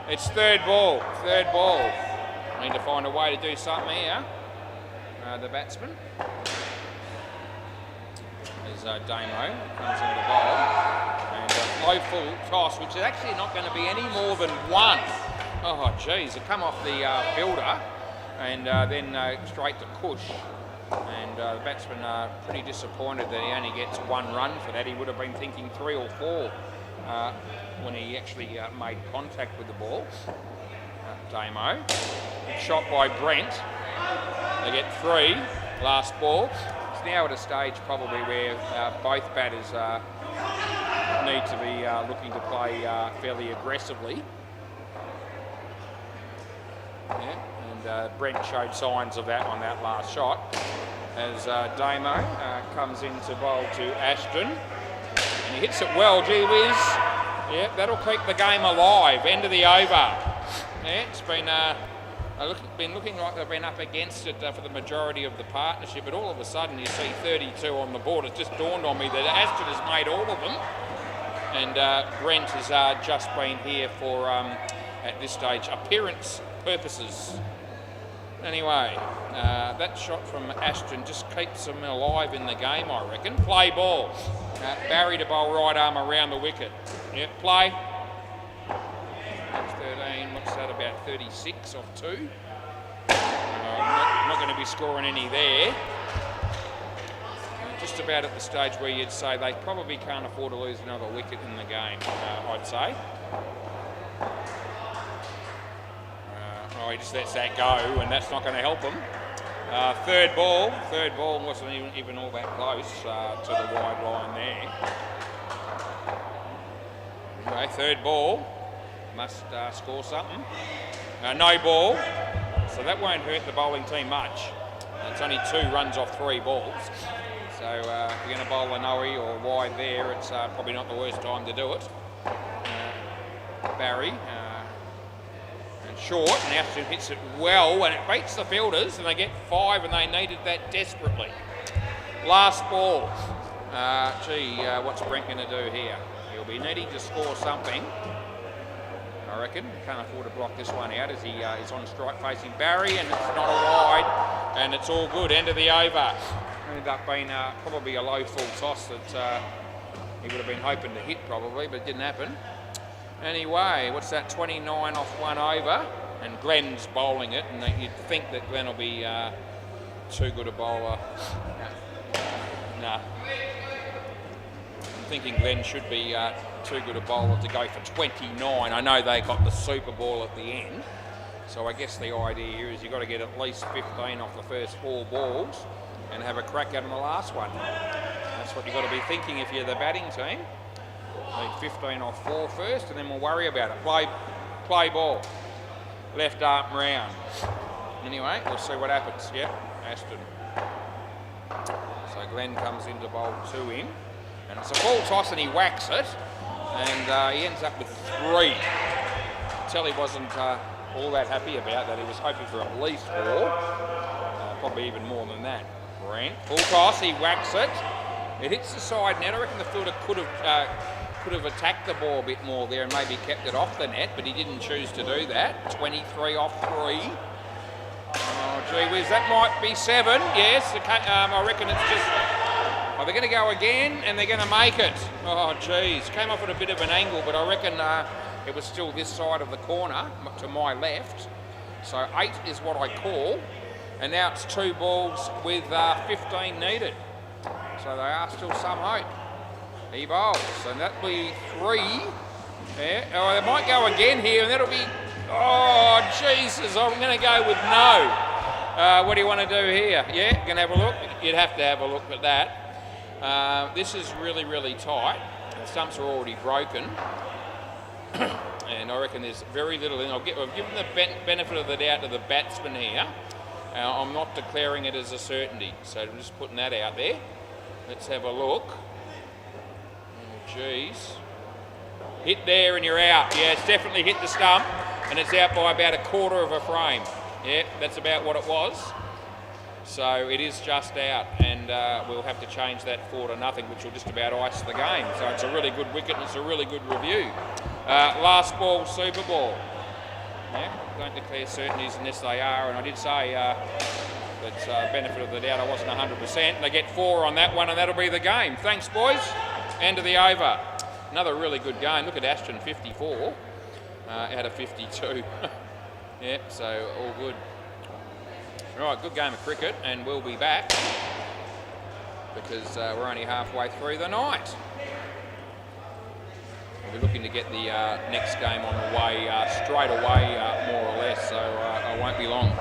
it's third ball. Need to find a way to do something here. The batsman is Damo, comes in the bowl. And a low full toss, which is actually not going to be any more than 1. Oh, geez, it come off the fielder and then straight to Cush. And the batsman pretty disappointed that he only gets 1 run for that. He would have been thinking 3 or 4 when he actually made contact with the ball. Damo. Shot by Brent. They get 3. Last ball. It's now at a stage probably where both batters need to be looking to play fairly aggressively. Yeah. And Brent showed signs of that on that last shot as Damo comes in to bowl to Ashton, and he hits it well. Gee whiz, yeah, that'll keep the game alive. End of the over. Yeah, it's been looking like they've been up against it for the majority of the partnership, but all of a sudden you see 32 on the board. It's just dawned on me that Ashton has made all of them, and Brent has just been here for at this stage appearance purposes. Anyway, that shot from Ashton just keeps them alive in the game, I reckon. Play ball. Barry to bowl right arm around the wicket. Yep, play. That's 13. What's that, about 36 off 2? Not going to be scoring any there. Just about at the stage where you'd say they probably can't afford to lose another wicket in the game, I'd say. He just lets that go, and that's not going to help him. Third ball wasn't even all that close to the wide line there. Okay, third ball, must score something. No ball, so that won't hurt the bowling team much. It's only 2 runs off 3 balls. So if you're going to bowl a no or wide there, it's probably not the worst time to do it. Barry. Short, and Ashton hits it well, and it beats the fielders, and they get 5, and they needed that desperately. Last ball. What's Brent going to do here? He'll be needing to score something, I reckon. Can't afford to block this one out as he is on strike facing Barry, and it's not a wide, and it's all good. End of the over. Ended up being probably a low full toss that he would have been hoping to hit probably, but it didn't happen. Anyway, what's that, 29 off 1 over, and Glenn's bowling it, and you'd think that Glenn will be too good a bowler. Nah. I'm thinking Glenn should be too good a bowler to go for 29. I know they got the Super Ball at the end, so I guess the idea here is you've got to get at least 15 off the first 4 balls and have a crack at them the last one. That's what you've got to be thinking if you're the batting team. Need 15 off 4 first, and then we'll worry about it. Play ball. Left arm round. Anyway, we'll see what happens. Yep, Ashton. So Glenn comes in to bowl 2 in. And it's a full toss and he whacks it. And he ends up with 3. Telly wasn't all that happy about that. He was hoping for at least 4. Probably even more than that. Brent. Full toss, he whacks it. It hits the side net. I reckon the fielder could have attacked the ball a bit more there and maybe kept it off the net, but he didn't choose to do that. 23 off 3. Oh, gee whiz, that might be 7. Yes, I reckon it's just... Oh, they're going to go again, and they're going to make it. Oh, geez. Came off at a bit of an angle, but I reckon it was still this side of the corner to my left. So 8 is what I call. And now it's 2 balls with 15 needed. So they are still some hope. He bowls, and that'll be 3. Yeah. Oh, they might go again here, and that'll be... Oh, Jesus, I'm going to go with no. What do you want to do here? Yeah, going to have a look? You'd have to have a look at that. This is really, really tight. The stumps are already broken. And I reckon there's very little in. I've given the benefit of the doubt to the batsman here. I'm not declaring it as a certainty. So I'm just putting that out there. Let's have a look. Oh, geez. Hit there and you're out. Yeah, it's definitely hit the stump. And it's out by about 1/4 of a frame. Yeah, that's about what it was. So it is just out, and we'll have to change that 4 to nothing, which will just about ice the game. So it's a really good wicket and it's a really good review. Last ball, Super Ball. Yeah, don't declare certainties unless they are, and I did say that's benefit of the doubt I wasn't 100%. They get 4 on that one, and that'll be the game. Thanks, boys. End of the over. Another really good game. Look at Ashton, 54 out of 52. Yeah, so all good. Right, good game of cricket, and we'll be back because we're only halfway through the night. We'll be looking to get the next game on the way straight away, more or less, so I won't be long.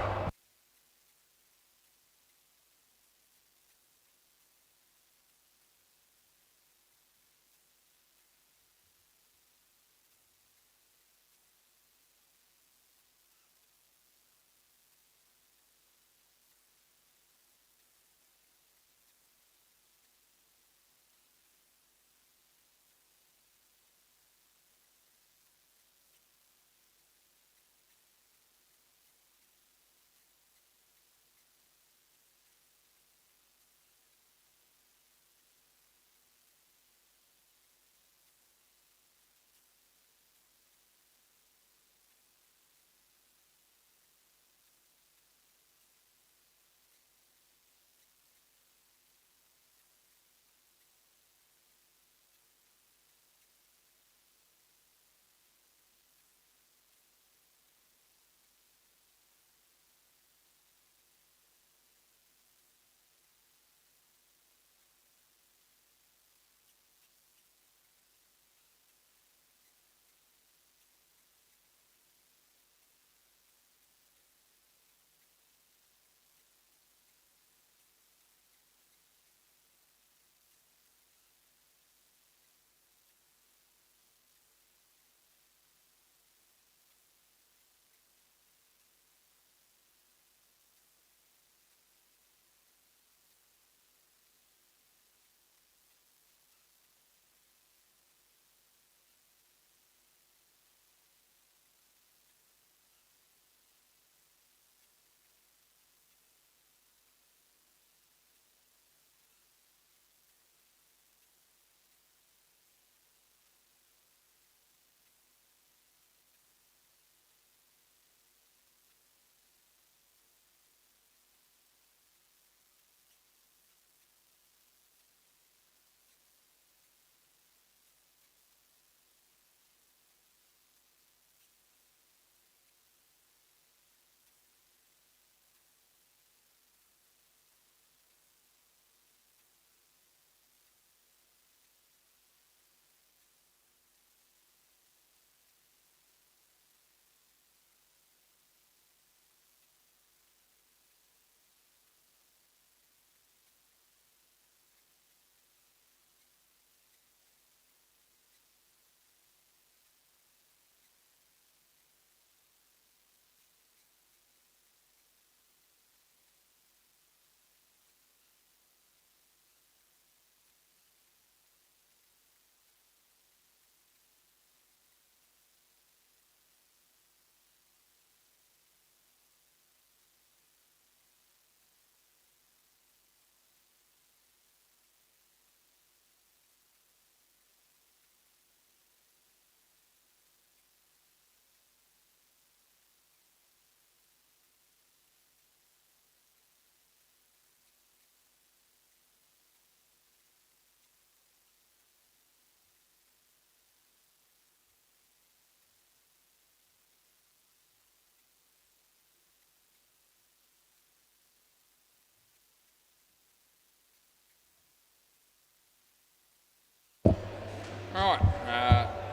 Right,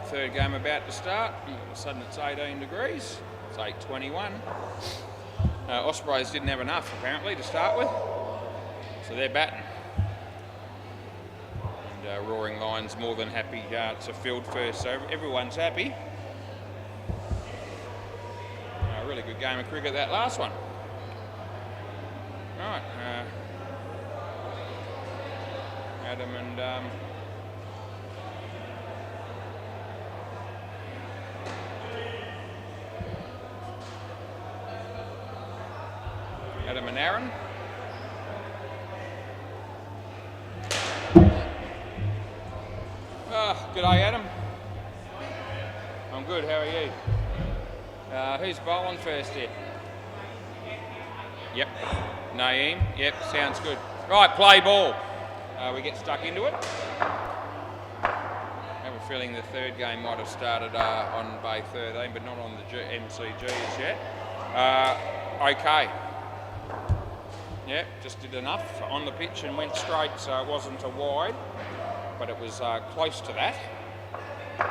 third game about to start. All of a sudden it's 18 degrees. It's 8:21. Ospreys didn't have enough apparently to start with, so they're batting. And Roaring Lions more than happy to field first, so everyone's happy. A really good game of cricket that last one. Right, Adam and Aaron. G'day Adam. I'm good, how are you? Who's bowling first here? Yep, Naeem. Yep, sounds good. Right, play ball. We get stuck into it. I have a feeling the third game might have started on Bay 13, but not on the MCG as yet. Okay. Yep, just did enough on the pitch and went straight, so it wasn't a wide, but it was close to that. So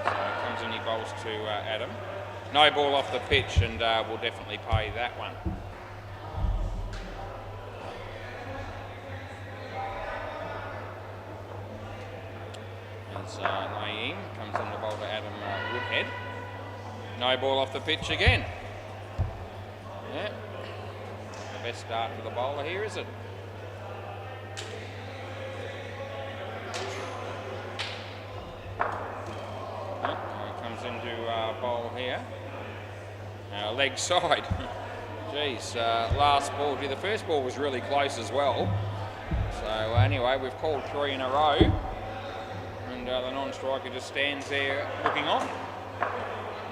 comes in, he bowls to Adam. No ball off the pitch, and we'll definitely pay that one. As Naeem comes in to bowl to Adam Woodhead. No ball off the pitch again. Yeah. The best start for the bowler here, is it? Comes into bowl here. Leg side. Jeez, last ball. The first ball was really close as well. So anyway, we've called 3 in a row. And the non-striker just stands there looking on.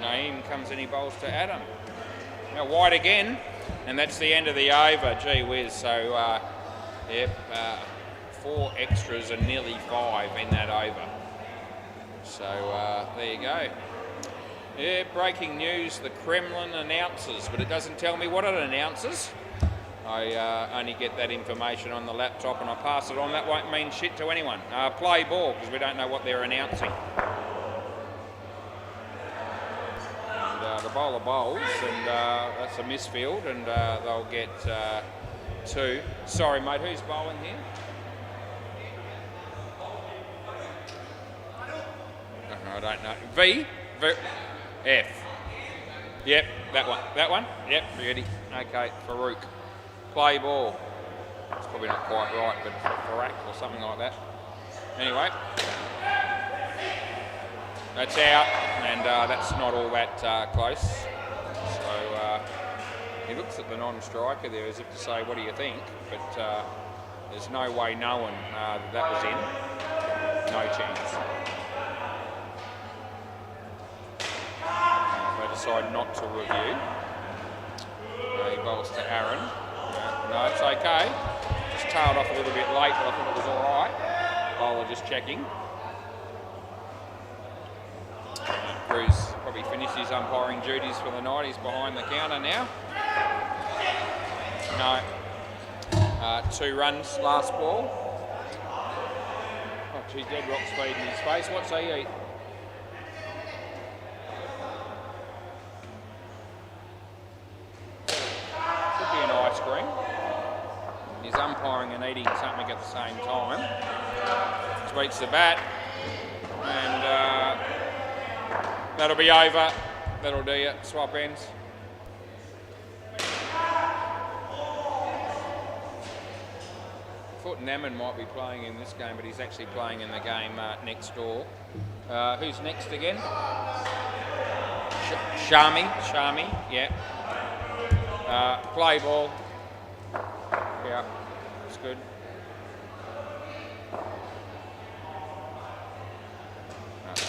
Naeem comes in, he bowls to Adam. Now wide again, and that's the end of the over. Gee whiz, so yep, 4 extras and nearly 5 in that over. So there you go. Yeah, breaking news, the Kremlin announces, but it doesn't tell me what it announces. I only get that information on the laptop and I pass it on. That won't mean shit to anyone. Play ball, because we don't know what they're announcing. And the bowler bowls, and that's a misfield, and they'll get 2. Sorry mate, who's bowling here? I don't know. V, F. Yep, that one. That one? Yep, ready. Okay, Farouk. Play ball. It's probably not quite right, but Farak or something like that. Anyway, that's out, and that's not all that close. So he looks at the non-striker there as if to say, what do you think? But there's no way knowing that was in. No chance. They decide not to review. He bowls to Aaron. No, it's okay. Just tailed off a little bit late, but I think it was all right. Bowler just checking. Cruz probably finished his umpiring duties for the night. He's behind the counter now. No. 2 runs, last ball. Oh, gee, dead rock speed in his face. What's he eat? Could be an ice cream. He's umpiring and eating something at the same time. Sweets the bat. And that'll be over. That'll do you. Swap ends. Thought Naman might be playing in this game, but he's actually playing in the game next door. Who's next again? Shami, yeah. Play ball. Yeah, that's good.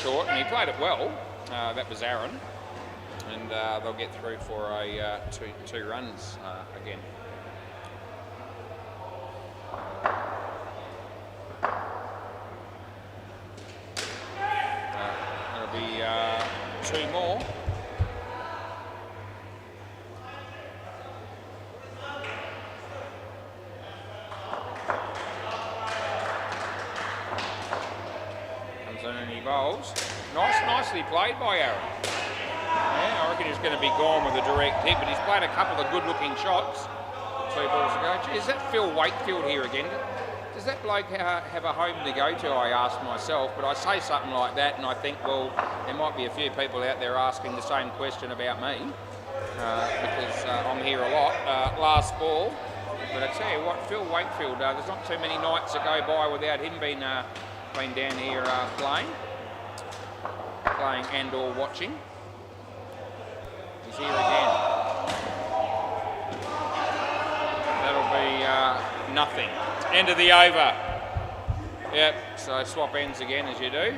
Short, and he played it well. That was Aaron. And they'll get through for a 2 runs again. That'll be 2 more. in and he bowls. Nicely played by Aaron. Yeah, I reckon he's going to be gone with a direct hit, but he's played a couple of good-looking shots. 2 balls ago. Gee, is that Phil Wakefield here again? Does that bloke have a home to go to, I ask myself, but I say something like that and I think, well, there might be a few people out there asking the same question about me, because I'm here a lot. Last ball, but I tell you what, Phil Wakefield, there's not too many nights that go by without him being down here playing and or watching. He's here again. That'll be nothing. End of the over. Yep, so swap ends again as you do.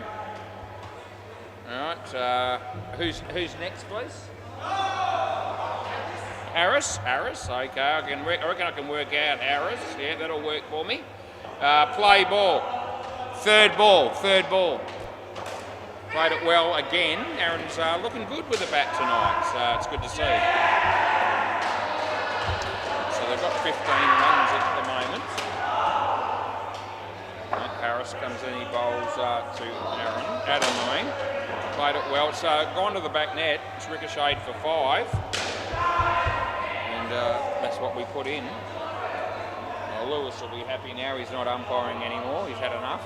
Alright, who's next, please? Harris, okay, I reckon I can work out Harris. Yeah, that'll work for me. Play ball. Third ball. Played it well again. Aaron's looking good with the bat tonight, so it's good to see. So they've got 15 runs at the moment. Harris comes in, he bowls to Adam, I mean. Played it well. It's gone to the back net. It's ricocheted for 5. And that's what we put in. Well, Lewis will be happy now. He's not umpiring anymore. He's had enough.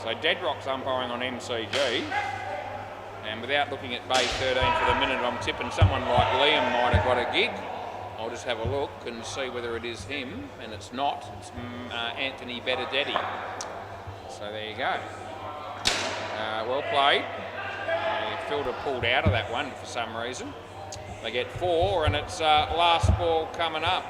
So Deadrock's umpiring on MCG. And without looking at Bay 13 for the minute, I'm tipping someone like Liam might have got a gig. I'll just have a look and see whether it is him, and it's not. It's Anthony Benedetti. So there you go. Well played. Fielder pulled out of that one for some reason. They get 4, and it's last ball coming up.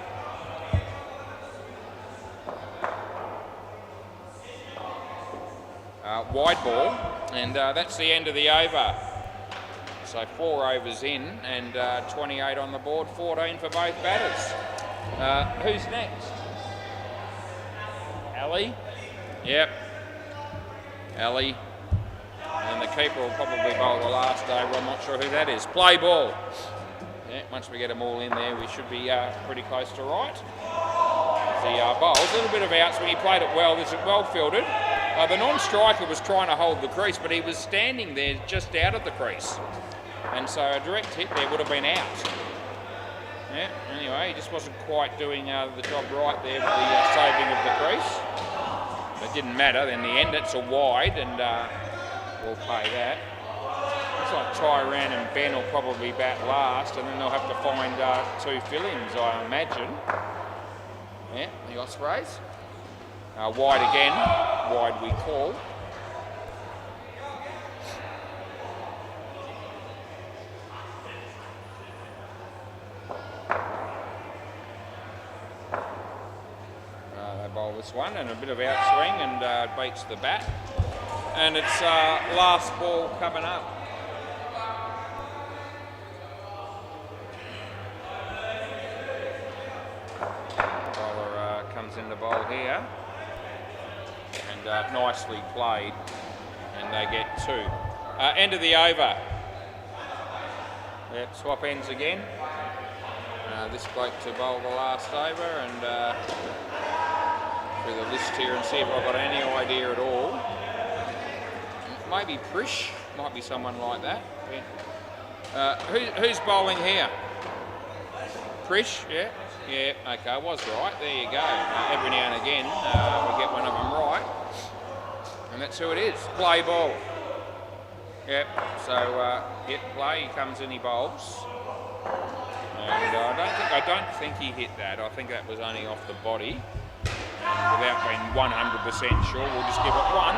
Wide ball, and that's the end of the over. So 4 overs in and 28 on the board, 14 for both batters. Who's next? Ali? Yep. Ali. And the keeper will probably bowl the last over. I'm not sure who that is. Play ball. Yeah, once we get them all in there, we should be pretty close to right. The bowls, a little bit of outswing. He played it well. This is well fielded. The non-striker was trying to hold the crease, but he was standing there just out of the crease. And so a direct hit there would have been out. Yeah, anyway, he just wasn't quite doing the job right there with the saving of the crease. It didn't matter. In the end, it's a wide, and we'll pay that. Looks like Tyran and Ben will probably bat last, and then they'll have to find 2 fill-ins, I imagine. Yeah, the Ospreys. Wide again. Wide we call. They bowl this one and a bit of outswing and beats the bat. And it's last ball coming up. Bowler comes in the bowl here. And nicely played. And they get 2. End of the over. Yep, swap ends again. This bloke to bowl the last over, and through the list here and see if I've got any idea at all. Maybe Prish, might be someone like that. Yeah. Who's bowling here? Prish, yeah? Yeah, okay, I was right. There you go. Every now and again, we get one of them right. And that's who it is. Play ball. Yep, so hit play, he comes in, he bowls. And I don't think he hit that. I think that was only off the body. And without being 100% sure, we'll just give it 1.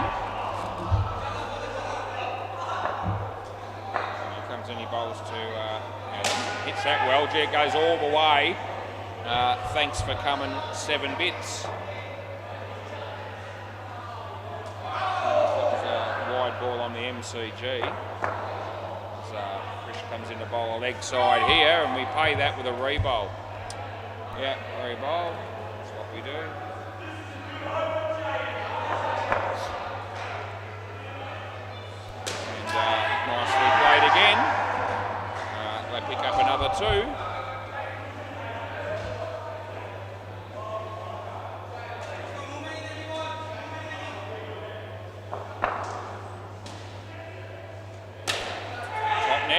And he comes in, he bowls to, hits that well. It goes all the way. Thanks for coming, 7 bits. That was a wide ball on the MCG. Comes in to bowl a leg side here, and we pay that with a re-bowl. Yeah, re-bowl. That's what we do. And nicely played again. They pick up another 2.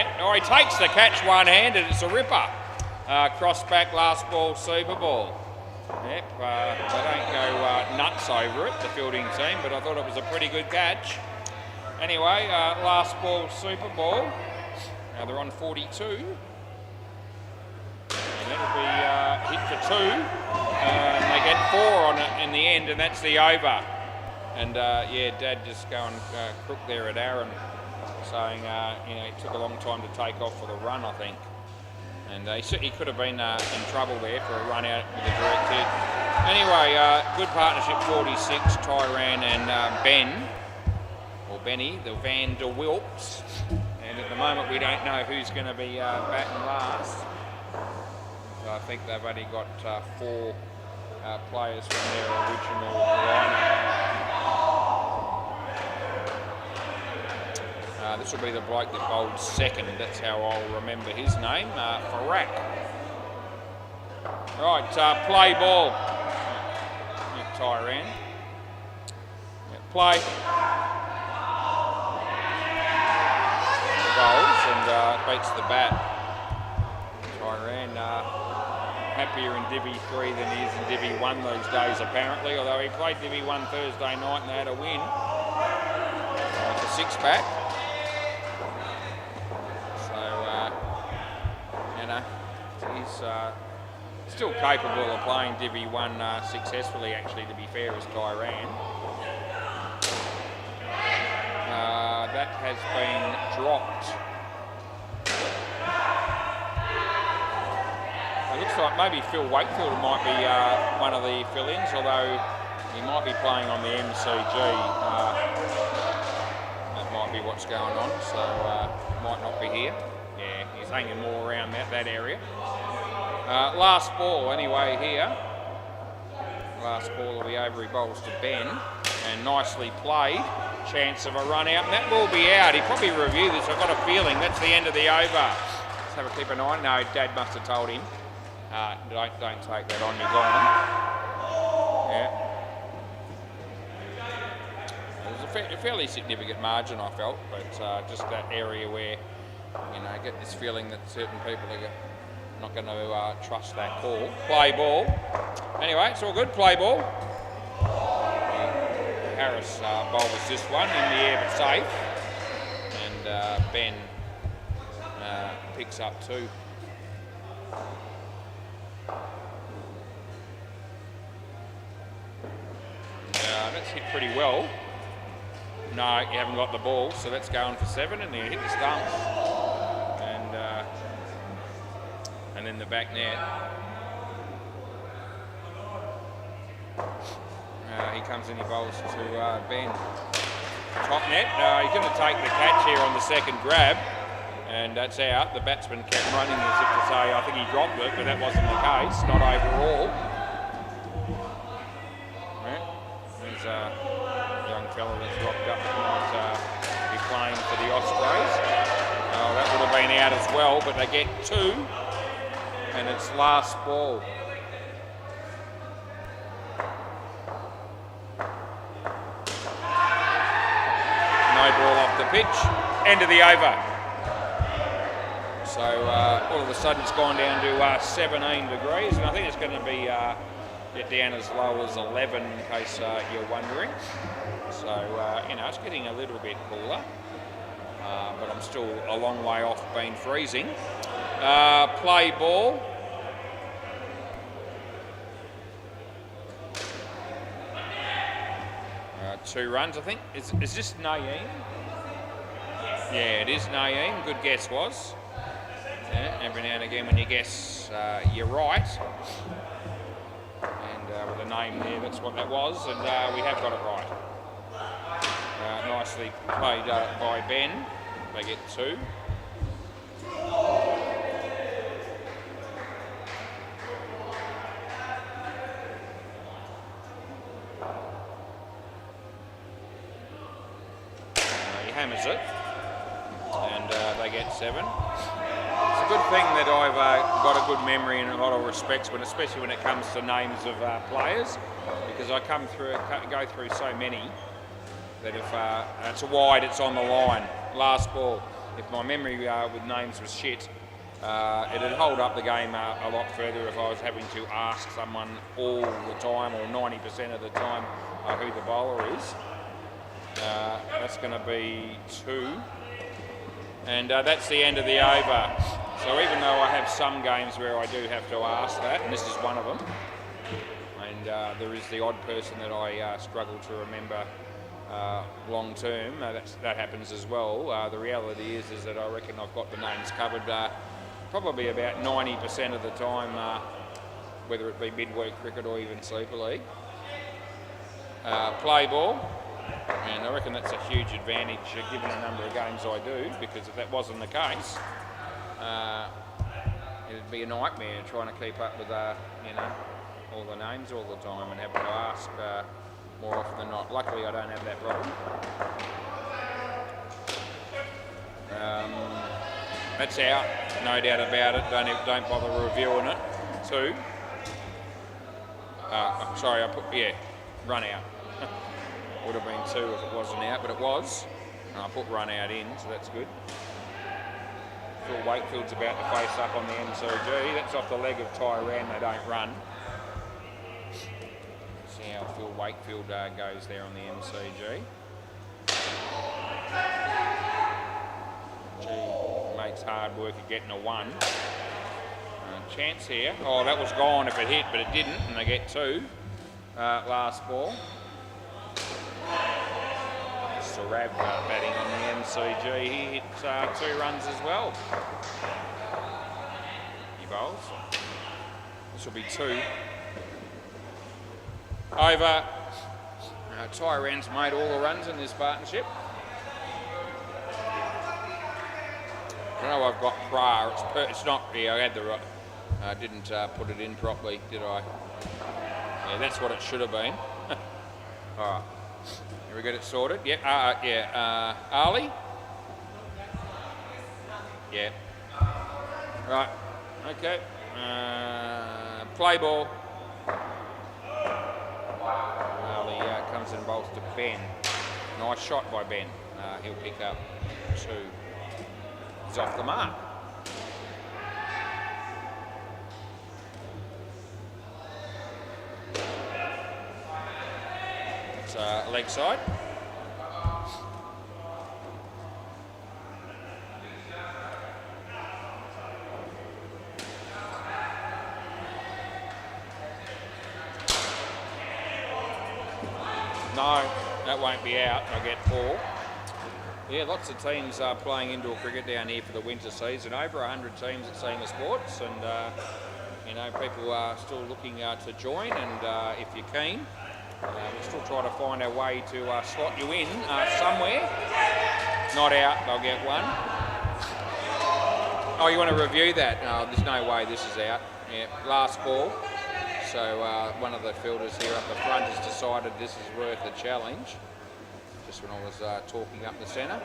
net. Oh, he takes the catch one-handed. It's a ripper. Cross back, last ball, Super Ball. Yep, they don't go nuts over it, the fielding team, but I thought it was a pretty good catch. Anyway, last ball, Super Ball. Now they're on 42. And it'll be hit for 2. And they get 4 on it in the end, and that's the over. And yeah, Dad just going crook there at Aaron, saying you know, it took a long time to take off for the run, I think. And he could have been in trouble there for a run out with a direct hit. Anyway, good partnership, 46, Tyran and Ben, or Benny, the Van der Wilps. And at the moment, we don't know who's going to be batting last. So I think they've only got 4 players from their original lineup. This will be the bloke that bowled second. That's how I'll remember his name, Farak. Right, play ball. Tyran. Play. Bowls and beats the bat. Tyran happier in Divi 3 than he is in Divi 1 these days, apparently, although he played Divi 1 Thursday night and they had a win. It's a 6 back. He's still capable of playing Divi 1 successfully, actually, to be fair, as Tyran. That has been dropped. It looks like maybe Phil Wakefield might be one of the fill-ins, although he might be playing on the MCG. That might be what's going on, so might not be here. Yeah, he's hanging more around that area. Last ball anyway here. Last ball of the over, he bowls to Ben. And nicely played. Chance of a run out, and that will be out. He probably reviewed this. I've got a feeling that's the end of the over. Let's have a keep an eye. No, Dad must have told him. Don't take that on, you're gone. Yeah. It was a fairly significant margin, I felt, but just that area where, you know, I get this feeling that certain people are not going to trust that call. Play ball. Anyway, it's all good. Play ball. Harris bowls this one in the air but safe. And Ben picks up 2. That's hit pretty well. No, you haven't got the ball, so that's going for 7, and you hit the stumps. And then the back net. He comes in, he bowls to Ben. Top net. He's going to take the catch here on the second grab, and that's out. The batsman kept running as if to say, I think he dropped it, but that wasn't the case, not overall. Yeah. There's a young fella that's rocked up and might be playing for the Ospreys. That would have been out as well, but they get 2. And it's last ball. No ball off the pitch. End of the over. So all of a sudden it's gone down to 17 degrees, and I think it's going to be get down as low as 11 in case you're wondering. So you know, it's getting a little bit cooler, but I'm still a long way off being freezing. Play ball. 2 runs, I think. Is this Naeem? Yeah, it is Naeem. Good guess was. Yeah, every now and again when you guess, you're right. And with a name there, that's what that was, and we have got it right. Nicely played by Ben. They get 2. He hammers it, and they get 7. It's a good thing that I've got a good memory in a lot of respects, especially when it comes to names of players, because I go through so many that if it's a wide, it's on the line. Last ball. if my memory with names was shit, it'd hold up the game a lot further if I was having to ask someone all the time or 90% of the time who the bowler is. That's going to be 2. And that's the end of the over. So even though I have some games where I do have to ask that, and this is one of them, and there is the odd person that I struggle to remember long term, that happens as well. The reality is that I reckon I've got the names covered probably about 90% of the time, whether it be midweek cricket or even Super League. Play ball, and I reckon that's a huge advantage given the number of games I do, because if that wasn't the case, it'd be a nightmare trying to keep up with all the names all the time and having to ask more often than not. Luckily, I don't have that problem. That's out, no doubt about it. Don't bother reviewing it. 2. Sorry, run out. Would have been 2 if it wasn't out, but it was. And I put run out in, so that's good. Phil Wakefield's about to face up on the MCG. That's off the leg of Tyran. They don't run. See how Phil Wakefield goes there on the MCG. Makes hard work of getting a 1. Chance here. Oh, that was gone if it hit, but it didn't, and they get 2. Last ball. Sarab batting on the MCG. He hit 2 runs as well. He bowls. This will be 2. Over. Tyran's made all the runs in this partnership. I know I've got Pra. It's not. Yeah, I had the right. I didn't put it in properly, did I? Yeah, that's what it should have been. All right. Here we get it sorted. Yep. Ali. Yeah. Right. Okay. Play ball. Ali comes and bowls to Ben. Nice shot by Ben. He'll pick up 2. He's off the mark. It's leg side. No, that won't be out. I get 4. Yeah, lots of teams are playing indoor cricket down here for the winter season. Over 100 teams at Seymour Sports, and people are still looking to join. And if you're keen, we'll still try to find our way to slot you in somewhere. Not out. I'll get 1. Oh, you want to review that? No, there's no way this is out. Yeah, last ball. So one of the fielders here up the front has decided this is worth a challenge. Just when I was talking up the centre.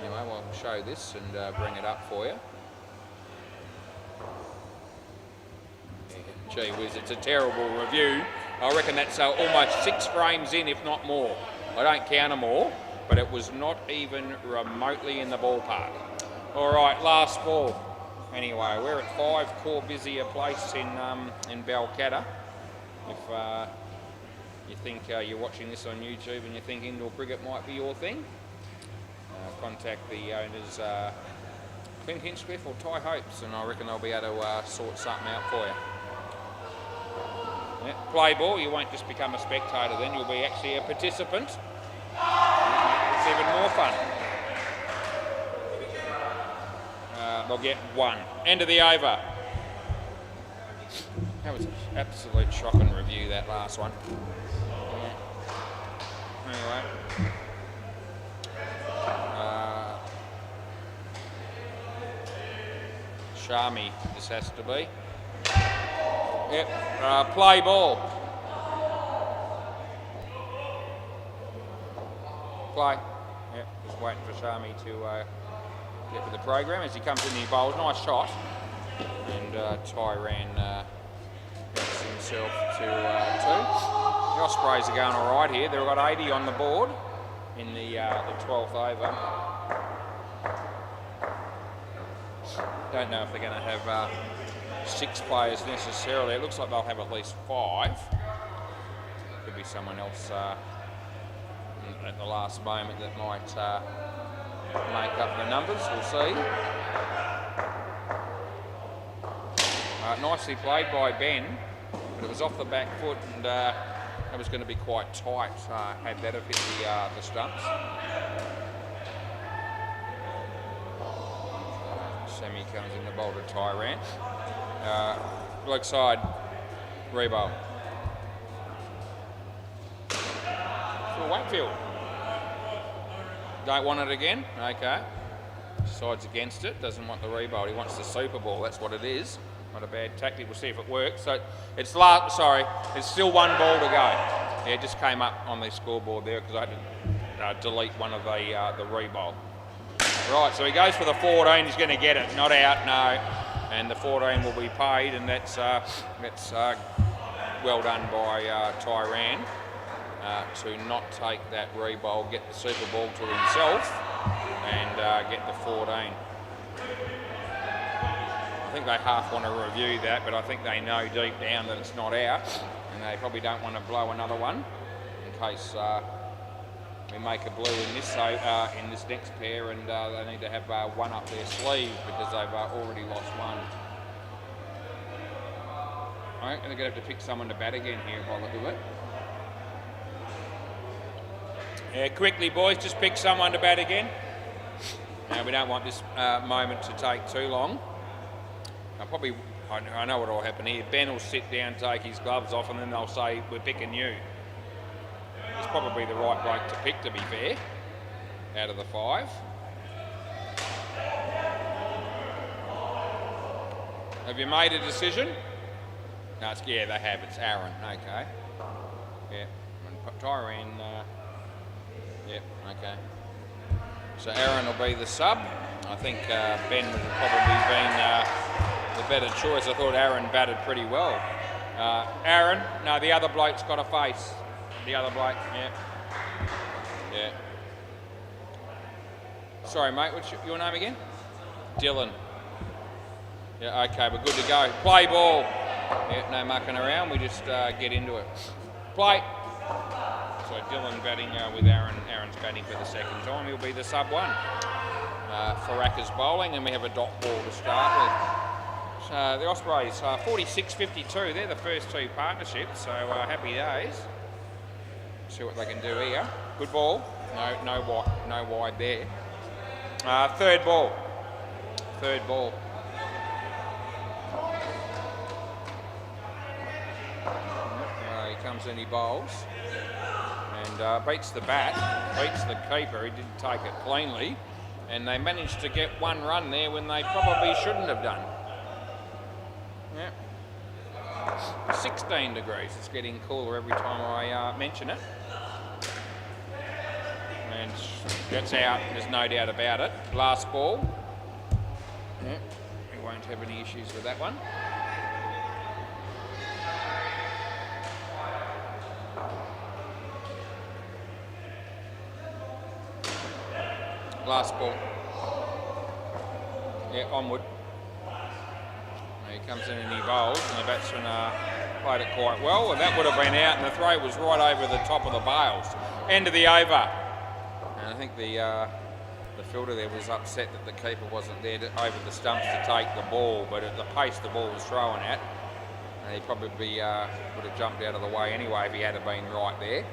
Anyway, I'll show this and bring it up for you. Yeah, gee whiz, it's a terrible review. I reckon that's almost 6 frames in, if not more. I don't count them all, but it was not even remotely in the ballpark. All right, last ball. Anyway, we're at 5 Core Busier Place in Balcatta. If you think you're watching this on YouTube and you think indoor cricket might be your thing, contact the owners, Clint Hinchcliffe or Ty Hopes, and I reckon they'll be able to sort something out for you. Yeah, play ball, you won't just become a spectator then, you'll be actually a participant. It's even more fun. They'll get 1. End of the over. That was an absolute shocking review, that last one. Anyway. Shami, this has to be. Yep. Play ball. Play. Yep. Just waiting for Shami to get with the program as he comes in the bowls. Nice shot. And Tyran gets himself to 2. The Ospreys are going all right here. They've got 80 on the board in the 12th over. Don't know if they're going to have 6 players necessarily. It looks like they'll have at least 5. Could be someone else at the last moment that might make up the numbers. We'll see. Nicely played by Ben, but it was off the back foot, and that was going to be quite tight had that have hit the stumps. Sammy comes in the bowl to Tyrant. Bloke side, rebound. For Wakefield. Don't want it again? Okay. Sides against it, doesn't want the rebound. He wants the Super Ball, that's what it is. Not a bad tactic, we'll see if it works. So it's it's still 1 ball to go. Yeah, it just came up on the scoreboard there because I had to delete one of the rebound. Right, so he goes for the 14, he's going to get it, not out, no. And the 14 will be paid, and that's well done by Tyran to not take that rebound, get the Super Ball to himself, and get the 14. I think they half want to review that, but I think they know deep down that it's not out, and they probably don't want to blow another one in case we make a blue in this next pair, and they need to have one up their sleeve because they've already lost one. I reckon they're going to have to pick someone to bat again here by the look of it. Yeah, quickly boys, just pick someone to bat again. Now we don't want this moment to take too long. I know what will happen here. Ben will sit down, take his gloves off, and then they'll say, we're picking you. He's probably the right bloke to pick, to be fair, out of the 5. Have you made a decision? No, yeah, they have. It's Aaron. Okay. Yeah. And Tyrene, yep, okay. So Aaron will be the sub. I think Ben would have probably been the better choice. I thought Aaron batted pretty well. Aaron, no, the other bloke's got a face. The other bloke, yeah. Yeah. Sorry, mate, what's your name again? Dylan. Yeah, okay, we're good to go. Play ball. Yeah, no mucking around, we just get into it. Play. So Dylan batting with Aaron. Aaron's batting for the second time. He'll be the sub 1. Faraka's bowling, and we have a dot ball to start with. So the Ospreys, 46-52, they're the first 2 partnerships, so happy days. See what they can do here. Good ball. No wide there. Third ball. He comes in, he bowls. And beats the bat, beats the keeper. He didn't take it cleanly. And they managed to get 1 run there when they probably shouldn't have done. Yeah. 16 degrees. It's getting cooler every time I mention it. And that's out, there's no doubt about it. Last ball. Yeah. We won't have any issues with that one. Last ball. Yeah, onward. He comes in and he bowls, and the batsman played it quite well. And that would have been out, and the throw was right over the top of the bails. End of the over. And I think the fielder there was upset that the keeper wasn't there over the stumps to take the ball, but at the pace the ball was thrown at, he probably would have jumped out of the way anyway if he had been right there.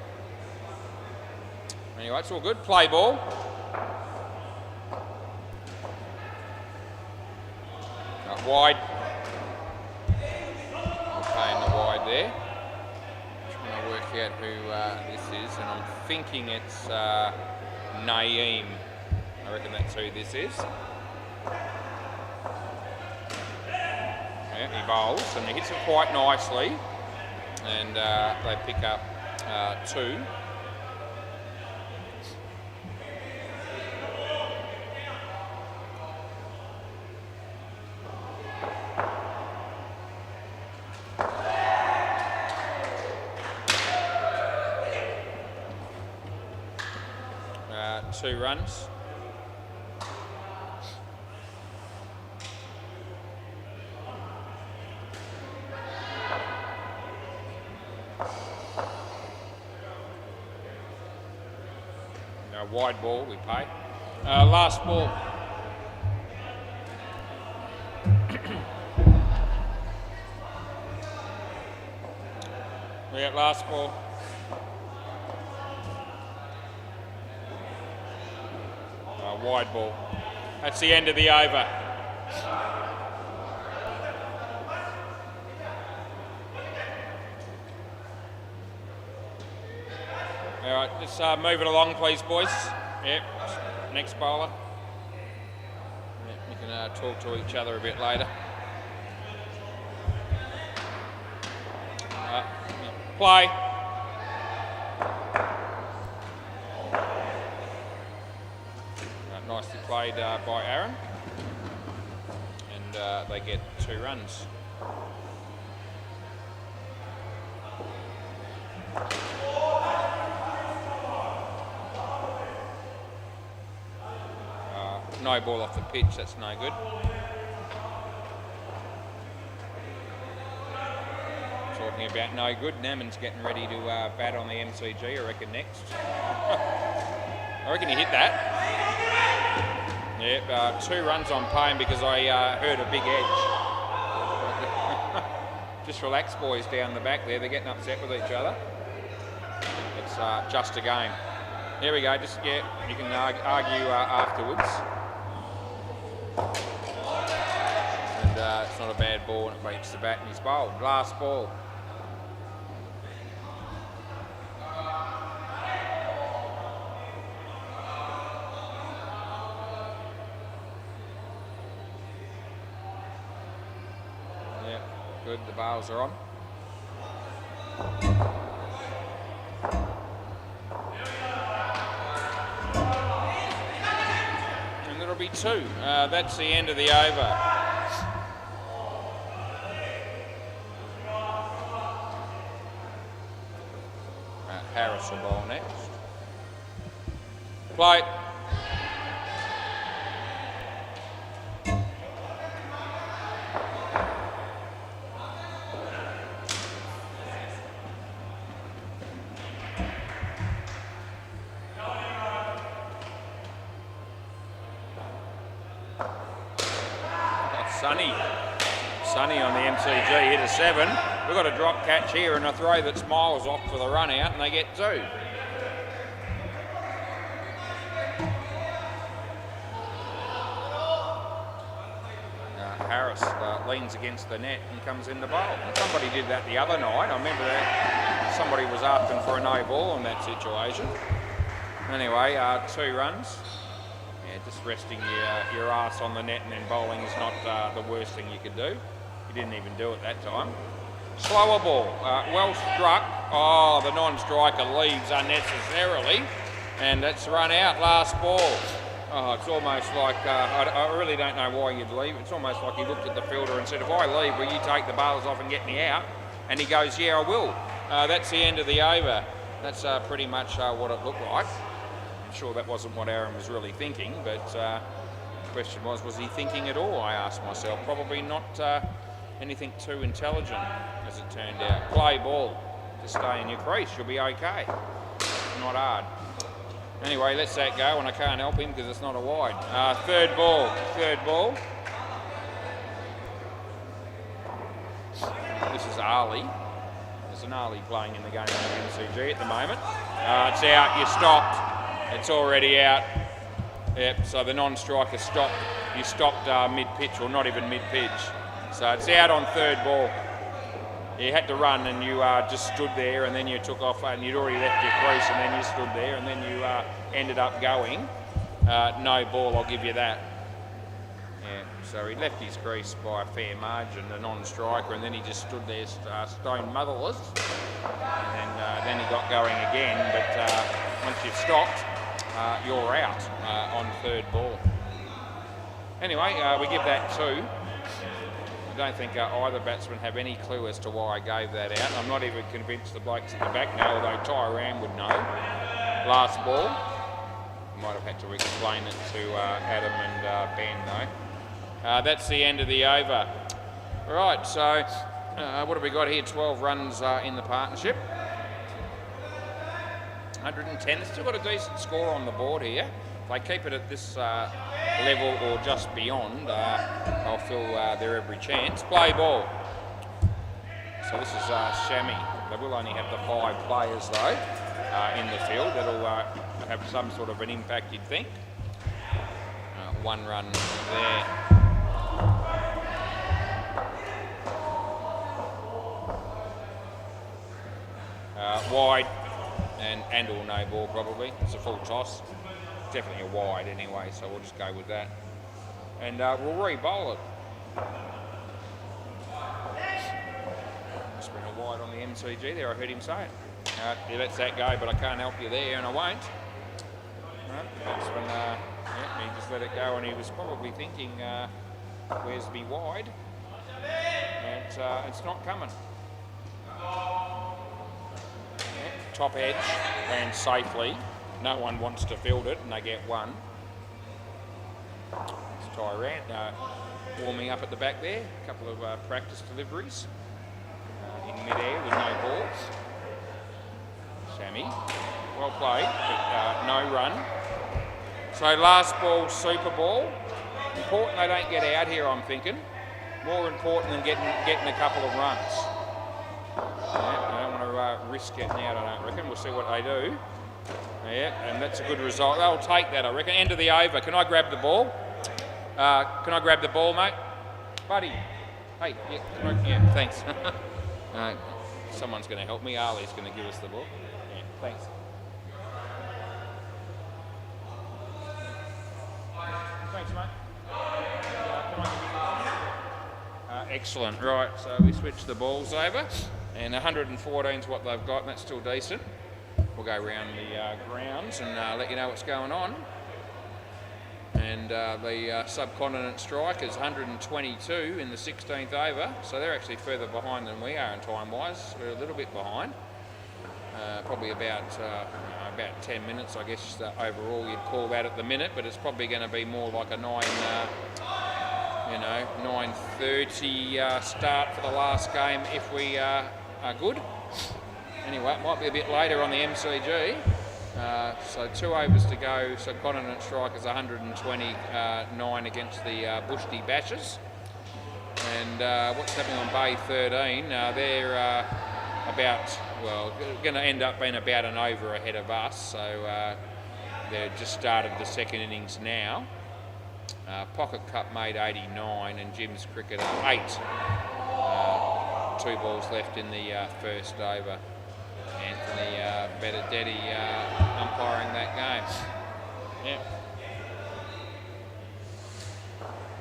Anyway, it's all good. Play ball. Wide. Okay, in the wide there. Trying to work out who this is, and I'm thinking it's Naeem. I reckon that's who this is. Yeah, he bowls and he hits it quite nicely, and they pick up 2. Two runs. wide ball we pay. Last ball. We got last ball. Wide ball. That's the end of the over. All right, let's move it along, please, boys. Yep, next bowler. Yep, we can talk to each other a bit later. Play. Nicely played by Aaron. And they get 2 runs. No ball off the pitch, that's no good. Talking about no good, Naman's getting ready to bat on the MCG, I reckon, next. I reckon he hit that. Yep, 2 runs on paying because I heard a big edge. Just relax, boys, down the back there. They're getting upset with each other. It's just a game. There we go, just, yeah, you can argue afterwards. And it's not a bad ball and it beats the bat and he's bowled. Last ball. Yeah, good, the bails are on. And it'll be 2. That's the end of the over. Harris will bowl next. Play. Sunny on the MCG hit a 7. We've got a drop catch here and a throw that's miles off for the run out and they get 2. Harris leans against the net and comes in the bowl. And somebody did that the other night. I remember that somebody was asking for a no ball in that situation. Anyway, 2 runs. Yeah, just resting your ass on the net and then bowling is not the worst thing you could do. You didn't even do it that time. Slower ball, well struck. Oh, the non-striker leaves unnecessarily, and that's run out. Last ball. Oh, it's almost like I really don't know why you'd leave. It's almost like he looked at the fielder and said, "If I leave, will you take the bails off and get me out?" And he goes, "Yeah, I will." That's the end of the over. That's pretty much what it looked like. I'm sure that wasn't what Aaron was really thinking, but the question was he thinking at all? I asked myself. Probably not. Anything too intelligent, as it turned out. Play ball. Just stay in your crease. You'll be okay. Not hard. Anyway, let's that go, and I can't help him because it's not a wide. Third ball. This is Ali. There's an Ali playing in the game on the MCG at the moment. It's out. You stopped. It's already out. Yep. So the non-striker stopped. You stopped mid-pitch, or not even mid-pitch. So it's out on third ball. You had to run and you just stood there and then you took off and you'd already left your crease and then you stood there and then you ended up going. No ball, I'll give you that. Yeah, so he left his crease by a fair margin, the non-striker, and then he just stood there stone motherless. And then he got going again, but once you've stopped, you're out on third ball. Anyway, we give that 2. I don't think either batsman have any clue as to why I gave that out. I'm not even convinced the blokes at the back know, although Tyrone would know. Last ball. Might have had to explain it to Adam and Ben though. That's the end of the over. Right, so what have we got here? 12 runs in the partnership. 110. It's still got a decent score on the board here. If they keep it at this level or just beyond, I'll feel their every chance. Play ball. So this is Shammy. They will only have the 5 players though in the field. That'll have some sort of an impact, you'd think. 1 run there. Wide and or no ball probably. It's a full toss. Definitely a wide anyway, so we'll just go with that. And we'll re-bowl it. Just been a wide on the MCG there, I heard him say it. He lets that go, but I can't help you there, and I won't. That's when he just let it go, and he was probably thinking, where's me wide? And it's not coming. Top edge, lands safely. No one wants to field it, and they get 1. It's Tyrant warming up at the back there. A couple of practice deliveries in mid-air with no balls. Sammy, well played, but no run. So last ball, super ball. Important they don't get out here, I'm thinking. More important than getting a couple of runs. Yeah, I don't want to risk getting out, I don't reckon. We'll see what they do. Yeah, and that's a good result. They'll take that, I reckon. End of the over. Can I grab the ball? Can I grab the ball, mate? Buddy. Hey, yeah, thanks. Someone's going to help me. Ali's going to give us the ball. Yeah, thanks. Thanks, mate. Excellent. Right, so we switch the balls over, and 114 is what they've got, and that's still decent. We'll go around the grounds and let you know what's going on. And the subcontinent strikers 122 in the 16th over, so they're actually further behind than we are in time-wise. We're a little bit behind, probably about 10 minutes, I guess. Overall, you'd call that at the minute, but it's probably going to be more like a 9:30 start for the last game if we are good. Anyway, it might be a bit later on the MCG. So 2 overs to go. Subcontinent strikers 129 against the Bushty Bashers. And what's happening on Bay 13? They're going to end up being about an over ahead of us. So they've just started the second innings now. Pocket Cup made 89 and Jim's Cricketer 8. 2 balls left in the first over. Anthony Benedetti umpiring that game. Yeah.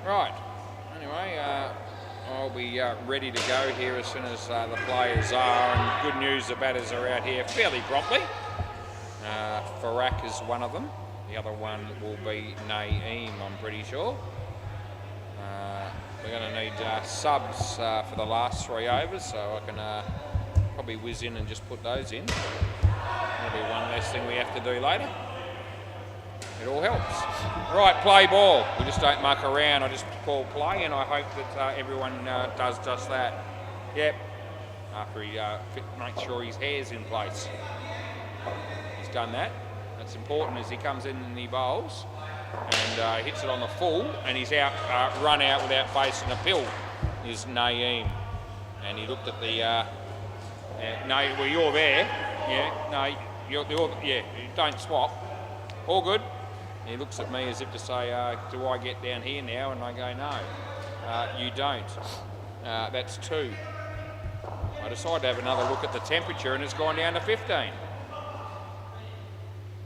Right. Anyway, I'll be ready to go here as soon as the players are. And good news, the batters are out here fairly promptly. Farak is one of them. The other one will be Naeem, I'm pretty sure. We're going to need subs for the last 3 overs, so I can probably whiz in and just put those in. That'll be one less thing we have to do later. It all helps. Right, play ball. We just don't muck around. I just call play, and I hope that everyone does just that. Yep. After he makes sure his hair's in place. He's done that. That's important as he comes in and he bowls and hits it on the full, and he's out, run out without facing a pill is Naeem. And he looked at the, no, well, you're there. Yeah, no, you're yeah, don't swap. All good. He looks at me as if to say, do I get down here now? And I go, no, you don't. That's 2. I decided to have another look at the temperature, and it's gone down to 15.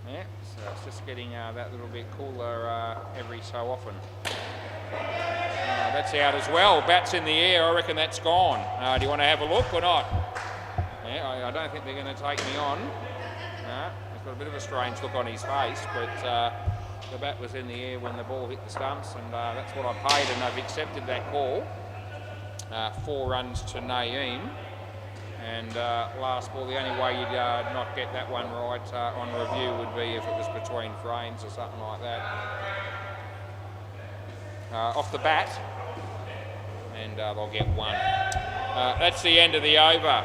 Yeah, so it's just getting that little bit cooler every so often. That's out as well. Bat's in the air. I reckon that's gone. Do you want to have a look or not? Yeah, I don't think they're going to take me on. He's got a bit of a strange look on his face, but the bat was in the air when the ball hit the stumps, and that's what I paid, and I've accepted that call. 4 runs to Naeem. And last ball, the only way you'd not get that one right on review would be if it was between frames or something like that. Off the bat, and they'll get 1. That's the end of the over.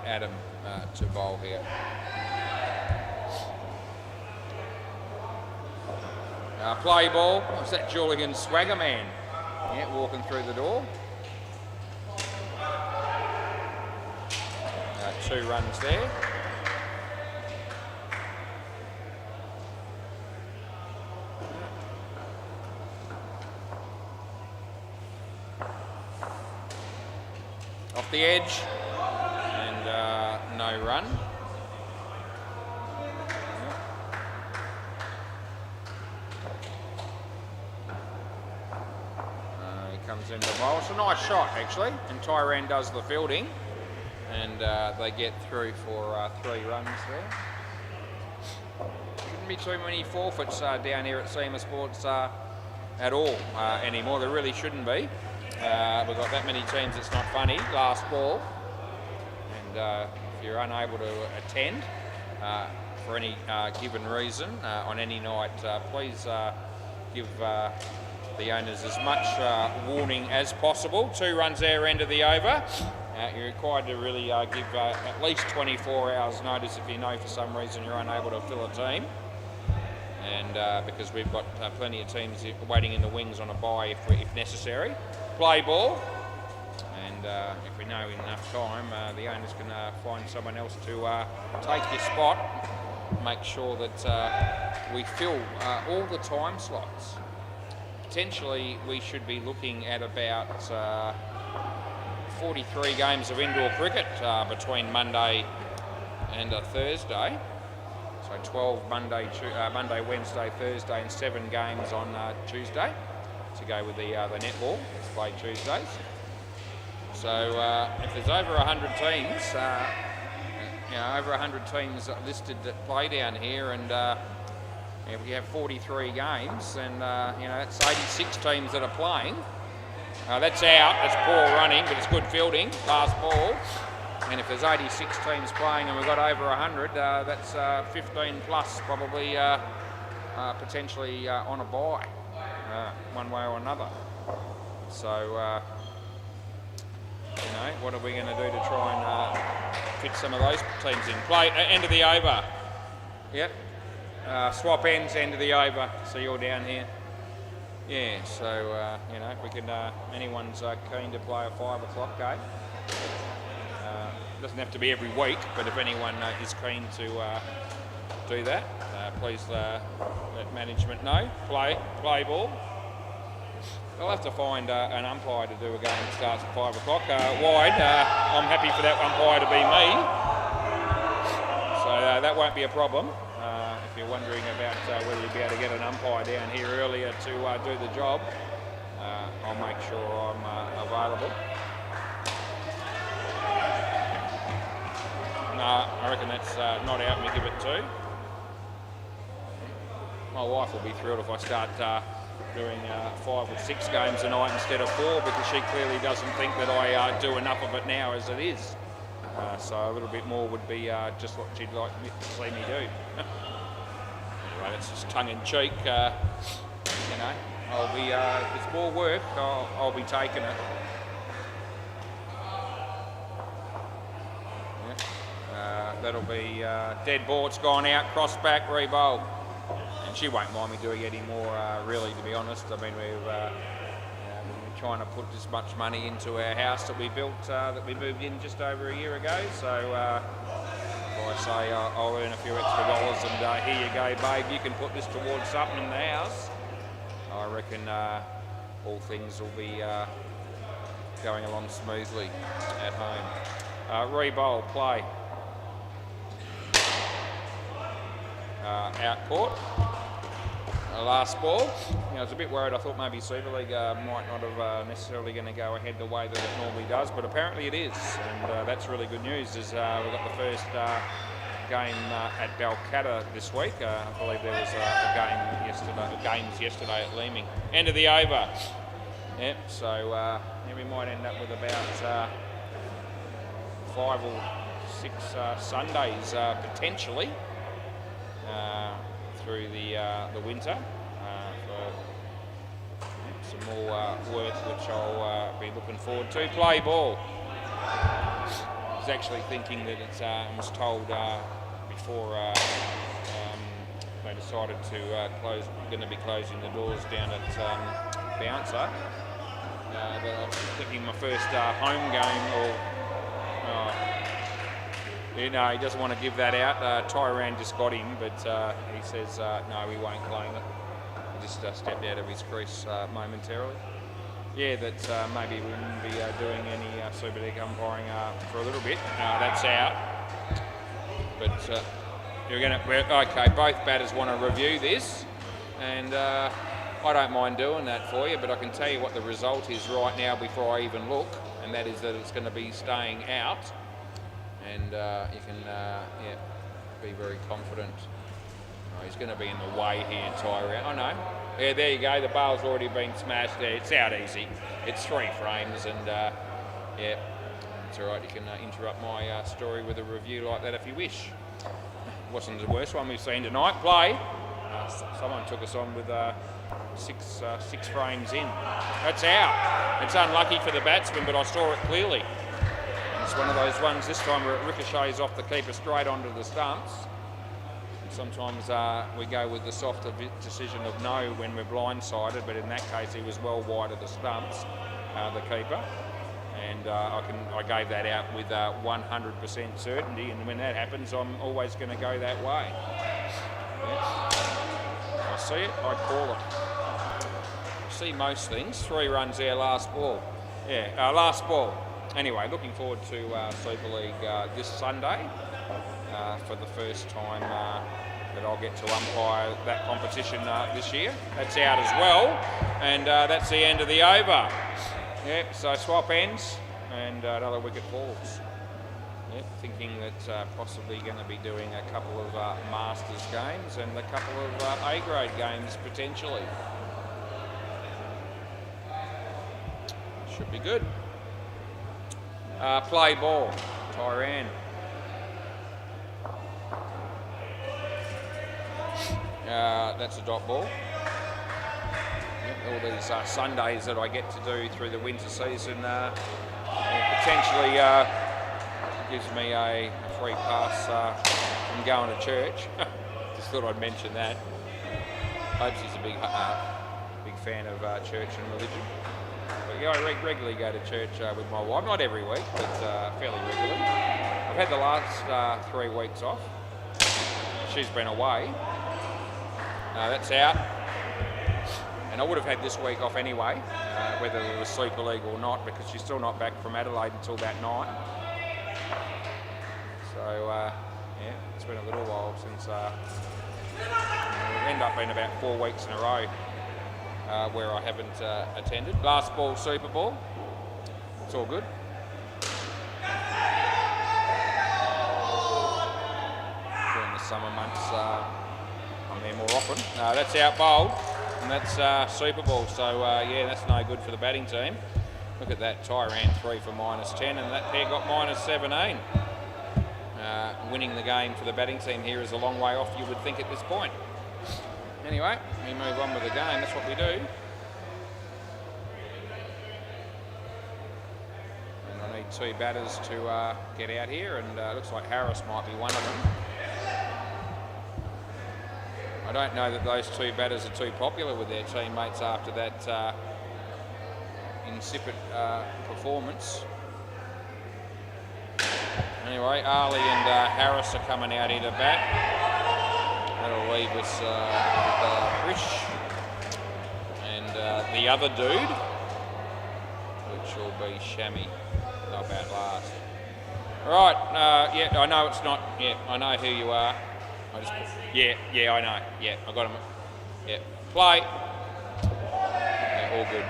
Adam to bowl here. Play ball. Was that Julian Swaggerman? Yeah, walking through the door. 2 runs there. Off the edge, and no run. He comes into the bowl. It's a nice shot, actually, and Tyran does the fielding, and they get through for 3 runs there. Shouldn't be too many forfeits down here at SEMA Sports at all anymore. There really shouldn't be. We've got that many teams, it's not funny. Last ball, and if you're unable to attend for any given reason on any night, please give the owners as much warning as possible. 2 runs there, end of the over. You're required to really give at least 24 hours notice if you know for some reason you're unable to fill a team. And because we've got plenty of teams waiting in the wings on a bye if necessary. Play ball, and if we know in enough time, the owners can find someone else to take your spot. Make sure that we fill all the time slots. Potentially, we should be looking at about 43 games of indoor cricket between Monday and Thursday. So 12 Monday, Wednesday, Thursday, and 7 games on Tuesday to go with the netball. It's played Tuesdays. So if there's over 100 teams, over 100 teams listed that play down here, and if we have 43 games, then that's 86 teams that are playing. That's out. That's poor running, but it's good fielding. Last ball. And if there's 86 teams playing and we've got over 100, that's 15 plus probably potentially on a bye, one way or another. So, what are we going to do to try and fit some of those teams in? Play, end of the over. Yep. Swap ends, end of the over. So you're down here. Yeah, so, if we can, anyone's keen to play a 5 o'clock game. Doesn't have to be every week, but if anyone is keen to do that, please let management know. Play ball. I'll have to find an umpire to do a game that starts at 5 o'clock. Wide, I'm happy for that umpire to be me. So that won't be a problem. If you're wondering about whether you'll be able to get an umpire down here earlier to do the job, I'll make sure I'm available. I reckon that's not out, and we give it 2. My wife will be thrilled if I start doing 5 or 6 games a night instead of 4, because she clearly doesn't think that I do enough of it now as it is. So a little bit more would be just what she'd like to see me do. Anyway, that's just tongue-in-cheek. I'll be, if it's more work, I'll be taking it. That'll be dead ball, it's gone out, cross back, re-bowl. And she won't mind me doing any more, really, to be honest. I mean, we're trying to put as much money into our house that we built, that we moved in just over a year ago. So if I say I'll earn a few extra dollars and here you go, babe, you can put this towards something in the house, I reckon all things will be going along smoothly at home. Re-bowl, play. Out court. Last ball. I was a bit worried. I thought maybe Super League might not have necessarily going to go ahead the way that it normally does, but apparently it is, and that's really good news. As we've got the first game at Balcatta this week. I believe there was games yesterday at Leeming. End of the over. Yep. So we might end up with about 5 or 6 Sundays potentially. Through the winter for some more work, which I'll be looking forward to. Play ball. was actually thinking that it's, I was told before they decided to going to be closing the doors down at Bouncer. But I was thinking my first home game, or he doesn't want to give that out. Tyran just got him, but he says no, he won't claim it. He just stepped out of his crease momentarily. Yeah, that maybe we wouldn't be doing any Super League umpiring for a little bit. That's out. But okay, both batters want to review this, and I don't mind doing that for you, but I can tell you what the result is right now before I even look, and that is that it's going to be staying out, and you can be very confident. Oh, he's going to be in the way here, Tyrone. Oh no, yeah, there you go. The bail's already been smashed there. It's out easy. It's 3 frames, and yeah, it's all right. You can interrupt my story with a review like that if you wish. Wasn't the worst one we've seen tonight. Play. Someone took us on with 6 frames in. That's out. It's unlucky for the batsman, but I saw it clearly. It's one of those ones this time where it ricochets off the keeper straight onto the stumps. And sometimes we go with the softer decision of no when we're blindsided, but in that case he was well wide of the stumps, the keeper. And I gave that out with 100% certainty, and when that happens, I'm always going to go that way. Yes. I see it, I call it. I see most things. 3 runs there, last ball. Yeah, last ball. Anyway, looking forward to Super League this Sunday for the first time that I'll get to umpire that competition this year. That's out as well, and that's the end of the over. Yep, so swap ends and another wicket falls. Yep, thinking that possibly going to be doing a couple of Masters games and a couple of A-grade games potentially. Should be good. Play ball, Tyran. That's a dot ball. All these Sundays that I get to do through the winter season potentially gives me a free pass from going to church. Just thought I'd mention that. Hope she's a big fan of church and religion. But yeah, I regularly go to church with my wife, not every week, but fairly regularly. I've had the last 3 weeks off. She's been away. That's out. And I would have had this week off anyway, whether it was Super League or not, because she's still not back from Adelaide until that night. So, yeah, it's been a little while since it'll end up being about 4 weeks in a row where I haven't attended. Last ball, Super Ball. It's all good. During the summer months, I'm there more often. That's out bowled. And that's Super Ball, so yeah, that's no good for the batting team. Look at that, Tyran 3 for -10, and that pair got -17. Winning the game for the batting team here is a long way off, you would think, at this point. Anyway, we move on with the game, that's what we do. And I need 2 batters to get out here, and looks like Harris might be one of them. I don't know that those 2 batters are too popular with their teammates after that insipid performance. Anyway, Ali and Harris are coming out here to bat. That'll leave us with Frisch and the other dude, which will be Shammy. They'll bat last. Right, yeah, I know it's not, yeah, I know who you are. Yeah, I know. Yeah, I got him. Yeah, play. Yeah, all good.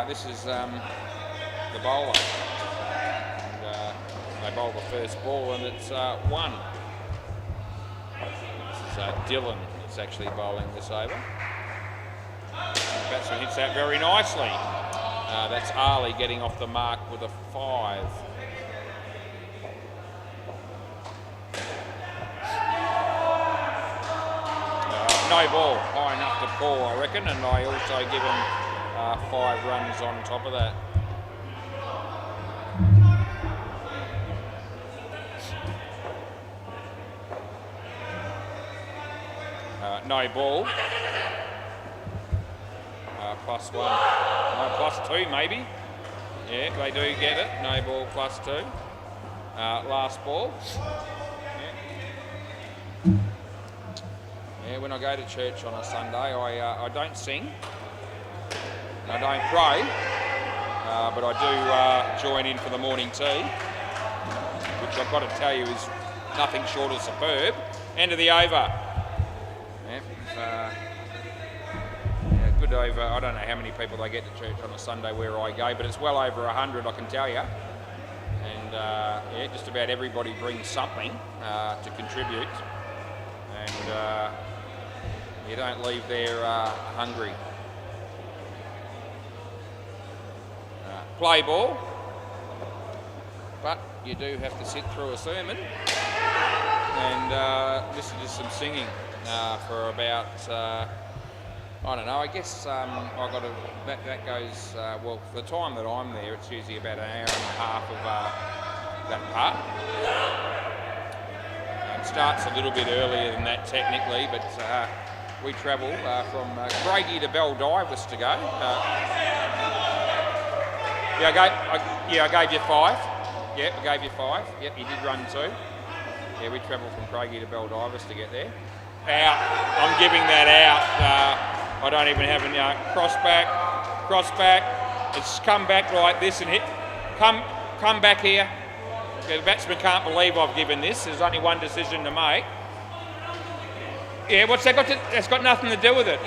This is the bowler. And, they bowl the first ball, and it's 1. This is Dylan that's actually bowling this over. The batsman hits that very nicely. That's Ali getting off the mark with a 5. No ball, high enough to call, I reckon, and I also give him 5 runs on top of that. no ball. +1. No, +2 maybe. Yeah, they do get it. No ball, +2. Last ball. Yeah, when I go to church on a Sunday, I don't sing. I don't pray. But I do join in for the morning tea, which I've got to tell you is nothing short of superb. End of the over. Yeah, good over. I don't know how many people they get to church on a Sunday where I go, but it's well over 100, I can tell you. And yeah, just about everybody brings something to contribute, and you don't leave there hungry. Play ball, but you do have to sit through a sermon and listen to some singing for about, I don't know, I guess I've got to, that goes, well, for the time that I'm there, it's usually about an hour and a half of that part. It starts a little bit earlier than that technically, but we travel from Craigie to Baldivis to go. Yeah, I gave you 5. Yep, I gave you 5. Yep, you did run 2. Yeah, we travel from Craigie to Baldivis to get there. Out. I'm giving that out. I don't even have a cross back. It's come back like this and hit. Come back here. The batsman can't believe I've given this. There's only one decision to make. Yeah, what's that got to? That's got nothing to do with it.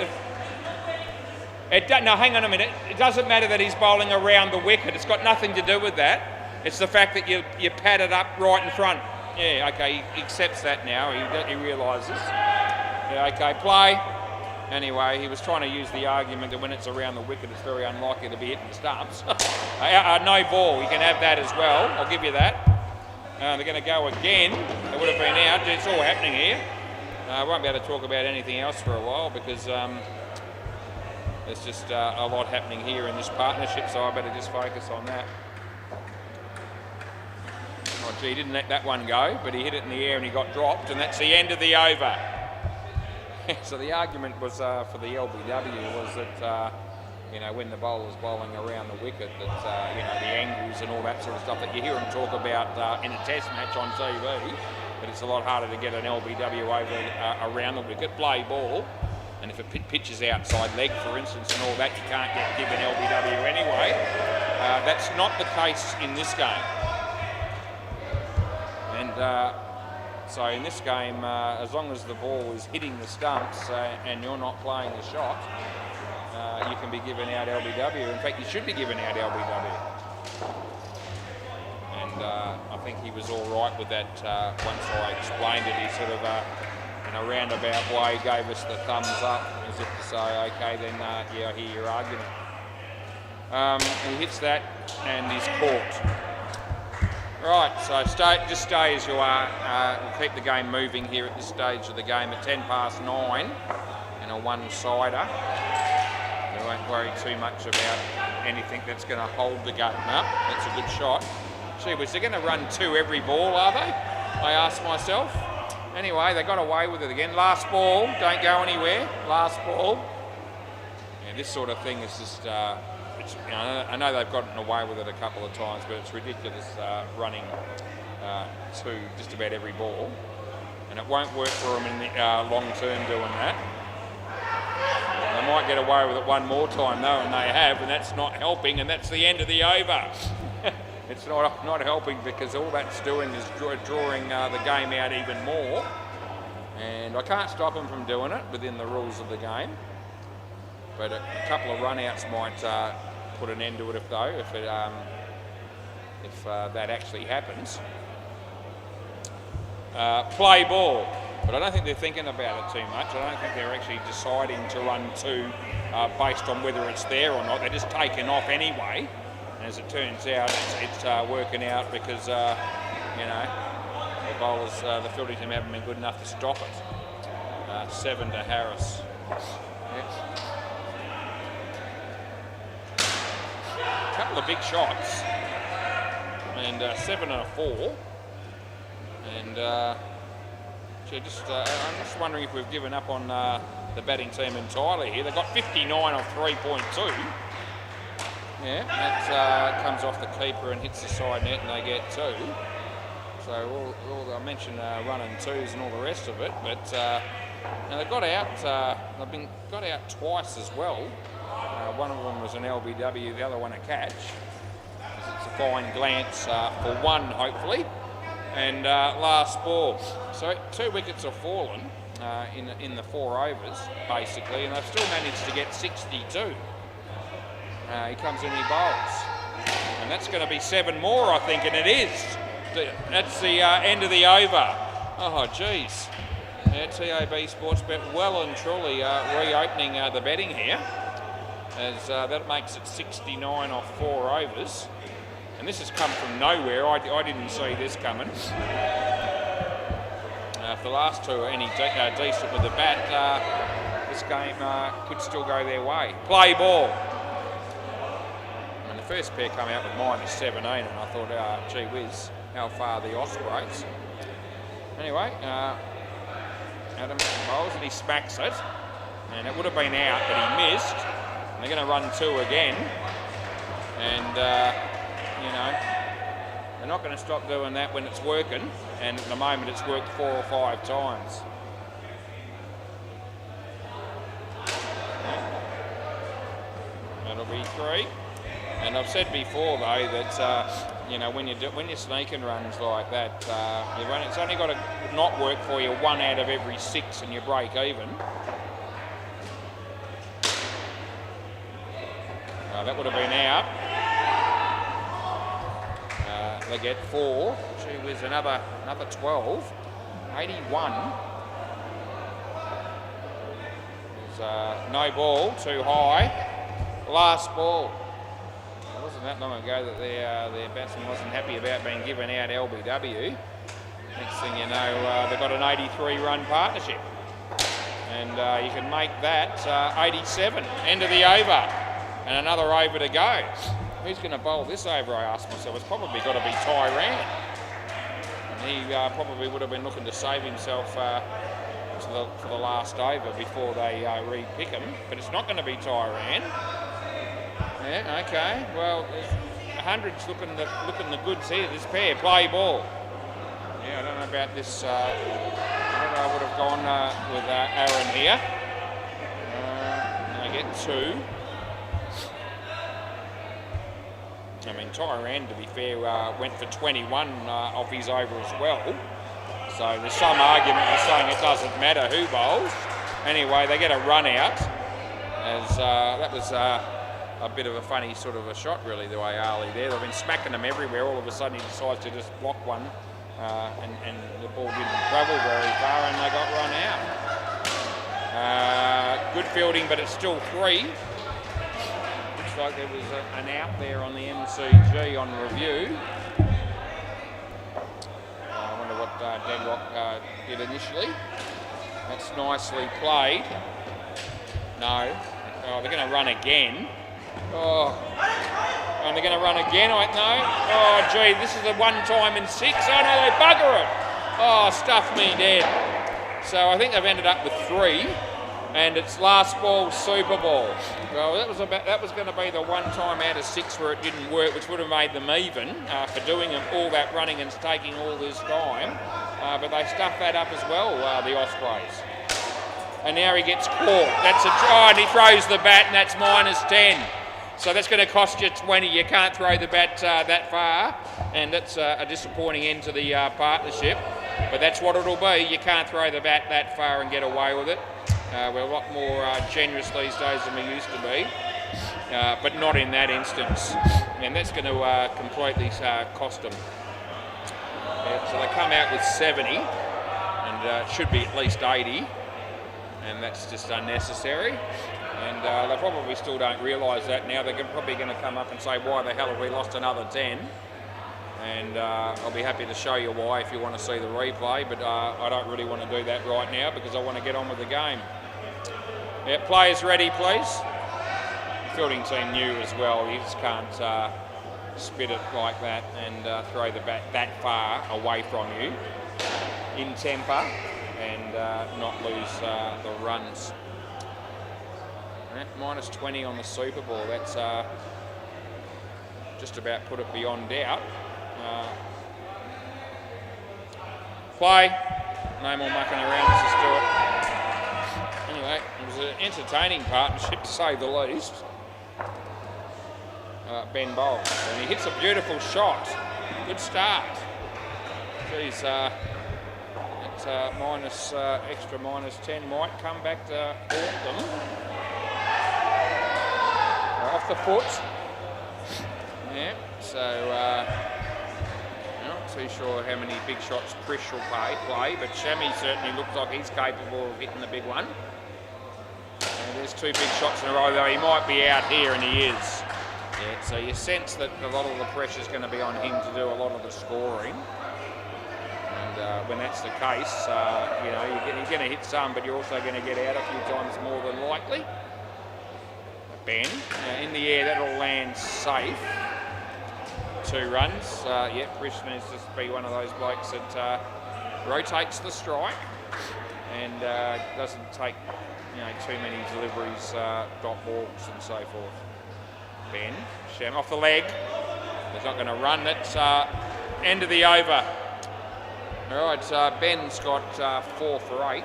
No, hang on a minute. It doesn't matter that he's bowling around the wicket. It's got nothing to do with that. It's the fact that you pad it up right in front. Yeah, okay, he accepts that now. He realises. Yeah, okay, play. Anyway, he was trying to use the argument that when it's around the wicket, it's very unlikely to be hitting the stumps. No ball. You can have that as well. I'll give you that. They're going to go again. It would have been out. It's all happening here. I won't be able to talk about anything else for a while because there's just a lot happening here in this partnership, so I better just focus on that. Oh gee, he didn't let that one go, but he hit it in the air and he got dropped, and that's the end of the over. So the argument was for the LBW was that when the bowler's bowling around the wicket, that the angles and all that sort of stuff that you hear them talk about in a test match on TV, but it's a lot harder to get an LBW over around the wicket, play ball. And if it pitches outside leg, for instance, and all that, you can't give an LBW anyway. That's not the case in this game. And so in this game, as long as the ball is hitting the stumps and you're not playing the shot, you can be given out LBW. In fact, you should be given out LBW. And I think he was all right with that once I explained it. He sort of... in a roundabout way, gave us the thumbs up as if to say, okay, then yeah, I hear your argument. He hits that and he's caught. Right, so just stay as you are. We'll keep the game moving here at this stage of the game at 9:10 and a one-sider. We won't worry too much about anything that's going to hold the game up. That's a good shot. Gee whiz, they're going to run 2 every ball, are they? I asked myself. Anyway, they got away with it again. Last ball, don't go anywhere. Last ball. Yeah, this sort of thing is just, I know they've gotten away with it a couple of times, but it's ridiculous running 2 just about every ball. And it won't work for them in the long term doing that. They might get away with it one more time though, and they have, and that's not helping, and that's the end of the over. It's not helping because all that's doing is drawing the game out even more. And I can't stop them from doing it within the rules of the game. But a couple of run-outs might put an end to it if that actually happens. Play ball. But I don't think they're thinking about it too much. I don't think they're actually deciding to run 2 based on whether it's there or not. They're just taking off anyway. As it turns out, it's working out because, the bowlers, the fielding team haven't been good enough to stop it. 7 to Harris. Yep. A couple of big shots. And 7 and a 4. And I'm just wondering if we've given up on the batting team entirely here. They've got 59 off 3.2. Yeah, that comes off the keeper and hits the side net, and they get 2. So I mentioned run and twos and all the rest of it, but now they got out. They've been got out twice as well. One of them was an LBW, the other one a catch. It's a fine glance for one, hopefully. And last ball. So 2 wickets have fallen in the 4 overs, basically, and they've still managed to get 62. He comes in, he bowls. And that's going to be 7 more, I think, and it is. That's the end of the over. Oh, geez. Yeah, TAB Sportsbet well and truly reopening the betting here, as that makes it 69 off 4 overs. And this has come from nowhere. I didn't see this coming. If the last 2 are any decent with the bat, this game could still go their way. Play ball. And the first pair come out with -17, and I thought, gee whiz, how far the Ospreys. Anyway, Adams bowls and he smacks it, and it would have been out, but he missed. And they're going to run 2 again, and you know, they're not going to stop doing that when it's working, and at the moment it's worked 4 or 5 times. That'll be 3. And I've said before though that you know, when you're sneaking runs like that, it's only got to not work for you 1 out of every 6, and you break even. That would have been out. They get 4. Gee whiz, another 12. 81. There's no ball, too high. Last ball. It wasn't that long ago that their batsman wasn't happy about being given out LBW. Next thing you know, they've got an 83-run partnership. And you can make that 87. End of the over. And another over to go. Who's going to bowl this over, I asked myself. It's probably got to be Tyran. And he probably would have been looking to save himself for the last over before they re-pick him. But it's not going to be Tyran. Yeah, okay. Well, 100's looking the goods here. This pair, play ball. Yeah, I don't know about this. I don't know, I would have gone with Aaron here. I get 2. I mean, Tyran, to be fair, went for 21 off his over as well. So there's some argument for saying it doesn't matter who bowls. Anyway, they get a run out, as that was a bit of a funny sort of a shot, really, the way Ali there. They've been smacking them everywhere. All of a sudden, he decides to just block one, and the ball didn't travel very far, and they got run out. Good fielding, but it's still 3. Like there was an out there on the MCG on review. I wonder what Deadlock did initially. That's nicely played. No. Oh, they're going to run again. Oh, and they're going to run again, I know. Oh, gee, this is the 1 time in 6. Oh, no, they bugger it. Oh, stuff me dead. So I think they've ended up with 3. And it's last ball, Super Ball. Well, that was going to be the 1 time out of 6 where it didn't work, which would have made them even for doing all that running and taking all this time. But they stuffed that up as well, the Ospreys. And now he gets caught. That's a try, and he throws the bat, and that's -10. So that's going to cost you 20. You can't throw the bat that far, and that's a disappointing end to the partnership. But that's what it'll be. You can't throw the bat that far and get away with it. We're a lot more generous these days than we used to be, but not in that instance. And that's going to completely cost them. So they come out with 70, and it should be at least 80, and that's just unnecessary. And they probably still don't realise that now. They're probably going to come up and say, why the hell have we lost another 10? And I'll be happy to show you why if you want to see the replay, but I don't really want to do that right now because I want to get on with the game. Yeah, players ready, please. The fielding team knew as well. You just can't spit it like that and throw the bat that far away from you in temper. and not lose the runs. Minus 20 on the Super Bowl. That's just about put it beyond doubt. Play. No more mucking around. Let's just do it. Anyway, it was an entertaining partnership to say the least. Ben Bowles, and he hits a beautiful shot. Good start. Geez, extra minus 10 might come back to haunt them. Off the foot. Yeah, so not too sure how many big shots Chris will play, but Shammy certainly looks like he's capable of hitting the big one. And there's 2 big shots in a row, though he might be out here, and he is. Yeah, so you sense that a lot of the pressure's going to be on him to do a lot of the scoring. And when that's the case, you're going to hit some, but you're also going to get out a few times more than likely. Ben, in the air, that'll land safe. 2 runs. Chris needs to be one of those blokes that rotates the strike and doesn't take too many deliveries, dot balls and so forth. Ben, Sham off the leg. He's not going to run. That's end of the over. All right, Ben's got 4 for 8.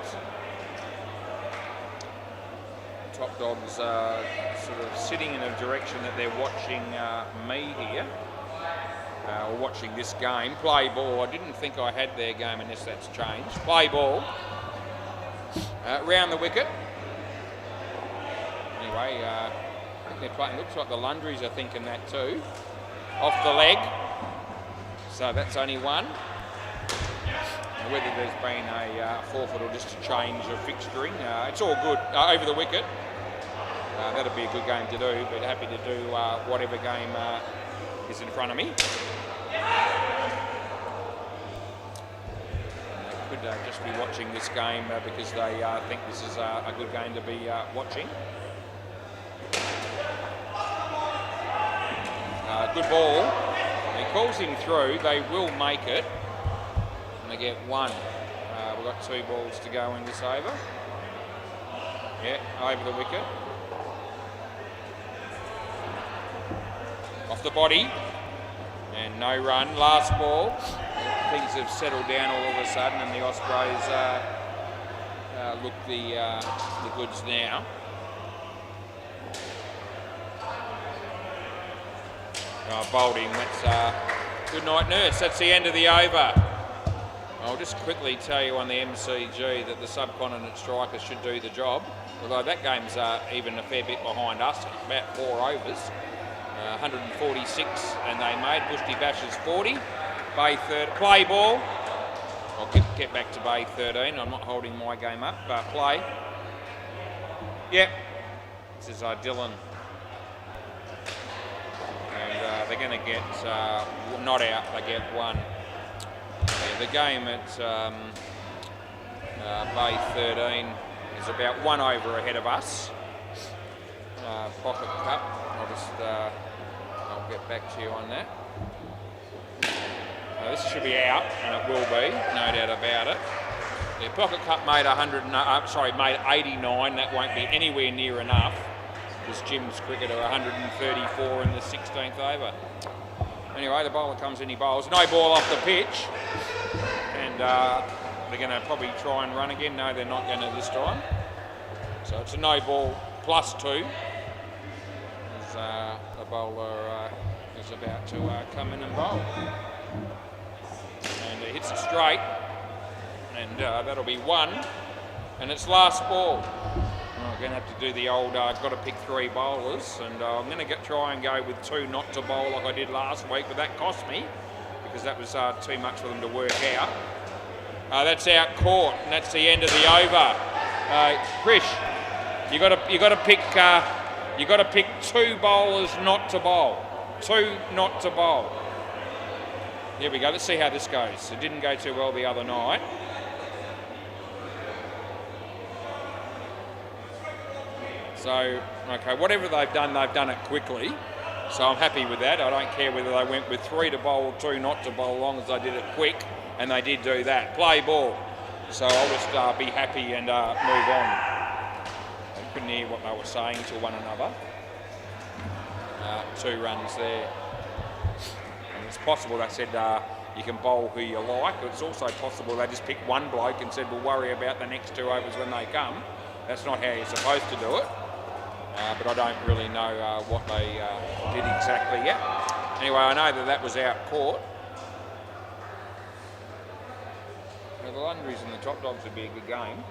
Top Dogs sort of sitting in a direction that they're watching me here. Or watching this game. Play ball. I didn't think I had their game unless that's changed. Play ball. Round the wicket. Anyway, I think they're playing. Looks like the Lundries are thinking that too. Off the leg. So that's only 1. Whether there's been a forfeit or just a change of fixturing, it's all good. Over the wicket. That'll be a good game to do, but happy to do whatever game is in front of me. They could just be watching this game because they think this is a good game to be watching. Good ball. He calls him through. They will make it. And they get 1. We've got 2 balls to go in this over. Yeah, over the wicket. Off the body. And no run. Last ball. Things have settled down all of a sudden, and the Ospreys look the goods now. Bowled him. That's good night, nurse. That's the end of the over. I'll just quickly tell you on the MCG that the subcontinent strikers should do the job. Although that game's even a fair bit behind us, about 4 overs. 146, and they made Bushty Bashers 40. Bay 13. Play ball. I'll get back to Bay 13. I'm not holding my game up. Play. Yep. This is Dylan. And they're going to get not out. They get 1. Yeah, the game at Bay 13 is about 1 over ahead of us. Pocket Cup. I'll get back to you on that. This should be out, and it will be, no doubt about it. The Pocket Cup made made 89. That won't be anywhere near enough. Because Jim's cricketer 134 in the 16th over. Anyway, the bowler comes in, he bowls. No ball off the pitch, and they're going to probably try and run again. No, they're not going to this time. So it's a no ball plus 2. The bowler is about to come in and bowl. And he hits it straight, and that'll be 1. And it's last ball. I'm going to have to do the old, got to pick 3 bowlers, and I'm going to try and go with 2 not to bowl like I did last week, but that cost me because that was too much for them to work out. That's out Court, and that's the end of the over. Krish, you got to pick. You got to pick 2 bowlers not to bowl. 2 not to bowl. There we go. Let's see how this goes. It didn't go too well the other night. So, okay, whatever they've done it quickly. So I'm happy with that. I don't care whether they went with 3 to bowl or 2 not to bowl, as long as they did it quick, and they did do that. Play ball. So I'll just be happy and move on. I couldn't hear what they were saying to one another. 2 runs there. And it's possible they said you can bowl who you like. It's also possible they just picked one bloke and said we'll worry about the next 2 overs when they come. That's not how you're supposed to do it. But I don't really know what they did exactly yet. Anyway, I know that was out caught. Now the Lundries and the Top Dogs would be a good game.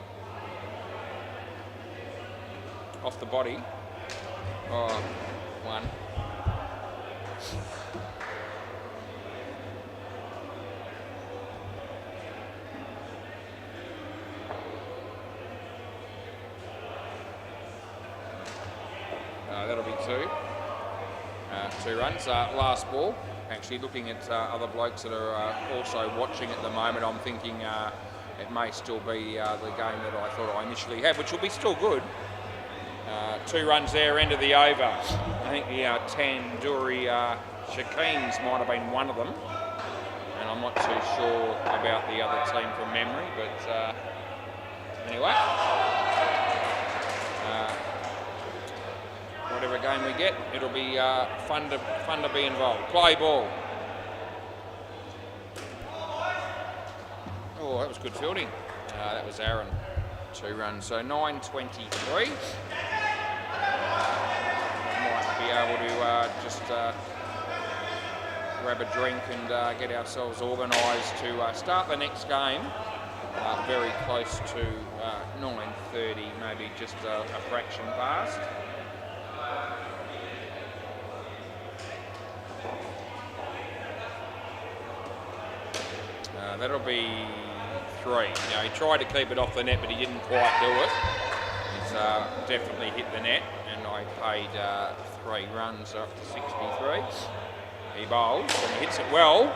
Off the body. Oh, 1. That'll be 2. 2 runs. Last ball. Actually, looking at other blokes that are also watching at the moment, I'm thinking it may still be the game that I thought I initially had, which will be still good. 2 runs there, end of the over. I think the Tandoori Shakeens might have been one of them. And I'm not too sure about the other team from memory, but anyway. Whatever game we get, it'll be fun to be involved. Play ball. Oh, that was good fielding. That was Aaron. 2 runs, so 9:23. Might be able to just grab a drink and get ourselves organised to start the next game. Very close to 9:30, maybe just a fraction past. That'll be 3. He tried to keep it off the net, but he didn't quite do it. He's definitely hit the net, and I paid 3 runs up to 63. He bowls, and he hits it well,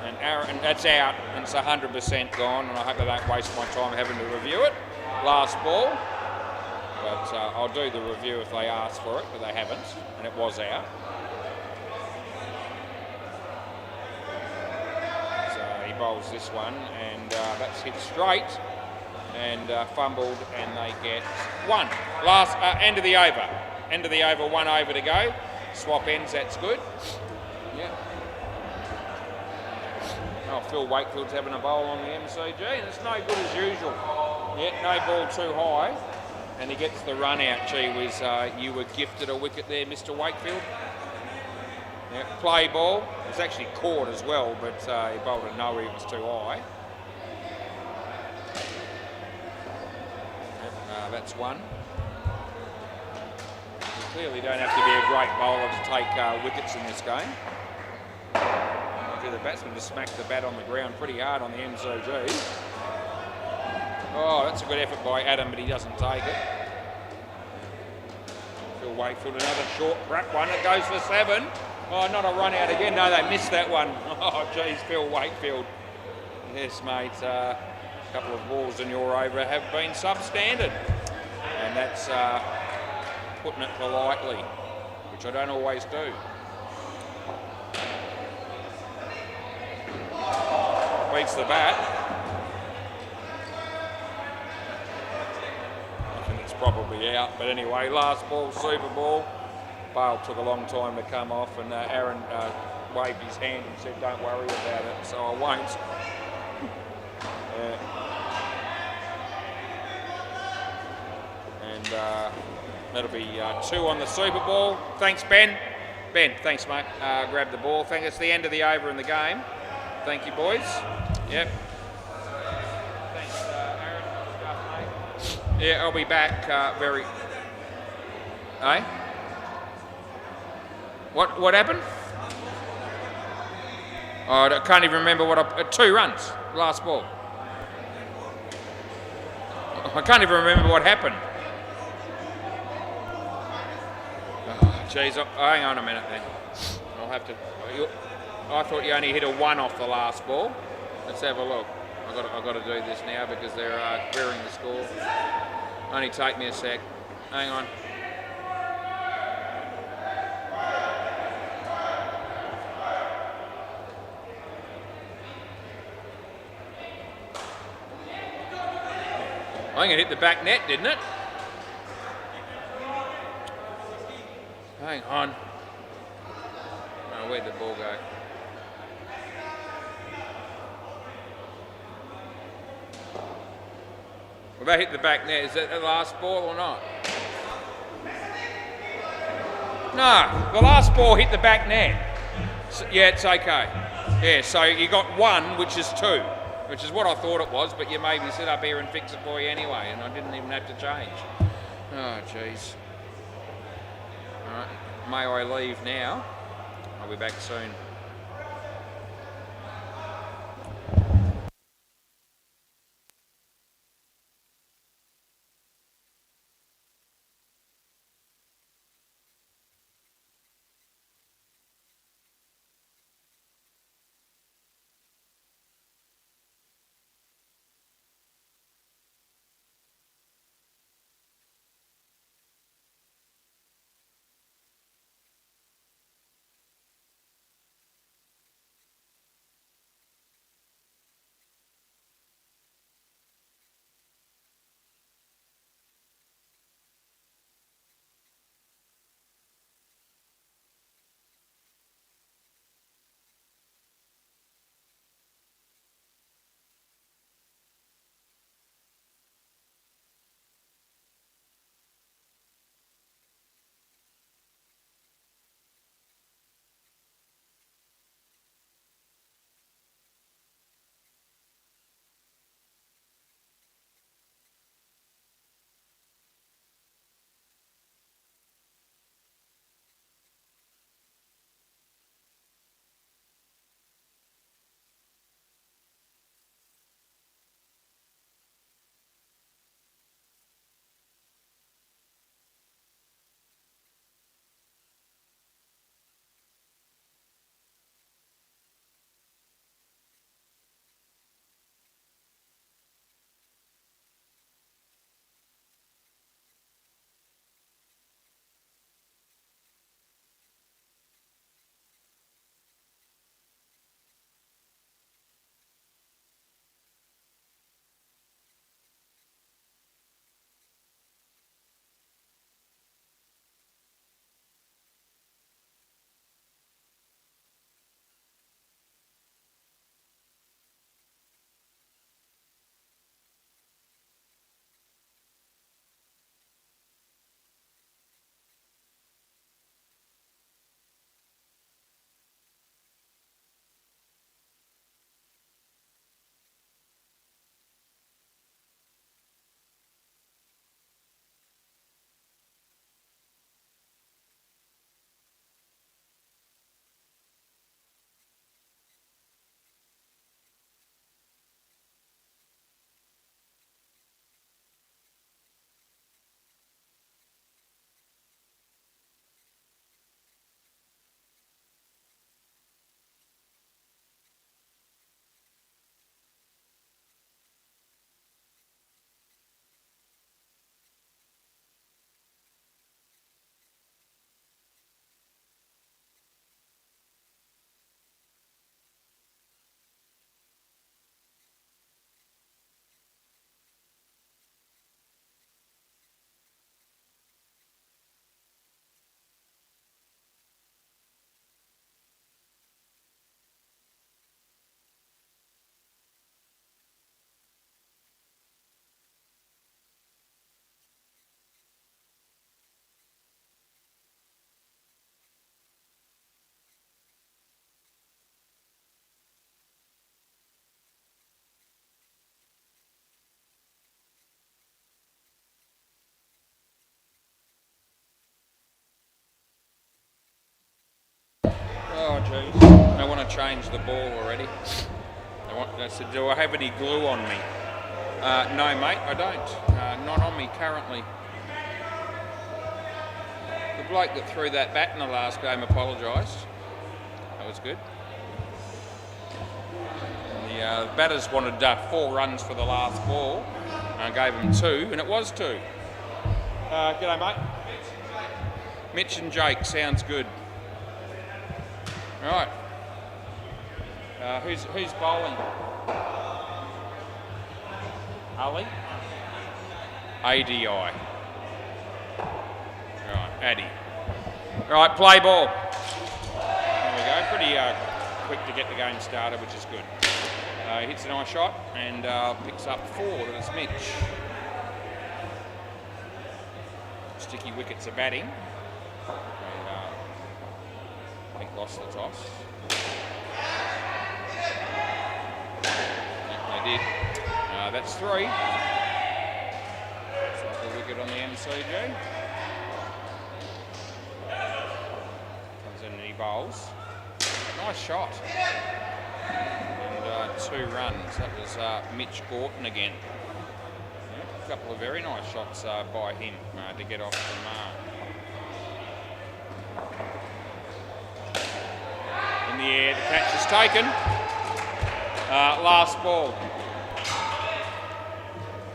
and Aaron, that's out, and it's 100% gone, and I hope I don't waste my time having to review it. Last ball, but I'll do the review if they ask for it, but they haven't, and it was out. Bowls this one, and that's hit straight and fumbled, and they get 1. Last end of the over. End of the over, 1 over to go. Swap ends, that's good. Yeah. Oh, Phil Wakefield's having a bowl on the MCG, and it's no good as usual. Yeah, no ball too high, and he gets the run out. Gee whiz, you were gifted a wicket there, Mr. Wakefield. Yeah, play ball. It was actually caught as well, but he bowled it nowhere, it was too high. Yep, that's 1. You clearly don't have to be a great bowler to take wickets in this game. The batsman just smacked the bat on the ground pretty hard on the MCG. Oh, that's a good effort by Adam, but he doesn't take it. Phil Wakefield, another short crap one. It goes for 7. Oh, not a run out again. No, they missed that one. Oh, geez, Phil Wakefield. Yes, mate. A couple of balls in your over have been substandard. And that's putting it politely, which I don't always do. Beats the bat. I think it's probably out. But anyway, last ball, Super Ball. Bale took a long time to come off, and Aaron waved his hand and said, "Don't worry about it," so I won't. And that'll be 2 on the Super Ball. Thanks, Ben. Ben, thanks, mate. Grab the ball. Thank us. The end of the over in the game. Thank you, boys. Yep. Thanks, Aaron. Good stuff, mate. Yeah, I'll be back very. Eh? What happened? Oh, I can't even remember what 2 runs, last ball. I can't even remember what happened. Oh, geez, hang on a minute then. I'll have to. I thought you only hit a 1 off the last ball. Let's have a look. I've got to do this now because they're querying the score. Only take me a sec. Hang on. I think it hit the back net, didn't it? Hang on. Oh, where'd the ball go? Well, that hit the back net. Is that the last ball or not? No, the last ball hit the back net. So, yeah, it's okay. Yeah, so you got one, which is two, which is what I thought it was, but you made me sit up here and fix it for you anyway, and I didn't even have to change. Oh, jeez. All right, may I leave now? I'll be back soon. Oh, jeez. I want to change the ball already. I said, do I have any glue on me? No, mate, I don't. Not on me currently. The bloke that threw that bat in the last game apologised. That was good. And the batters wanted 4 runs for the last ball. I gave them 2, and it was 2. G'day, mate. Mitch and Jake, sounds good. Right. Who's bowling? Ali? ADI. Right, Addy. Right, play ball. There we go. Pretty quick to get the game started, which is good. Hits a nice shot and picks up 4. That's Mitch. Sticky wickets are batting. And, I think lost the toss. Yep, they did. That's 3. It's like a wicket on the MCG. Comes in and he bowls. Nice shot. And 2 runs. That was Mitch Gorton again. Yep, a couple of very nice shots by him to get off the mark. In the air, the catch is taken. Last ball.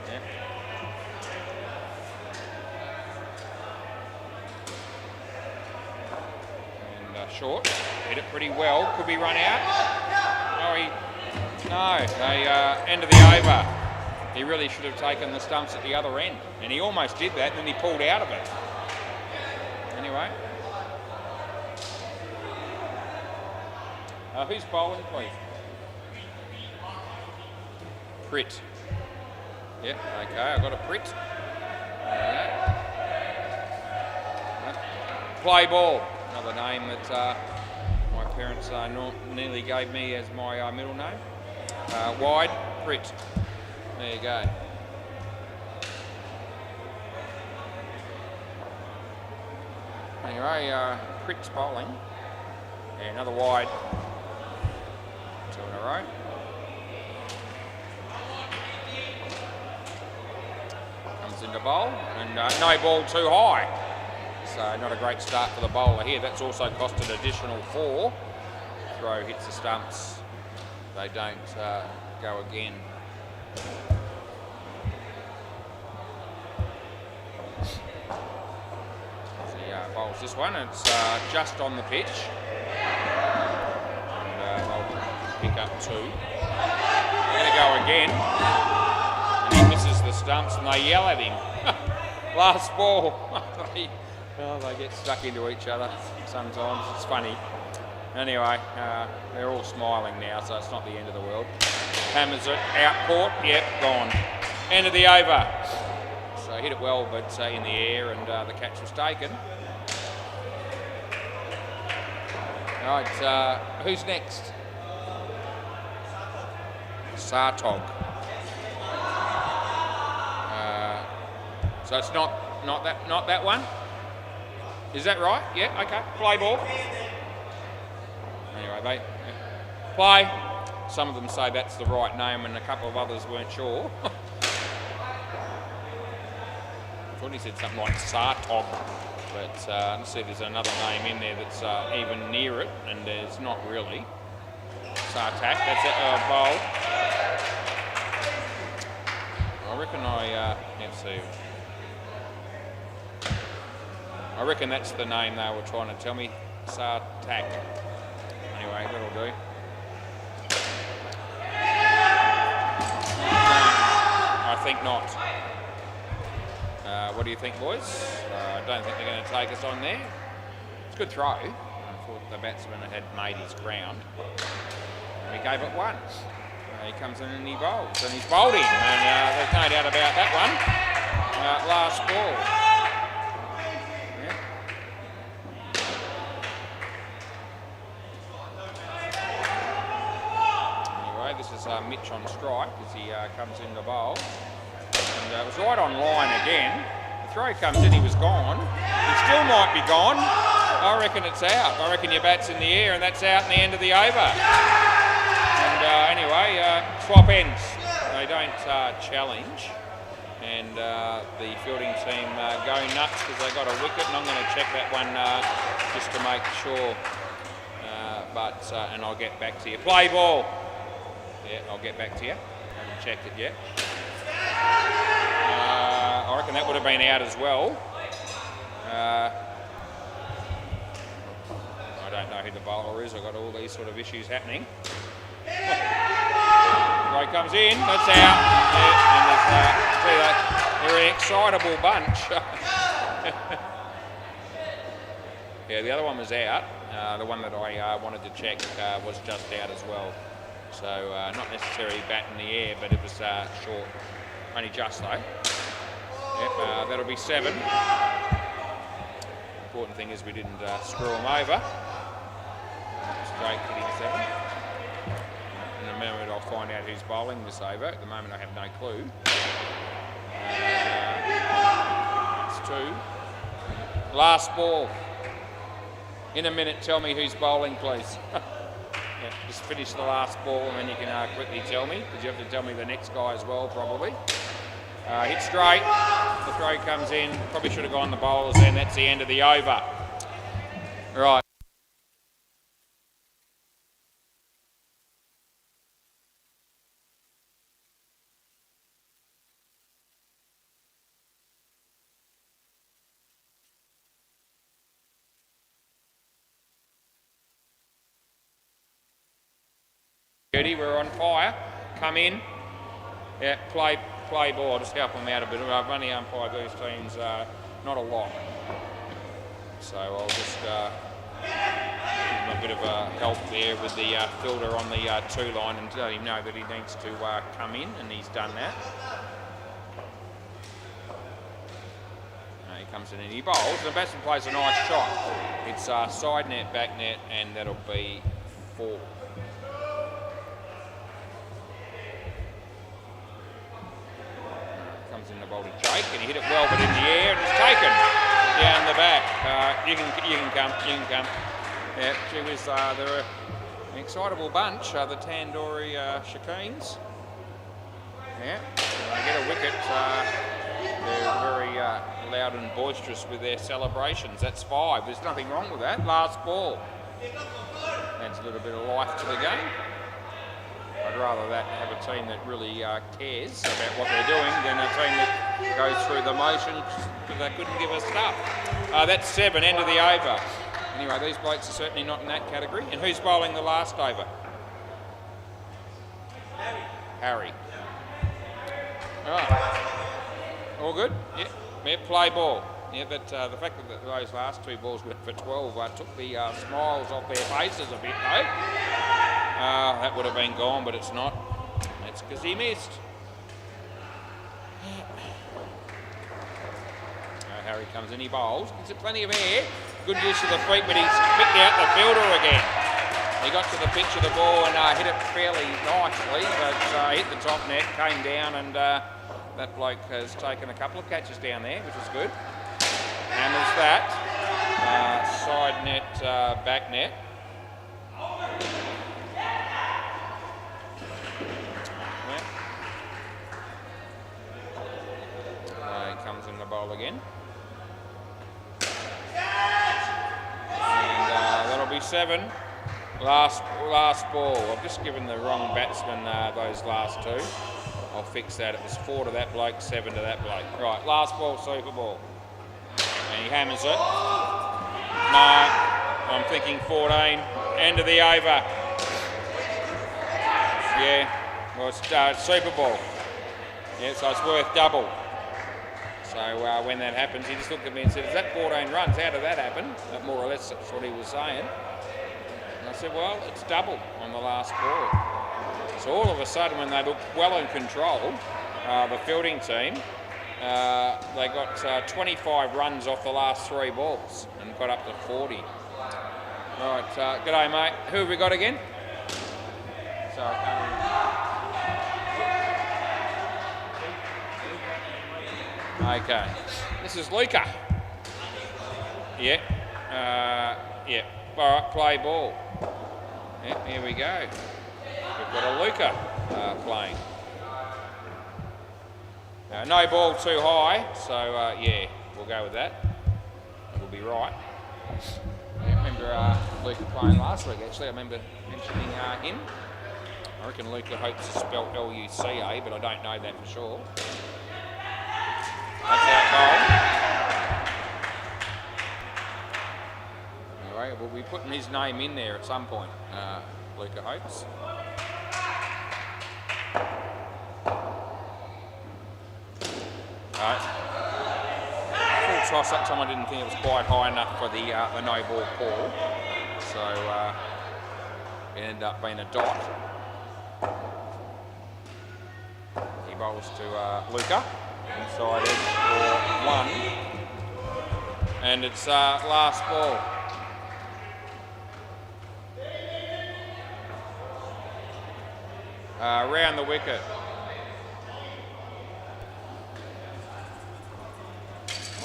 Yep. And short. Hit it pretty well. Could be run out. No, they end of the over. He really should have taken the stumps at the other end. And he almost did that, and then he pulled out of it. Anyway. Who's bowling, please? Pritt. Yep, okay, I've got a Pritt. Play ball. Another name that my parents nearly gave me as my middle name. Wide, Pritt. There you go. Anyway, Pritt's bowling. Yeah, another wide. 2 in a row. Comes into bowl, and no ball too high. So not a great start for the bowler here. That's also cost an additional 4. Throw hits the stumps. They don't go again. So he bowls this one. It's just on the pitch. And they'll pick up 2. They're going to go again. And he misses the stumps and they yell at him. Last ball. They get stuck into each other sometimes. It's funny. Anyway, they're all smiling now, so it's not the end of the world. Hammers it, out court, yep, gone. End of the over. So hit it well, but in the air, and the catch was taken. Right, who's next? Sartog. So it's not that one. Is that right? Yeah. Okay. Play ball. Anyway, play. Some of them say that's the right name, and a couple of others weren't sure. I thought he said something like Sartog, but let's see if there's another name in there that's even near it, and there's not really. Sartak. That's it. Bowl. I reckon let's see. I reckon that's the name they were trying to tell me. Sartak. Anyway, that'll do. I think not. What do you think, boys? I don't think they're going to take us on there. It's a good throw. I thought the batsman had made his ground. And he gave it 1. He comes in and he bowls. And he's bowled him. And there's no doubt about that one. Last ball. This is Mitch on strike as he comes in the bowl. And it was right on line again. The throw comes in, he was gone. He still might be gone. I reckon it's out. I reckon your bat's in the air and that's out in the end of the over. And anyway, swap ends. They don't challenge. And the fielding team go nuts because they got a wicket. And I'm going to check that one just to make sure. And I'll get back to you. Play ball. Yeah, I'll get back to you. I haven't checked it yet. I reckon that would have been out as well. I don't know who the bowler is. I've got all these sort of issues happening. Throw comes in. That's out. Yeah, and there's They're an excitable bunch. Yeah, the other one was out. The one that I wanted to check was just out as well. So not necessarily bat in the air, but it was short. Only just though. Yep, that'll be 7. Important thing is we didn't screw them over. Straight hitting 7. In a moment I'll find out who's bowling this over. At the moment I have no clue. It's 2. Last ball. In a minute, tell me who's bowling, please. Yeah, just finish the last ball and then you can quickly tell me, because you have to tell me the next guy as well, probably. Hit straight, the throw comes in, probably should have gone the bowlers then, that's the end of the over. Right. We're on fire. Come in. Yeah, play ball. Just help them out a bit. I've only umpired these teams not a lot, so I'll just give him a bit of help there with the fielder on the 2 line and let him know that he needs to come in, and he's done that. He comes in and he bowls. The batsman plays a nice shot. It's side net, back net, and that'll be 4. In the bowl to Jake, and he hit it well, but in the air, and it's taken down the back. You can come. Yeah, gee whiz, they're an excitable bunch, the Tandoori Shakeens. Yeah, when they get a wicket, they're very loud and boisterous with their celebrations. That's 5. There's nothing wrong with that. Last ball. Adds a little bit of life to the game. I'd rather that have a team that really cares about what they're doing than a team that goes through the motions because they couldn't give us stuff. That's 7, end of the over. Anyway, these blokes are certainly not in that category. And who's bowling the last over? Harry. All good? Yeah, play ball. Yeah, but the fact that those last 2 balls went for 12 took the smiles off their faces a bit, though. That would have been gone, but it's not. That's because he missed. Harry comes in, he bowls. Gives it plenty of air. Good use of the feet, but he's picked out the fielder again. He got to the pitch of the ball and hit it fairly nicely, but hit the top net, came down, and that bloke has taken a couple of catches down there, which is good. Hammers that. Side net, back net. Comes in the bowl again. And that'll be 7. Last ball. I've just given the wrong batsman those last 2. I'll fix that. It was 4 to that bloke, 7 to that bloke. Right, last ball, super ball. And he hammers it. No, I'm thinking 14. End of the over. Yeah, well, it's super ball. Yeah, so it's worth double. So when that happens, he just looked at me and said, is that 14 runs? How did that happen? More or less, that's what he was saying. And I said, well, it's double on the last ball. So all of a sudden, when they looked well in control, the fielding team, they got 25 runs off the last 3 balls and got up to 40. Right, g'day, mate. Who have we got again? Okay, this is Luca. Yeah, yeah. All right, play ball. Yeah, here we go. We've got a Luca playing. No ball too high, so yeah, we'll go with that. We'll be right. I remember Luca playing last week, actually. I remember mentioning him. I reckon Luca Hopes is spelled L-U-C-A, but I don't know that for sure. That's our goal. Anyway, we'll be putting his name in there at some point, Luca Hopes. Full toss that time. I didn't think it was quite high enough for the no ball call. So it ended up being a dot. He bowls to Luca. Inside edge for 1. And it's last ball. Round the wicket.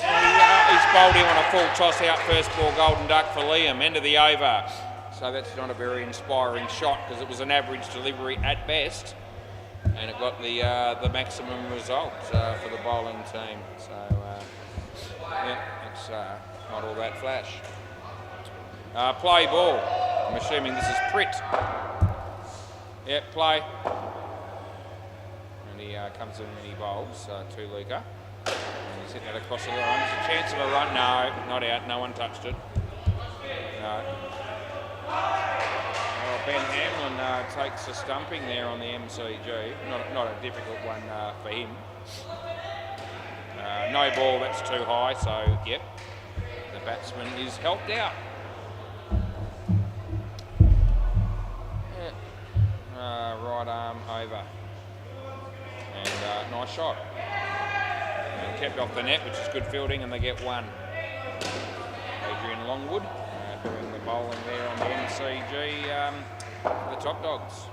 He's bowled in on a full toss out, first ball golden duck for Liam, end of the over. So that's not a very inspiring shot because it was an average delivery at best, and it got the maximum result for the bowling team. So yeah, it's not all that flash. Play ball. I'm assuming this is Pritt. Yep, play. And he comes in and he bowls to Luca. And he's hitting that across the line. There's a chance of a run. No, not out. No one touched it. No. Well, Ben Hamlin takes a stumping there on the MCG. Not a difficult one for him. No ball, that's too high. So, yep, the batsman is helped out. Right arm over. And nice shot. And kept off the net, which is good fielding, and they get 1. Adrian Longwood doing the bowling there on the MCG for the Top Dogs.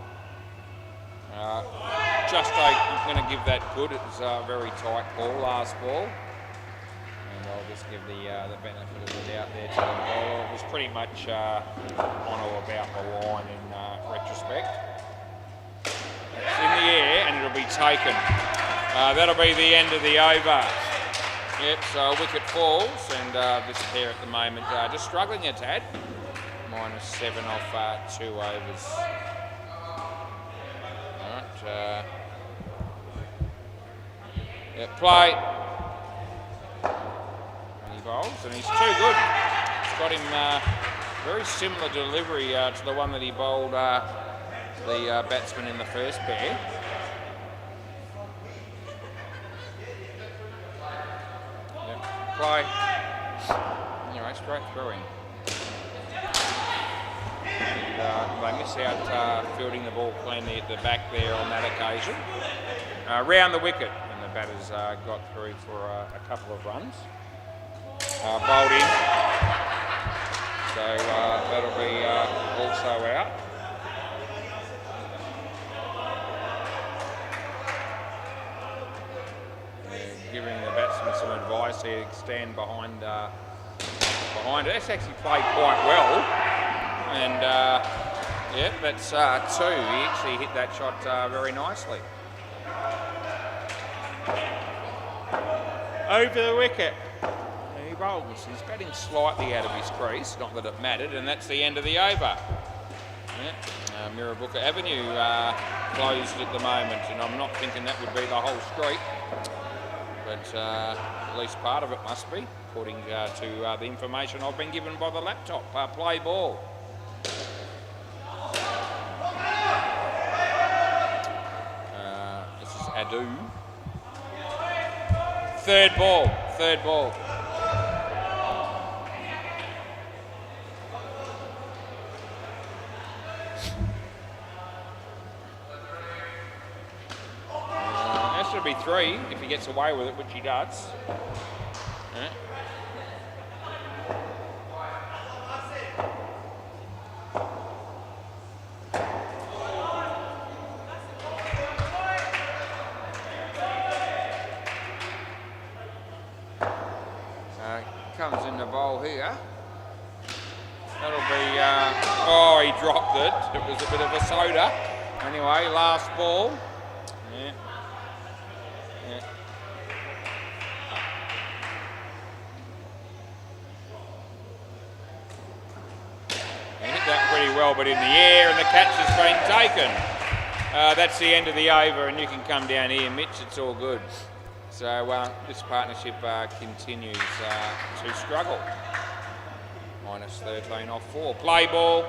Just I'm going to give that good. It was a very tight ball, last ball. And I'll just give the benefit of the doubt there to the bowler. It was pretty much on or about the line in retrospect. It's in the air and it'll be taken. That'll be the end of the over. Yep, so wicket falls, and this pair at the moment just struggling a tad. -7 off 2 overs. Alright, yep, play. And he bowls, and he's too good. It's got him very similar delivery to the one that he bowled the batsman in the first pair. Yep. Play. Anyway, straight through him. And they miss out fielding the ball cleanly at the back there on that occasion. Round the wicket, and the batters got through for a couple of runs. Bowled in. So that'll be also out. Giving the batsman some advice here to stand behind it. That's actually played quite well, and yeah, that's 2. He actually hit that shot very nicely. Over the wicket. He bowls. He's batting slightly out of his crease, not that it mattered, and that's the end of the over. Yeah. Mirrabooka Avenue closed at the moment, and I'm not thinking that would be the whole street. But at least part of it must be, according to the information I've been given by the laptop. Play ball. This is Adu. Third ball. It'll be 3 if he gets away with it, which he does. Yeah. Comes in the bowl here. That'll be, oh, he dropped it. It was a bit of a soda. Anyway, last ball. Yeah. He hit that pretty well, but in the air, and the catch has been taken. That's the end of the over, and you can come down here, Mitch. It's all good. So this partnership continues to struggle. -13 off 4. Play ball.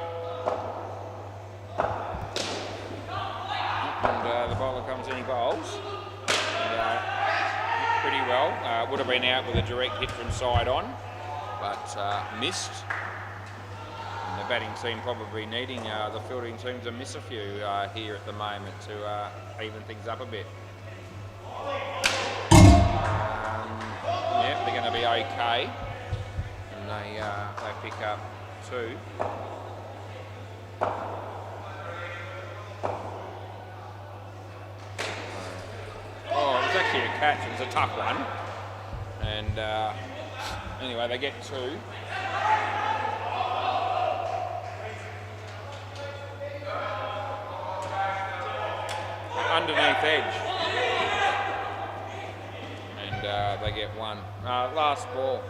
And the bowler comes in, he bowls. And, pretty well. Would have been out with a direct hit from side on, but missed. And the batting team probably needing the fielding team to miss a few here at the moment to even things up a bit. Yep, they're going to be okay. And they pick up 2. Oh, it was actually a catch. It was a tough one. And anyway, they get 2. Underneath edge. And they get 1. Last ball.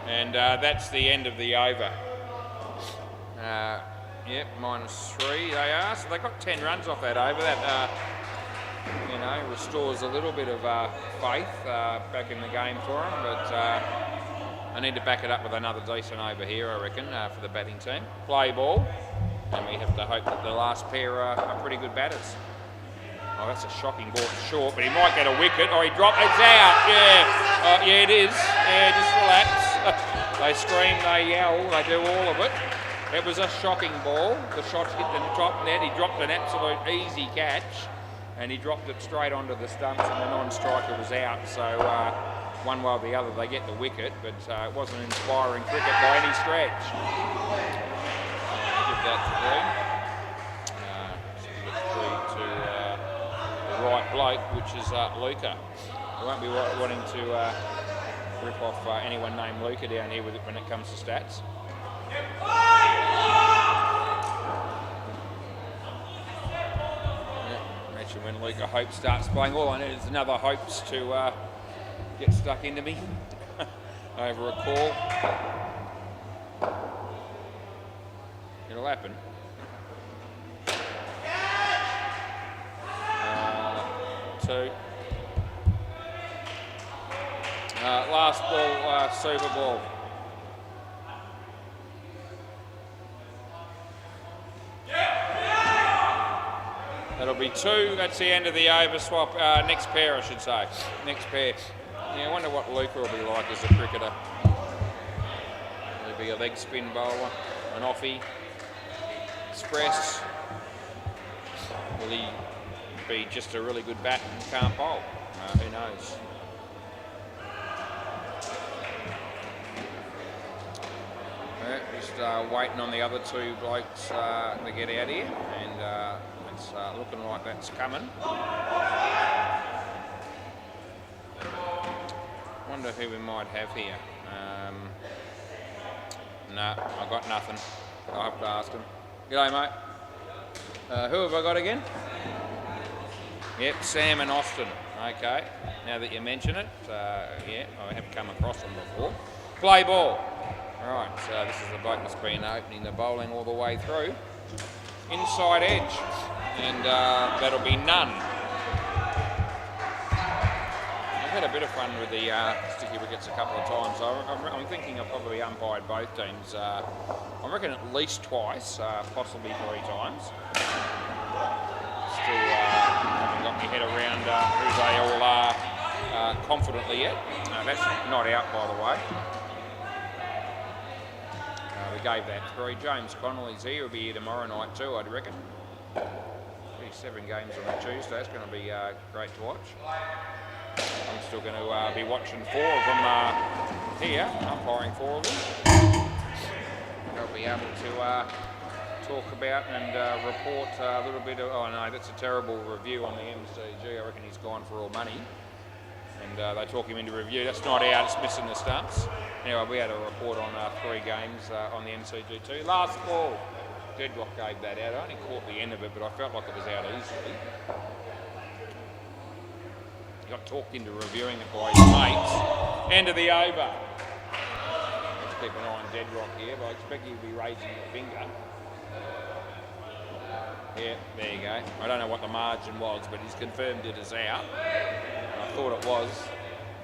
And that's the end of the over. Yep, -3 they are. So they got 10 runs off that over. That, you know, restores a little bit of faith back in the game for them. But I need to back it up with another decent over here, I reckon, for the batting team. Play ball. And we have to hope that the last pair are pretty good batters. Oh, that's a shocking ball. It's short, but he might get a wicket. Oh, he dropped. It's out. Yeah. Yeah, it is. Yeah, just relax. They scream, they yell, they do all of it. It was a shocking ball. The shot hit the top net. He dropped an absolute easy catch, and he dropped it straight onto the stumps, and the non-striker was out. So one way or the other, they get the wicket, but it wasn't inspiring cricket by any stretch. Give that 3. Give it 3 to the right bloke, which is Luca. We won't be wanting to rip off anyone named Luca down here with it when it comes to stats. Yeah, imagine when Luca Hope starts playing. All I need is another Hopes to get stuck into me over a call. It'll happen. 2. Last ball, Super Ball. That'll be 2. That's the end of the over swap. Next pair, I should say. Next pair. Yeah, I wonder what Luca will be like as a cricketer. Will he be a leg spin bowler, an offie, express? Will he be just a really good bat and can't bowl? Who knows? Just waiting on the other 2 blokes to get out here, and it's looking like that's coming. Wonder who we might have here. No, I've got nothing. I'll have to ask him. G'day, mate. Who have I got again? Yep, Sam and Austin. Okay, now that you mention it, yeah, I have come across them before. Play ball. Right, so this is the bloke that's been opening the bowling all the way through. Inside edge, and that'll be none. I've had a bit of fun with the sticky wickets a couple of times. I'm thinking I've probably umpired both teams. I reckon at least twice, possibly 3 times. Still haven't got my head around who they all are confidently yet. That's not out, by the way. We gave that 3. James Connolly's here. He'll be here tomorrow night too, I'd reckon. 7 games on a Tuesday. It's going to be great to watch. I'm still going to be watching 4 of them here, umpiring 4 of them. I'll be able to talk about and report a little bit of... Oh no, that's a terrible review on the MCG. I reckon he's gone for all money. And they talk him into review. That's not out, it's missing the stumps. Anyway, we had a report on 3 games on the MCG2. Last ball, Deadrock gave that out. I only caught the end of it, but I felt like it was out easily. He got talked into reviewing it by his mates. End of the over. Let's keep an eye on Deadrock here, but I expect he'll be raising the finger. Yeah, there you go. I don't know what the margin was, but he's confirmed it as out. I thought it was.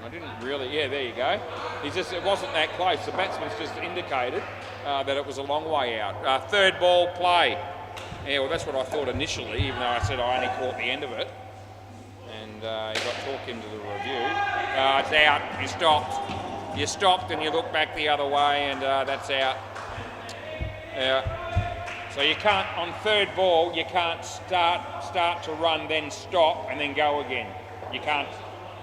I didn't really, yeah, there you go. It wasn't that close. The batsman's just indicated that it was a long way out. Third ball, play. Yeah, well, that's what I thought initially, even though I said I only caught the end of it. And he got talked into the review. It's out. You stopped. You stopped and you look back the other way, and that's out. So you can't, on third ball, you can't start to run, then stop, and then go again. You can't.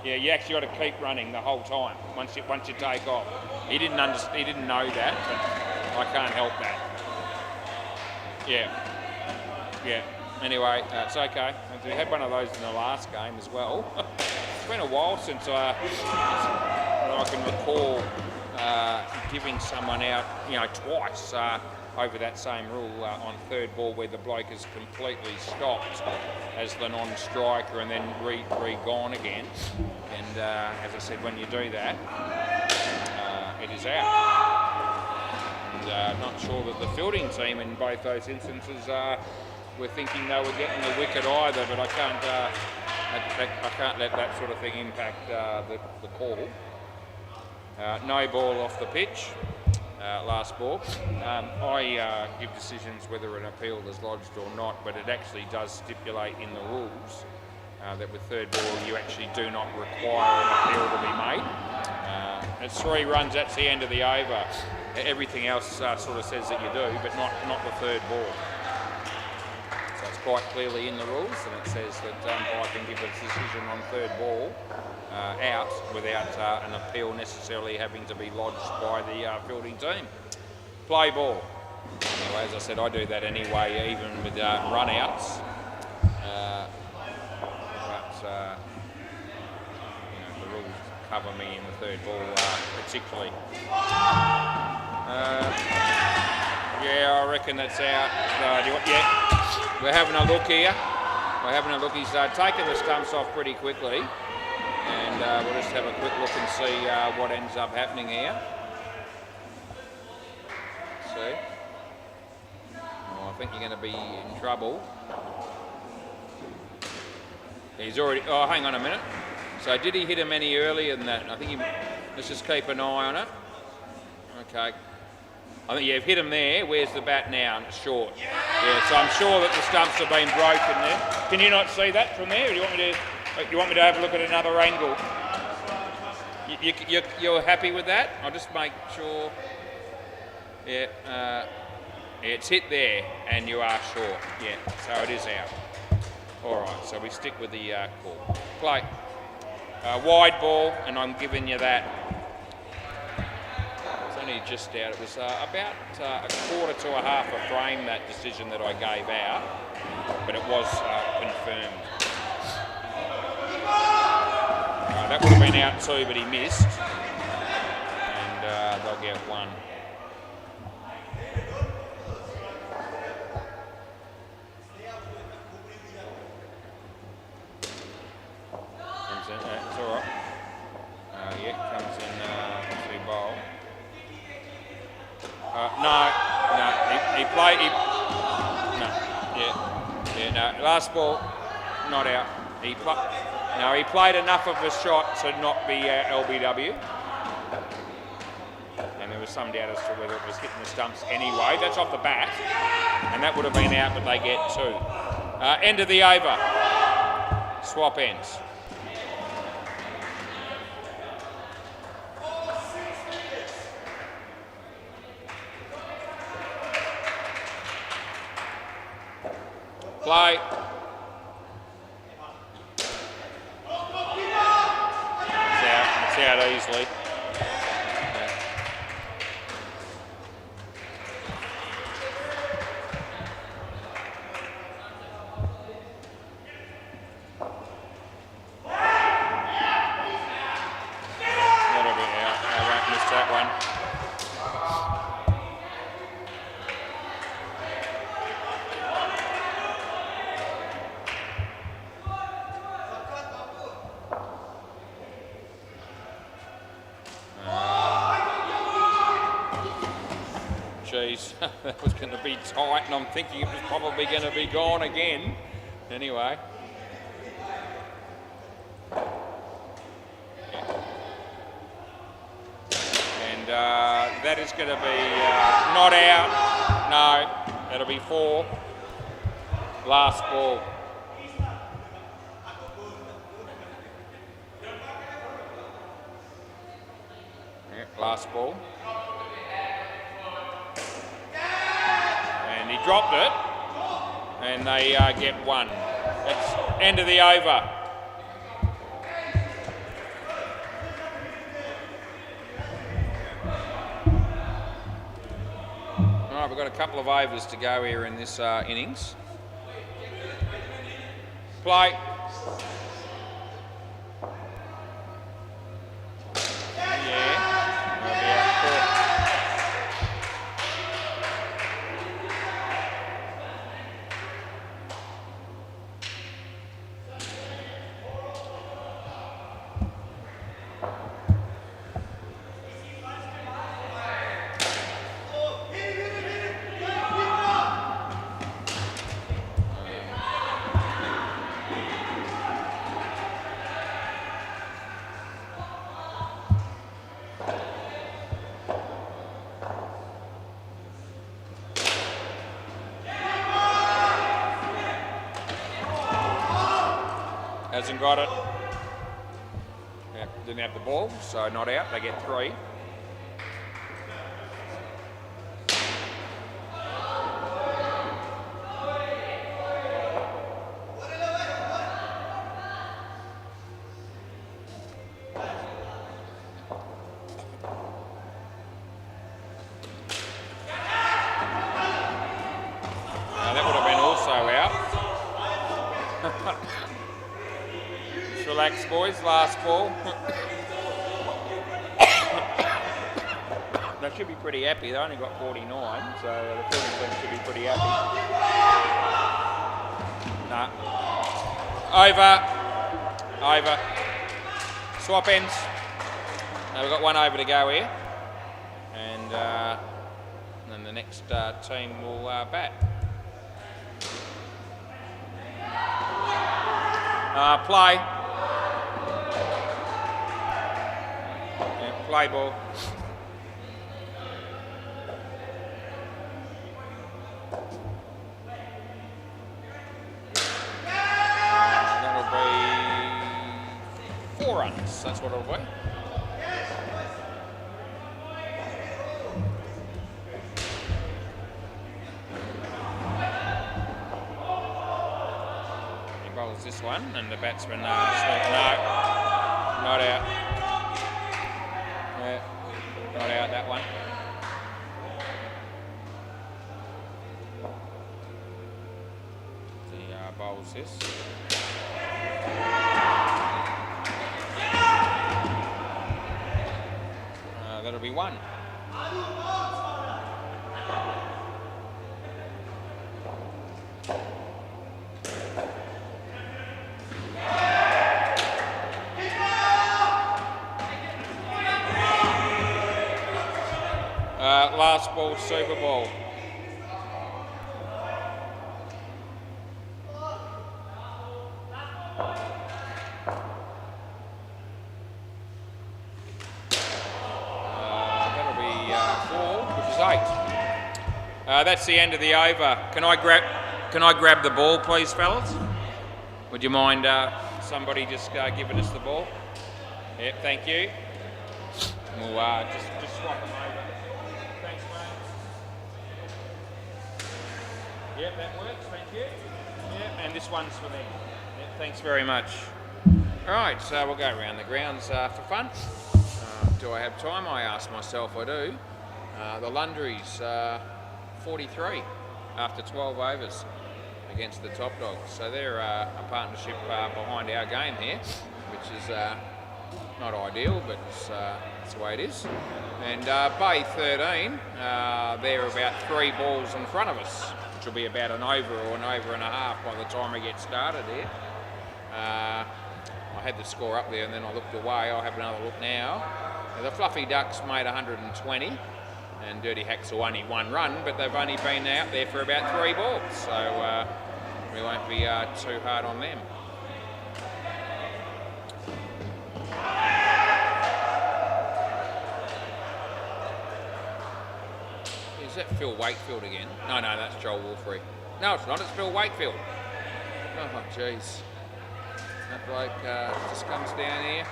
Yeah, you actually got to keep running the whole time once you take off. He didn't know that, but I can't help that. Yeah. Anyway, it's okay. We had one of those in the last game as well. It's been a while since I can recall giving someone out, twice over that same rule on third ball, where the bloke has completely stopped as the non-striker and then re-gone again. And as I said, when you do that, it is out. And not sure that the fielding team in both those instances were thinking they were getting the wicket either, but I can't let that sort of thing impact the call. No ball off the pitch. Last ball. I give decisions whether an appeal is lodged or not, but it actually does stipulate in the rules that with third ball you actually do not require an appeal to be made. It's 3 runs, that's the end of the over. Everything else sort of says that you do, but not the third ball. So it's quite clearly in the rules, and it says that I can give a decision on third ball out without an appeal necessarily having to be lodged by the fielding team. Play ball. Anyway, as I said, I do that anyway, even with run-outs. But the rules cover me in the third ball particularly. Yeah, I reckon that's out. We're having a look here. He's taken the stumps off pretty quickly. And we'll just have a quick look and see what ends up happening here. See? Oh, I think you're going to be in trouble. He's already... Oh, hang on a minute. So did he hit him any earlier than that? I think let's just keep an eye on it. Okay. I think you've hit him there. Where's the bat now? And it's short. Yeah, so I'm sure that the stumps have been broken there. Can you not see that from there? Or do you want me to have a look at another angle? You're happy with that? I'll just make sure. Yeah, it's hit there, and you are short. Yeah, so it is out. All right, so we stick with the call. Play. Wide ball, and I'm giving you that. It's only just out. It was about a quarter to a half a frame, that decision that I gave out, but it was confirmed. That would have been out too, but he missed. And they'll get 1. Comes in, it's all right. Yeah, comes in to bowl. He played. No. Last ball, not out. He played enough of a shot to not be LBW. And there was some doubt as to whether it was hitting the stumps anyway. That's off the bat. And that would have been out, but they get 2. End of the over. Swap ends. Play. It's out easily. That'll be out. I won't miss that one. Geez, that was going to be tight, and I'm thinking it was probably going to be gone again. Anyway. that is going to be not out. No, that'll be 4. Last ball. Last ball. And he dropped it. And they get 1. That's end of the over. All right, we've got a couple of overs to go here in this innings. Play. Hasn't got it. Yeah, didn't have the ball, so not out. They get 3. That would have been also out. Relax, boys. Last ball. They should be pretty happy. They only got 49, so the fielding team should be pretty happy. Nah. Over. Swap ends. We've got 1 over to go here, and then the next team will bat. Play. Play ball. That'll be 4 runs. That's what it'll be. He bowls this one, and the batsman no, not out. Yeah, not out that one. He bowls this. That'll be 1. Last ball, Super Bowl. That'll be 4, which is 8. That's the end of the over. Can I grab the ball, please, fellas? Would you mind somebody just giving us the ball? Yep, thank you. We'll just swap them over. Thanks, mate. Yep, that works, thank you. Yep, and this one's for them. Yep, thanks very much. All right, so we'll go around the grounds for fun. Do I have time? I ask myself, I do. The Lundries, 43 after 12 overs against the Top Dogs. So they're a partnership behind our game here, which is not ideal, but it's the way it is. And Bay 13, they're about 3 balls in front of us, which will be about an over or an over and a half by the time we get started here. I had the score up there and then I looked away. I'll have another look now. The Fluffy Ducks made 120 and Dirty Hacks are only 1 run, but they've only been out there for about 3 balls, so we won't be too hard on them. Is that Phil Wakefield again? No, that's Joel Wolfrey. No, it's not. It's Phil Wakefield. Oh, jeez. That bloke just comes down here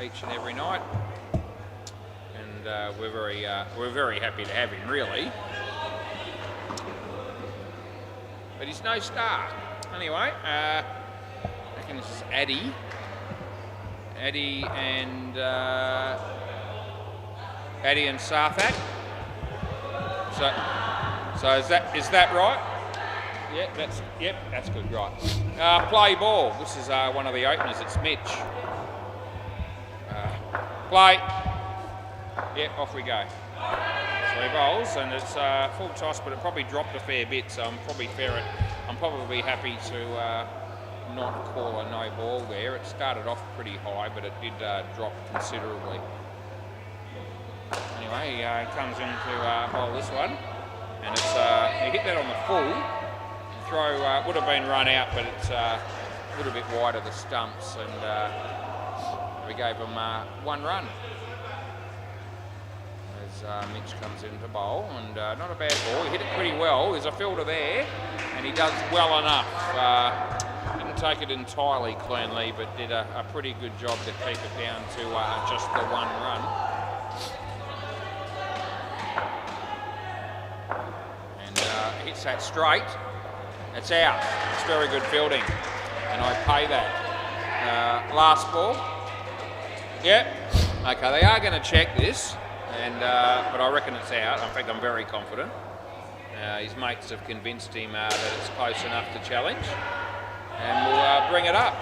each and every night, and we're very happy to have him, really. But he's no star. Anyway, I reckon this is Addy and Sarthak. So is that right? Yeah, that's good. Right. Play ball. This is one of the openers. It's Mitch. Play. Yeah, off we go. 3 bowls, and it's full toss, but it probably dropped a fair bit. So I'm probably happy to not call a no ball there. It started off pretty high, but it did drop considerably. Anyway, he comes in to bowl this one, and it's he hit that on the full. The throw would have been run out, but it's a little bit wide of the stumps, and we gave him 1 run. As Mitch comes in to bowl, and not a bad ball. He hit it pretty well. There's a fielder there, and he does well enough. Didn't take it entirely cleanly, but did a pretty good job to keep it down to just the 1 run. And hits that straight. It's out. It's very good fielding, and I pay that. Last ball. Yep. Okay, they are going to check this. But I reckon it's out. In fact, I'm very confident. His mates have convinced him that it's close enough to challenge, and we'll bring it up.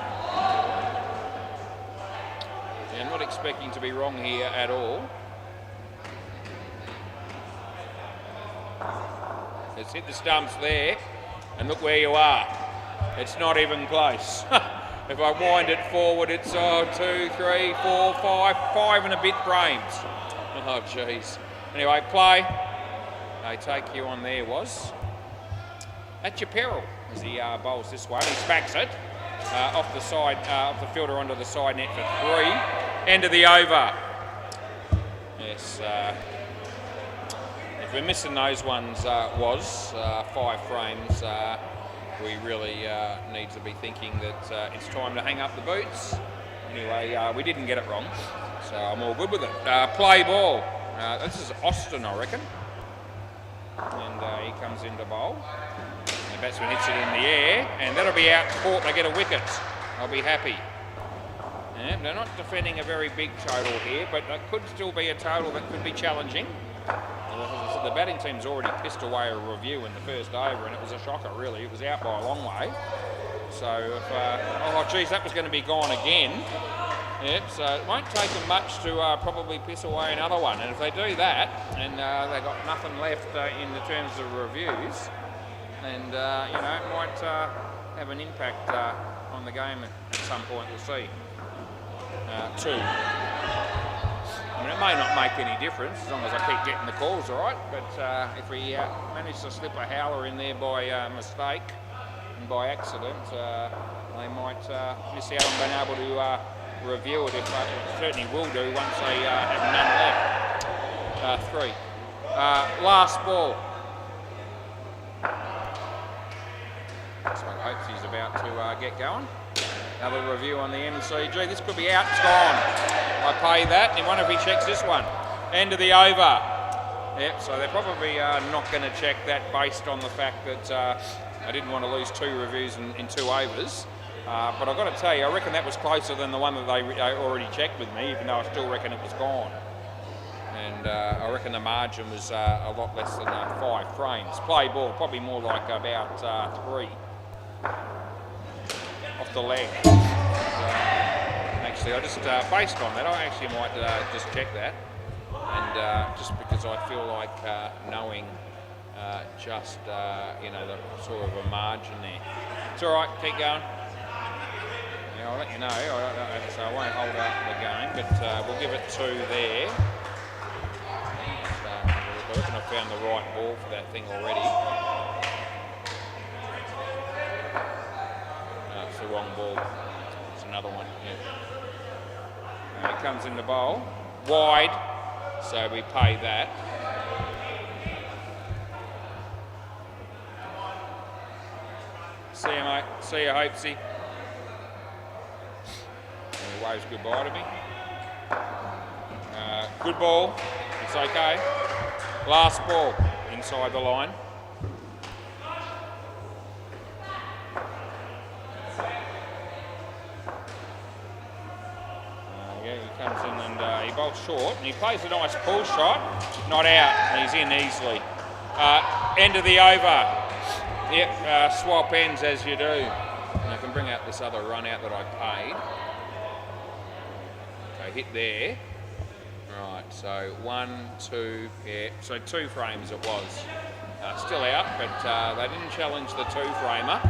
Yeah, not expecting to be wrong here at all. It's hit the stumps there, and look where you are. It's not even close. If I wind it forward, it's 2, 3, 4, 5 and a bit frames. Oh, jeez. Anyway, play. They take you on there, was. At your peril as he bowls this one. He smacks it off the side, off the fielder onto the side net for 3. End of the over. Yes. If we're missing those ones, 5 frames, we really need to be thinking that it's time to hang up the boots. Anyway, we didn't get it wrong, so I'm all good with it. Play ball. This is Austin, I reckon. And he comes into bowl. The batsman hits it in the air, and that'll be out court. They get a wicket. I'll be happy. And they're not defending a very big total here, but it could still be a total that could be challenging. The batting team's already pissed away a review in the first over, and it was a shocker, really. It was out by a long way. So, if, oh, geez, that was going to be gone again. Yep, so it won't take them much to probably piss away another one. And if they do that, and they've got nothing left in the terms of reviews, and, you know, it might have an impact on the game at some point, we'll see. 2. I mean, it may not make any difference as long as I keep getting the calls all right, but if we manage to slip a howler in there by mistake and by accident, they might miss out on being able to review it, if they certainly will do once they have none left. 3. Last ball. So I hope he's about to get going. Another review on the MCG. This could be out. It's gone. I pay that. And wonder if he checks this one. End of the over. Yep. So they're probably not going to check that based on the fact that I didn't want to lose 2 reviews in 2 overs. But I've got to tell you, I reckon that was closer than the one that they already checked with me, even though I still reckon it was gone. And I reckon the margin was a lot less than 5 frames. Play ball, probably more like about 3. Off the leg. Actually, I just, based on that, I actually might just check that. And just because I feel like knowing just, you know, the sort of a margin there. It's all right, keep going. Yeah, I'll let you know, so I won't hold out the game, but we'll give it 2 there. I reckon I found the right ball for that thing already. It's the wrong ball. It's another one. Yeah. It comes in the bowl. Wide, so we pay that. See you, mate. See you, Hopesy. He waves goodbye to me. Good ball. It's okay. Last ball inside the line. Yeah, he comes in and he bowls short. And he plays a nice pull shot. Not out. And he's in easily. End of the over. Yep, swap ends as you do. And I can bring out this other run out that I paid. Okay, hit there. Right, so 1, 2, yeah, so 2 frames it was. Still out, but they didn't challenge the 2-framer,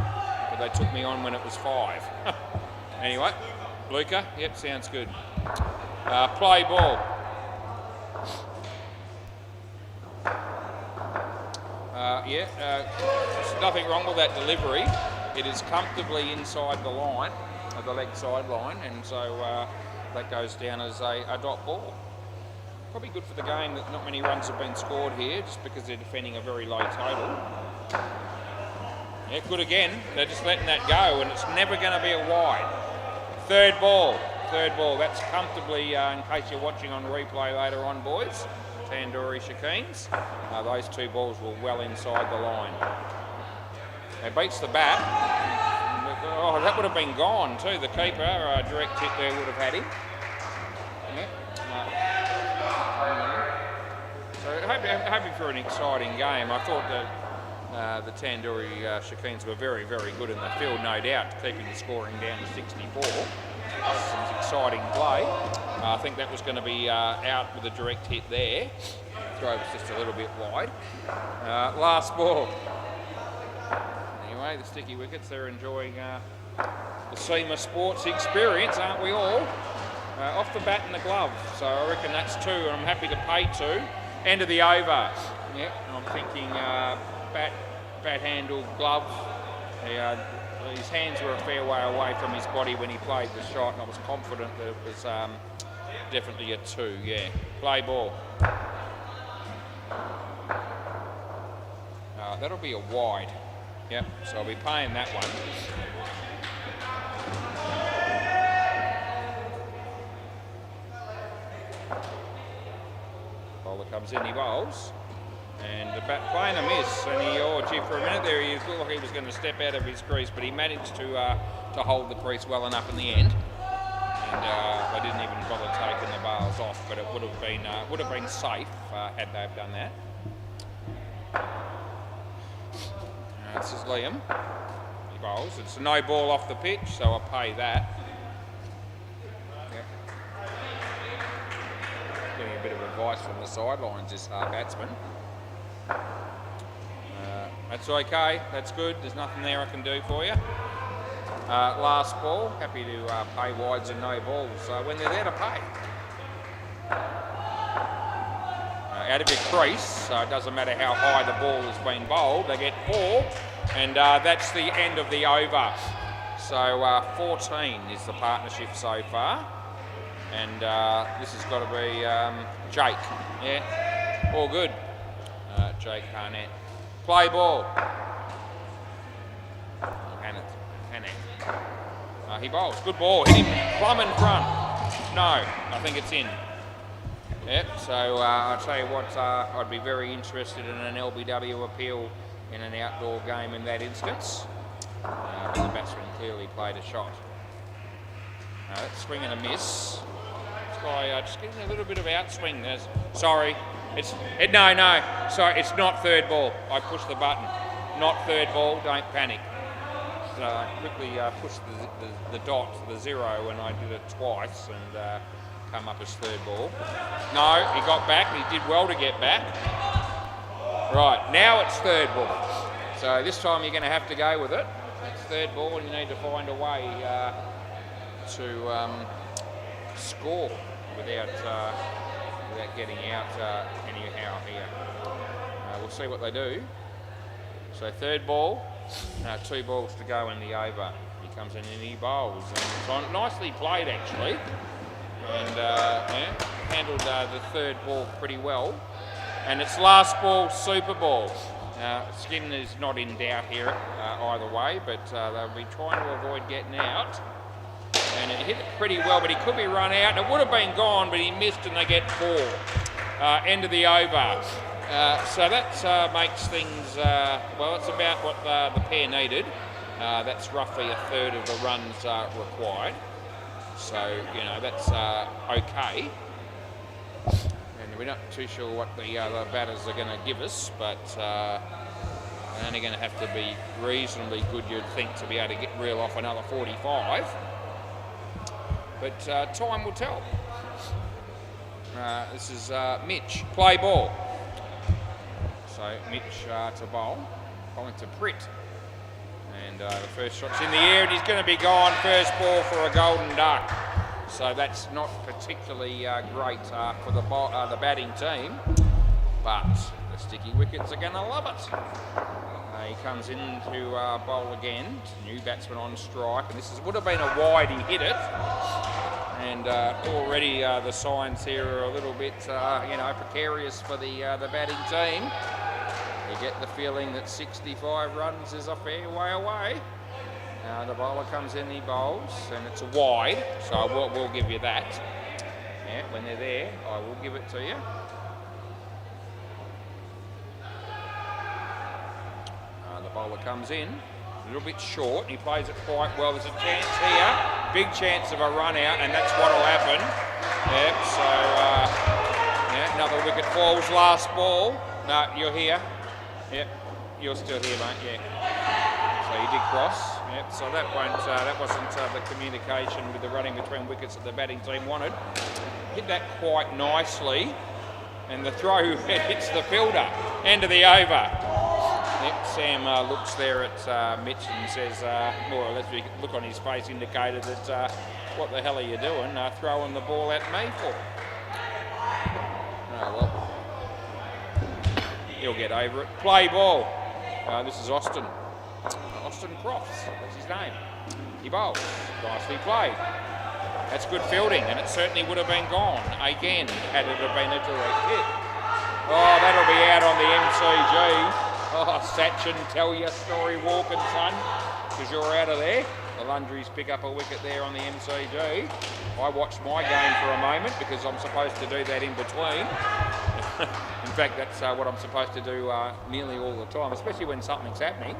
but they took me on when it was 5. Anyway, Luca, yep, sounds good. Play ball. There's nothing wrong with that delivery. It is comfortably inside the line, the leg side line, and so that goes down as a dot ball. Probably good for the game that not many runs have been scored here, just because they're defending a very low total. Yeah, good again. They're just letting that go, and it's never going to be a wide. Third ball. That's comfortably, in case you're watching on replay later on, boys. Tandoori Shakeens. Those 2 balls were well inside the line. It beats the bat. Oh, that would have been gone too. The keeper, direct hit there would have had him. Yeah. So hoping for an exciting game. I thought that the Tandoori Shakeens were very, very good in the field, no doubt, keeping the scoring down to 64. Some exciting play. I think that was going to be out with a direct hit there. Throw was just a little bit wide. Last ball. Anyway, the sticky wickets, they're enjoying the SEMA Sports experience, aren't we all? Off the bat and the glove. So I reckon that's 2, and I'm happy to pay 2. End of the over. Yeah, I'm thinking bat handle, glove. His hands were a fair way away from his body when he played the shot, and I was confident that it was definitely a 2, yeah. Play ball. That'll be a wide. Yep, so I'll be paying that one. Bowler comes in, he bowls. And the bat playing a miss, and gee, for a minute there he looked like he was going to step out of his crease, but he managed to hold the crease well enough in the end. And they didn't even bother taking the bales off, but it would have been safe had they have done that. This is Liam. He bowls. It's a no ball off the pitch, so I'll pay that. Yep. Getting a bit of advice from the sidelines, this batsman. That's okay, that's good. There's nothing there I can do for you. Last ball, happy to pay wides and no balls when they're there to pay. Out of your crease, so it doesn't matter how high the ball has been bowled, they get 4, and that's the end of the over. So 14 is the partnership so far, and this has got to be Jake. Yeah, all good. Jake Harnett. Play ball. He bowls. Good ball. Hit him plumb in front. No, I think it's in. Yep, so I'll tell you what, I'd be very interested in an LBW appeal in an outdoor game in that instance. But the batsman clearly played a shot. That's swing and a miss. This guy just getting a little bit of outswing. Sorry, sorry, it's not third ball. I pushed the button. Not third ball, don't panic. So I quickly pushed the dot, the 0, and I did it twice and come up as third ball. No, he got back. He did well to get back. Right, now it's third ball. So this time you're going to have to go with it. It's third ball and you need to find a way to score without getting out anyhow here. We'll see what they do. So third ball, 2 balls to go in the over. He comes in and he bowls. And it's nicely played actually. And handled the third ball pretty well. And it's last ball, super ball. Skin is not in doubt here either way, but they'll be trying to avoid getting out. And it hit it pretty well, but he could be run out. It would have been gone, but he missed and they get 4. End of the over. So that makes things, well, it's about what the pair needed. That's roughly a third of the runs required. So, you know, that's okay. And we're not too sure what the batters are going to give us, but they're only going to have to be reasonably good, you'd think, to be able to reel off another 45. But time will tell. This is Mitch, play ball. So Mitch to bowl, bowling to Pritt. And the first shot's in the air and he's going to be gone. First ball for a golden duck. So that's not particularly great for the batting team. But the sticky wickets are going to love it. He comes in to bowl again. New batsman on strike. And this would have been a wide, he hit it. And already the signs here are a little bit, you know, precarious for the batting team. You get the feeling that 65 runs is a fair way away. The bowler comes in, he bowls, and it's a wide, so we'll give you that. Yeah, when they're there, I will give it to you. The bowler comes in, a little bit short, he plays it quite well. There's a chance here, big chance of a run out, and that's what will happen. Yep, so yeah, another wicket falls, last ball. No, you're here. Yep, you're still here, mate, yeah. So he did cross. Yep, so that wasn't the communication with the running between wickets that the batting team wanted. Hit that quite nicely, and the throw hits the fielder. End of the over. Yep, Sam looks there at Mitch and says, more or less, the look on his face indicated that, what the hell are you doing, throwing the ball at me for? Oh, well. He'll get over it. Play ball. This is Austin. Austin Crofts, that's his name. He bowls. Nicely played. That's good fielding, and it certainly would have been gone again had it have been a direct hit. Oh, that'll be out on the MCG. Oh, Satchin, tell your story, walking, son, because you're out of there. The Lundries pick up a wicket there on the MCG. I watched my game for a moment because I'm supposed to do that in between. In fact, that's what I'm supposed to do nearly all the time, especially when something's happening.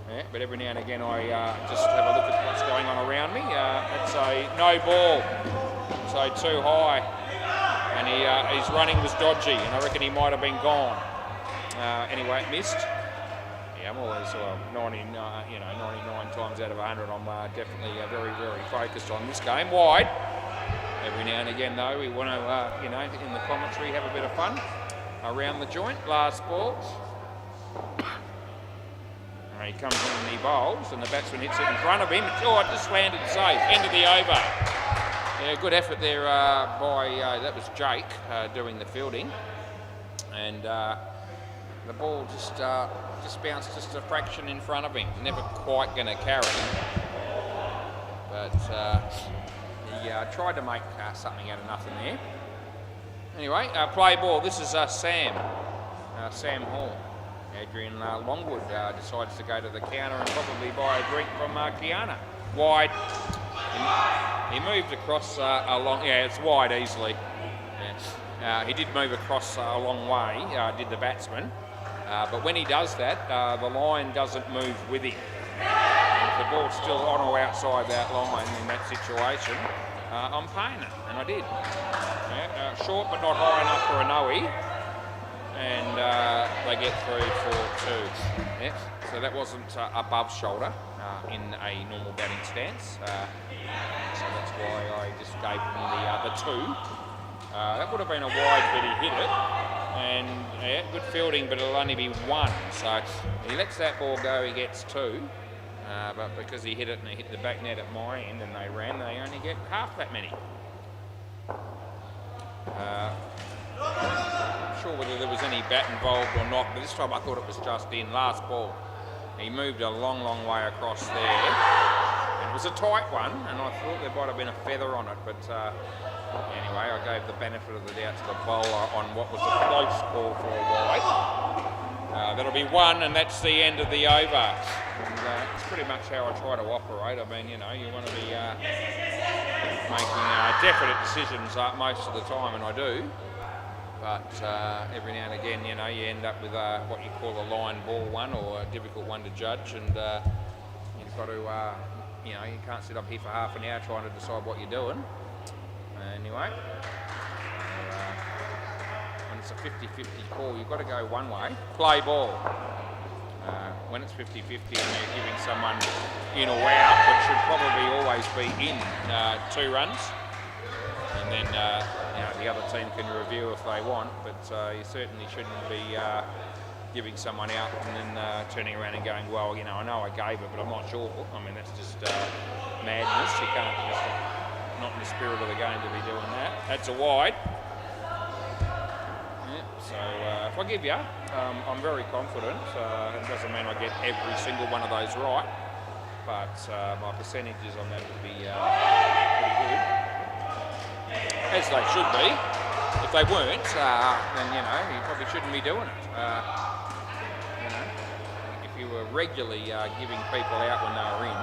Yeah, but every now and again I just have a look at what's going on around me. It's a no ball, so too high, and his running was dodgy, and I reckon he might have been gone. Anyway, it missed. Yeah, I'm always 99 times out of 100. I'm definitely very, very focused on this game. Wide. Every now and again, though, we want to, in the commentary, have a bit of fun around the joint. Last ball. He comes in and he bowls, and the batsman hits it in front of him. Oh, it just landed safe. End of the over. Yeah, good effort there by, that was Jake doing the fielding. And the ball just bounced just a fraction in front of him. Never quite going to carry. But he tried to make something out of nothing there. Anyway, play ball. This is Sam Hall. Adrian Longwood decides to go to the counter and probably buy a drink from Kiana. Wide. He moved across a long... Yeah, it's wide easily. Yeah. He did move across a long way, did the batsman. But when he does that, the line doesn't move with him. If the ball's still on or outside that line in that situation, I'm paying it, and I did. Yeah, short but not high enough for a no-y. And they get through for 2. Yeah, so that wasn't above shoulder in a normal batting stance. So that's why I just gave him the 2. That would have been a wide, but he hit it. And yeah, good fielding, but it'll only be 1. So he lets that ball go, he gets 2. But because he hit it and he hit the back net at my end and they ran, they only get half that many. Not sure whether there was any bat involved or not, but this time I thought it was just in. Last ball. He moved a long, long way across there. And it was a tight one, and I thought there might have been a feather on it, but anyway, I gave the benefit of the doubt to the bowler on what was a close call for a wide. That'll be one, and that's the end of the over. And, it's pretty much how I try to operate. I mean, you know, you want to be making definite decisions most of the time, and I do. But every now and again, you know, you end up with what you call a line ball one, or a difficult one to judge, and you've got to, you know, you can't sit up here for half an hour trying to decide what you're doing. Anyway, when it's a 50-50 call, you've got to go one way. Play ball. When it's 50-50 and you're giving someone in or out, which should probably always be in 2 runs, and then you know, the other team can review if they want, but you certainly shouldn't be giving someone out and then turning around and going, well, you know I gave it, but I'm not sure. I mean, that's just madness. You can't just, not in the spirit of the game to be doing that. That's a wide. Yeah, so if I give you, I'm very confident. It doesn't mean I get every single one of those right, but my percentages on that would be pretty good. As they should be. If they weren't, then you know you probably shouldn't be doing it. You know, if you were regularly giving people out when they were in,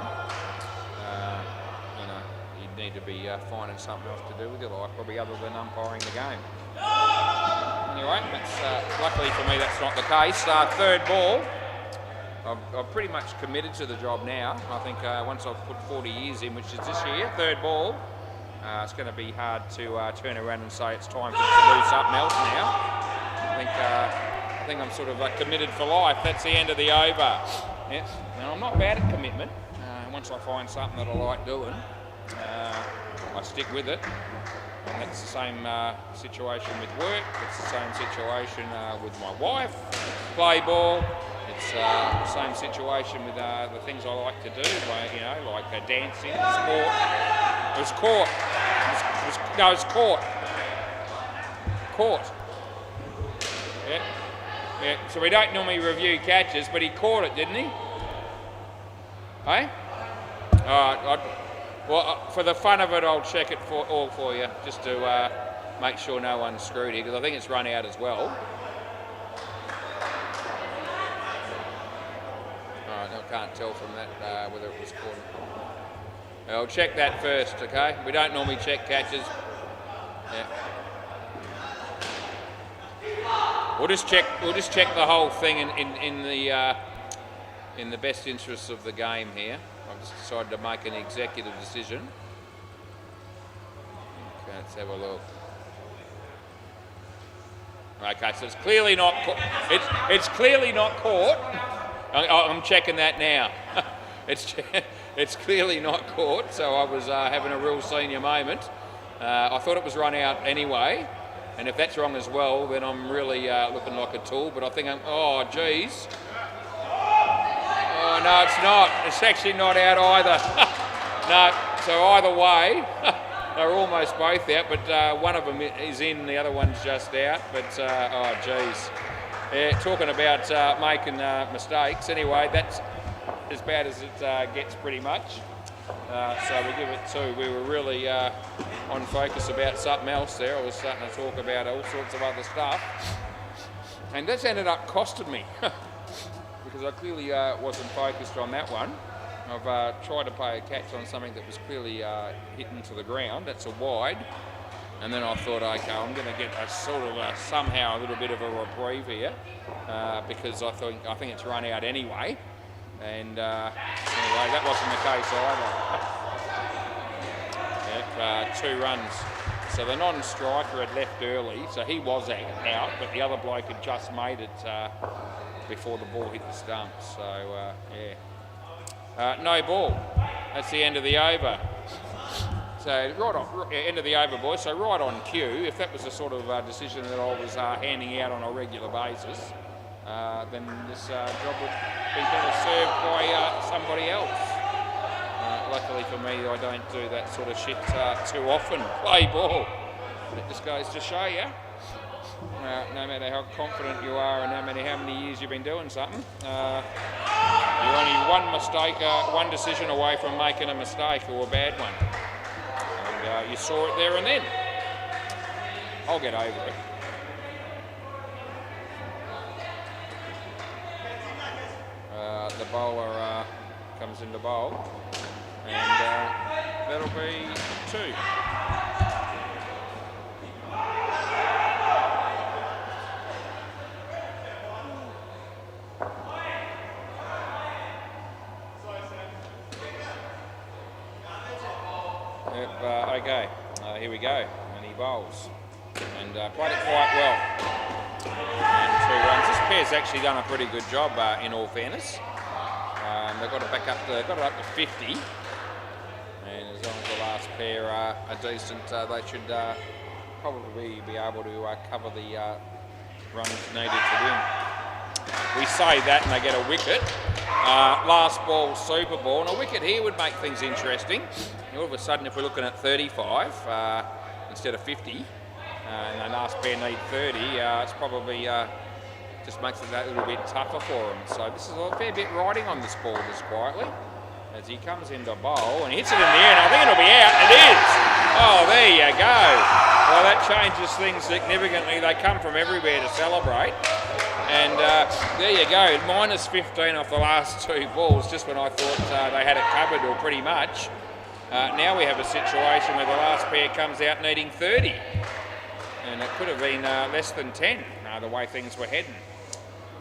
you know, you'd need to be finding something else to do with your life, probably other than umpiring the game. Anyway, that's luckily for me that's not the case. Third ball. I've pretty much committed to the job now. I think once I've put 40 years in, which is this year, third ball. It's going to be hard to turn around and say it's time to do something else now. I think I'm sort of committed for life. That's the end of the over. Yes. Now I'm not bad at commitment. Once I find something that I like doing, I stick with it. And that's the same situation with work. It's the same situation with my wife. Play ball. It's the same situation with the things I like to do, you know, like dancing, sport. It was court. No, it's court. Court. Yeah. Yeah. So we don't normally review catches, but he caught it, didn't he? Hey? All right. Well, for the fun of it, I'll check it for you, just to make sure no one's screwed here, because I think it's run out as well. I can't tell from that whether it was caught. I'll check that first, okay? We don't normally check catches. Yeah. We'll just check the whole thing in the best interests of the game here. I've just decided to make an executive decision. Okay, let's have a look. Okay, so it's clearly not it's clearly not caught. I'm checking that now. It's clearly not caught, so I was having a real senior moment. I thought it was run out anyway, and if that's wrong as well, then I'm really looking like a tool, but I think oh geez. Oh no, it's not. It's actually not out either. No, so either way, they're almost both out, but one of them is in, the other one's just out, but oh geez. Yeah, talking about making mistakes. Anyway, that's as bad as it gets pretty much. So we give it 2. We were really on focus about something else there. I was starting to talk about all sorts of other stuff. And that's ended up costing me because I clearly wasn't focused on that one. I've tried to play a catch on something that was clearly hitting to the ground. That's a wide. And then I thought, okay, I'm going to get a sort of somehow a little bit of a reprieve here because I think it's run out anyway. And anyway, that wasn't the case either. Yep, 2 runs. So the non-striker had left early, so he was out, but the other bloke had just made it before the ball hit the stumps. So yeah, no ball. That's the end of the over. So right on, end of the over, boys. So right on cue. If that was the sort of decision that I was handing out on a regular basis, then this job would be better served by somebody else. Luckily for me, I don't do that sort of shit too often. Play ball. It just goes to show you, no matter how confident you are and no matter how many years you've been doing something, you're only one mistake, one decision away from making a mistake or a bad one. And you saw it there and then. I'll get over it. the bowler comes into bowl, and that'll be 2. Okay, here we go, and he bowls, and played it quite well. And 2 runs. This pair's actually done a pretty good job, in all fairness. They've got it back up to, got it up to 50, and as long as the last pair are decent, they should probably be able to cover the runs needed to win. We say that and they get a wicket. Last ball, super ball, and a wicket here would make things interesting. All of a sudden, if we're looking at 35 instead of 50, and the last pair need 30, it's probably just makes it that little bit tougher for them. So this is a fair bit riding on this ball just quietly as he comes into bowl and hits it in the air, and I think it'll be out. It is. Oh, there you go. Well, that changes things significantly. They come from everywhere to celebrate. And there you go, minus 15 off the last 2 balls, just when I thought they had it covered, or pretty much. Now we have a situation where the last pair comes out needing 30. And it could have been less than 10, the way things were heading.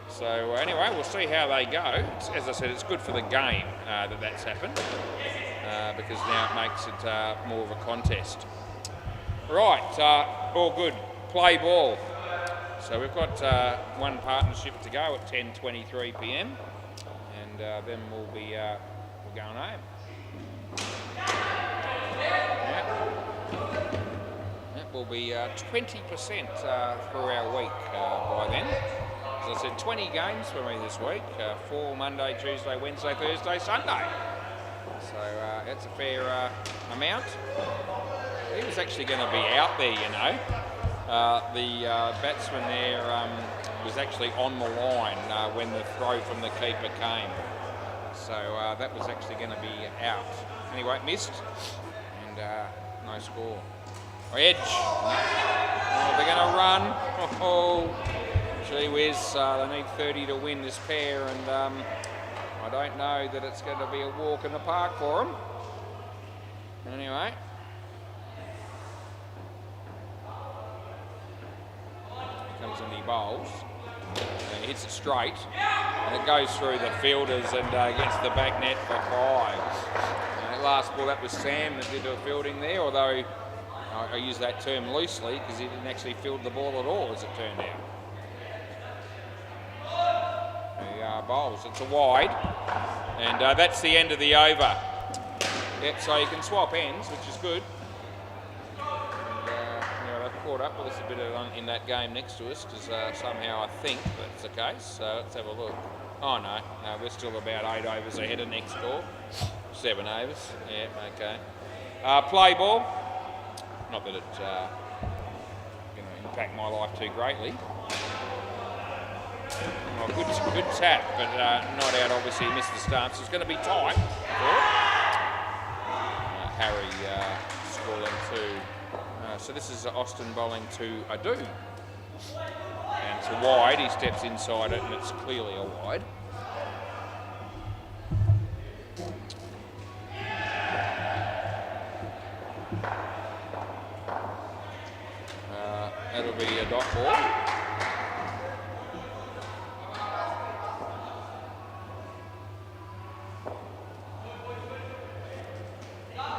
So anyway, we'll see how they go. As I said, it's good for the game that's happened, because now it makes it more of a contest. Right, all good. Play ball. So we've got one partnership to go at 10:23 p.m. and then we'll be we're going home. That will be 20% through our week by then. As I said, 20 games for me this week. 4 Monday, Tuesday, Wednesday, Thursday, Sunday. So that's a fair amount. He was actually going to be out there, you know. The batsman there was actually on the line when the throw from the keeper came. So that was actually going to be out. Anyway, missed, and no score. Edge. Oh, they're going to run. Oh, gee whiz. They need 30 to win this pair, and I don't know that it's going to be a walk in the park for them. Anyway. Comes in, he bowls, and he hits it straight, and it goes through the fielders and against the back net for 5. Last ball, that was Sam that did the fielding there, although I use that term loosely because he didn't actually field the ball at all, as it turned out. He bowls, it's a wide, and that's the end of the over. Yep, so you can swap ends, which is good. Caught up with us a bit in that game next to us, because somehow I think that's the case. So let's have a look. Oh no, we're still about 8 overs ahead of next door. 7 overs. Yeah, okay. Play ball. Not that it's going to impact my life too greatly. Oh, good tap, but not out. Obviously, he missed the start, so it's going to be tight. Harry scoring 2. So this is Austin bowling to Adu. And it's a wide, he steps inside it and it's clearly a wide. That'll be a dot ball.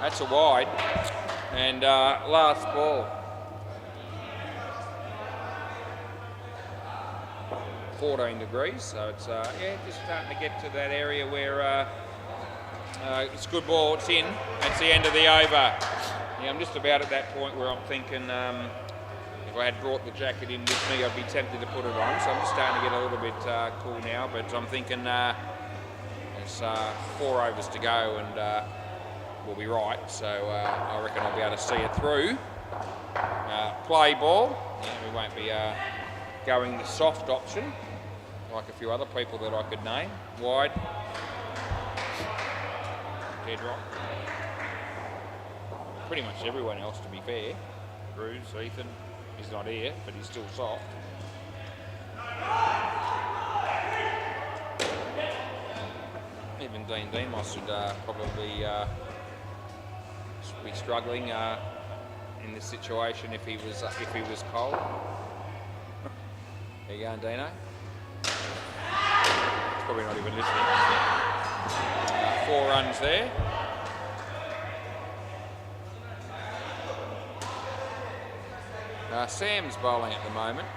That's a wide. And last ball. 14 degrees, so it's yeah, just starting to get to that area where it's a good ball, it's in, that's the end of the over. Yeah, I'm just about at that point where I'm thinking if I had brought the jacket in with me, I'd be tempted to put it on, so I'm just starting to get a little bit cool now, but I'm thinking there's 4 overs to go and we'll be right, so I reckon I'll be able to see it through. Play ball, yeah, we won't be going the soft option like a few other people that I could name. Wide, dead rock. Pretty much everyone else, to be fair. Bruce, Ethan, he's not here, but he's still soft. Even Dean Demos would probably be struggling in this situation if he was cold. There you go, Dino. He's probably not even listening. 4 runs there. Sam's bowling at the moment.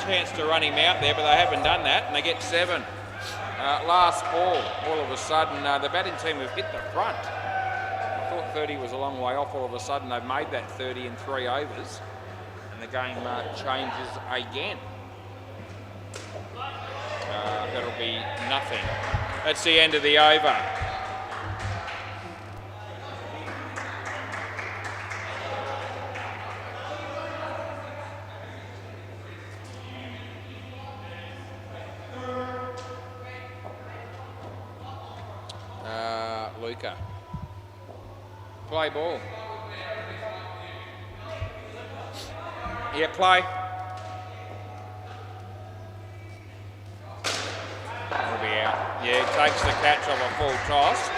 Chance to run him out there, but they haven't done that, and they get 7. Last ball, all of a sudden, the batting team have hit the front. I thought 30 was a long way off. All of a sudden, they've made that 30 in 3 overs, and the game changes again. That'll be nothing. That's the end of the over. Luca. Play ball. Yeah, play. That'll be out. Yeah, it takes the catch off a full toss.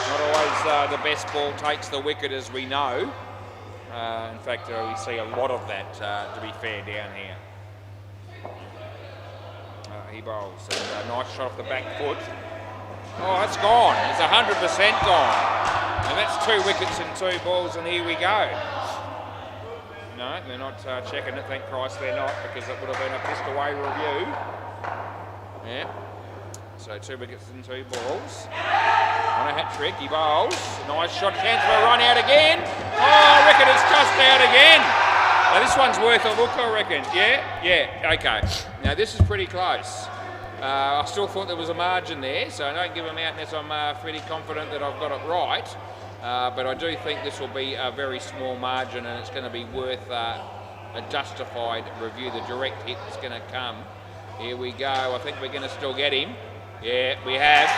Not always the best ball takes the wicket, as we know. In fact, we see a lot of that, to be fair, down here. He bowls. And a nice shot off the back foot. Oh, it's gone. It's 100% gone. And that's 2 wickets and 2 balls, and here we go. No, they're not checking it. Thank Christ they're not, because it would have been a pissed away review. Yeah. So 2 wickets and 2 balls. On a hat-trick, he bowls. Nice shot, chance for a run out again. Oh, I reckon it's just out again. Now this one's worth a look, I reckon. Yeah, okay. Now this is pretty close. I still thought there was a margin there, so I don't give them out unless I'm pretty confident that I've got it right. But I do think this will be a very small margin, and it's going to be worth a justified review. The direct hit is going to come. Here we go. I think we're going to still get him. Yeah, we have.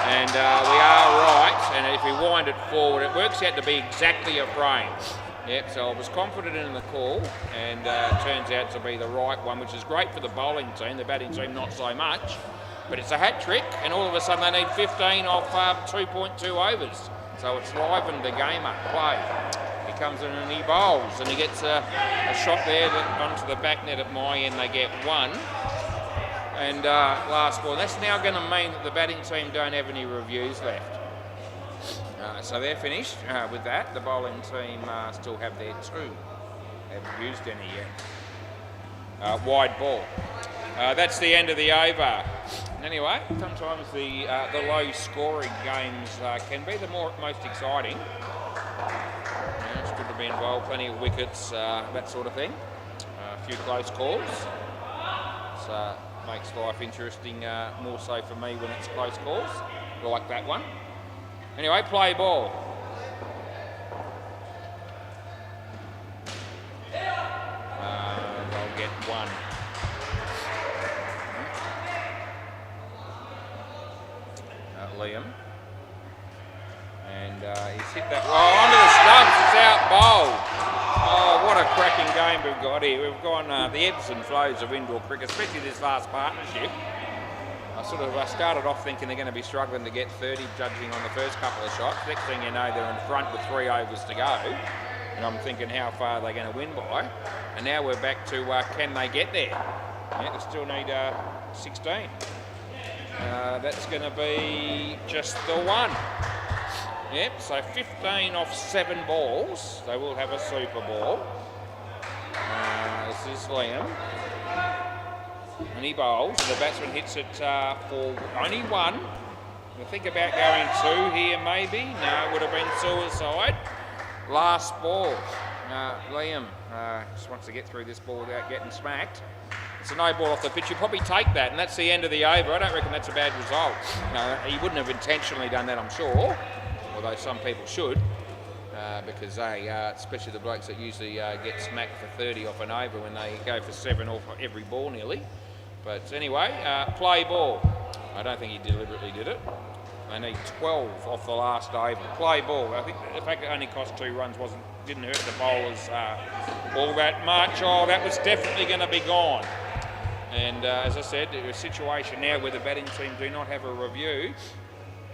And we are right. And if we wind it forward, it works out to be exactly a frame. Yep, so I was confident in the call, and it turns out to be the right one, which is great for the bowling team. The batting team not so much, but it's a hat-trick, and all of a sudden they need 15 off 2.2 overs. So it's livened the game up. Play. He comes in and he bowls, and he gets a shot there onto the back net at my end. They get 1. And last ball. That's now going to mean that the batting team don't have any reviews left. So they're finished with that. The bowling team still have their 2. They haven't used any yet. Wide ball. That's the end of the over. Anyway, sometimes the low-scoring games can be the most exciting. It's good to be involved. Plenty of wickets, that sort of thing. A few close calls. So makes life interesting, more so for me when it's close calls, like that one. Anyway, play ball. I'll get 1. Liam. And he's hit that. Oh, onto the stumps. It's out bowled. Oh, what a cracking game we've got here. We've gone the ebbs and flows of indoor cricket, especially this last partnership. I started off thinking they're going to be struggling to get 30, judging on the first couple of shots. Next thing you know, they're in front with 3 overs to go. And I'm thinking, how far are they going to win by? And now we're back to, can they get there? Yeah, they still need 16. That's going to be just the 1. Yep, so 15 off 7 balls. They will have a super ball. This is Liam. And he bowls. The batsman hits it for only 1. I think about going 2 here maybe. No, it would have been suicide. Last ball. Liam just wants to get through this ball without getting smacked. It's a no ball off the pitch. You probably take that, and that's the end of the over. I don't reckon that's a bad result. No, he wouldn't have intentionally done that, I'm sure. Although some people should. Because they, especially the blokes that usually get smacked for 30 off an over when they go for 7 off every ball nearly. But anyway, play ball. I don't think he deliberately did it. They need 12 off the last over. Play ball. I think the fact that it only cost 2 runs didn't hurt the bowlers all that much. Oh, that was definitely going to be gone. And as I said, a situation now where the batting team do not have a review.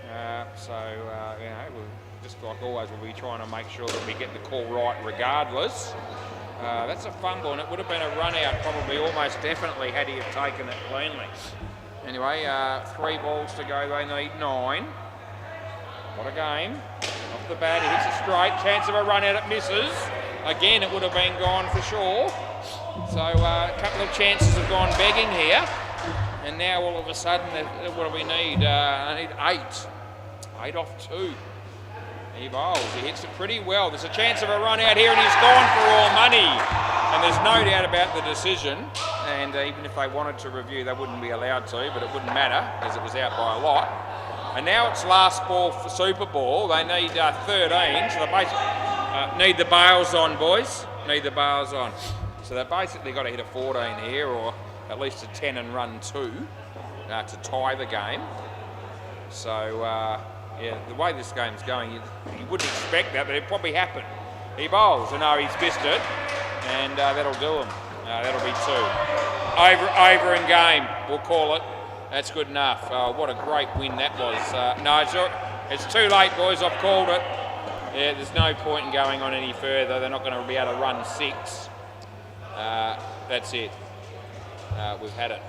We'll, just like always, we'll be trying to make sure that we get the call right regardless. That's a fumble, and it would have been a run out probably almost definitely had he have taken it cleanly. Anyway, 3 balls to go. They need 9. What a game. Off the bat, he hits it straight. Chance of a run out, it misses. Again, it would have been gone for sure. So a couple of chances have gone begging here. And now all of a sudden, what do we need? I need 8. 8 off 2. He bowls. He hits it pretty well. There's a chance of a run out here, and he's gone for all money. And there's no doubt about the decision. And even if they wanted to review, they wouldn't be allowed to, but it wouldn't matter as it was out by a lot. And now it's last ball for Super Ball. They need 13, so they basically need the bails on, boys. Need the bails on. So they've basically got to hit a 14 here, or at least a 10 and run 2 to tie the game. So, yeah, the way this game's going, you wouldn't expect that, but it probably happened. He bowls, and no, he's missed it, and that'll do him. That'll be 2. Over in game, we'll call it. That's good enough. What a great win that was. No, it's too late, boys. I've called it. Yeah, there's no point in going on any further. They're not going to be able to run 6. That's it. We've had it.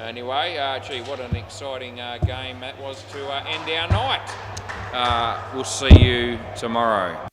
Anyway, gee, what an exciting game that was to end our night. We'll see you tomorrow.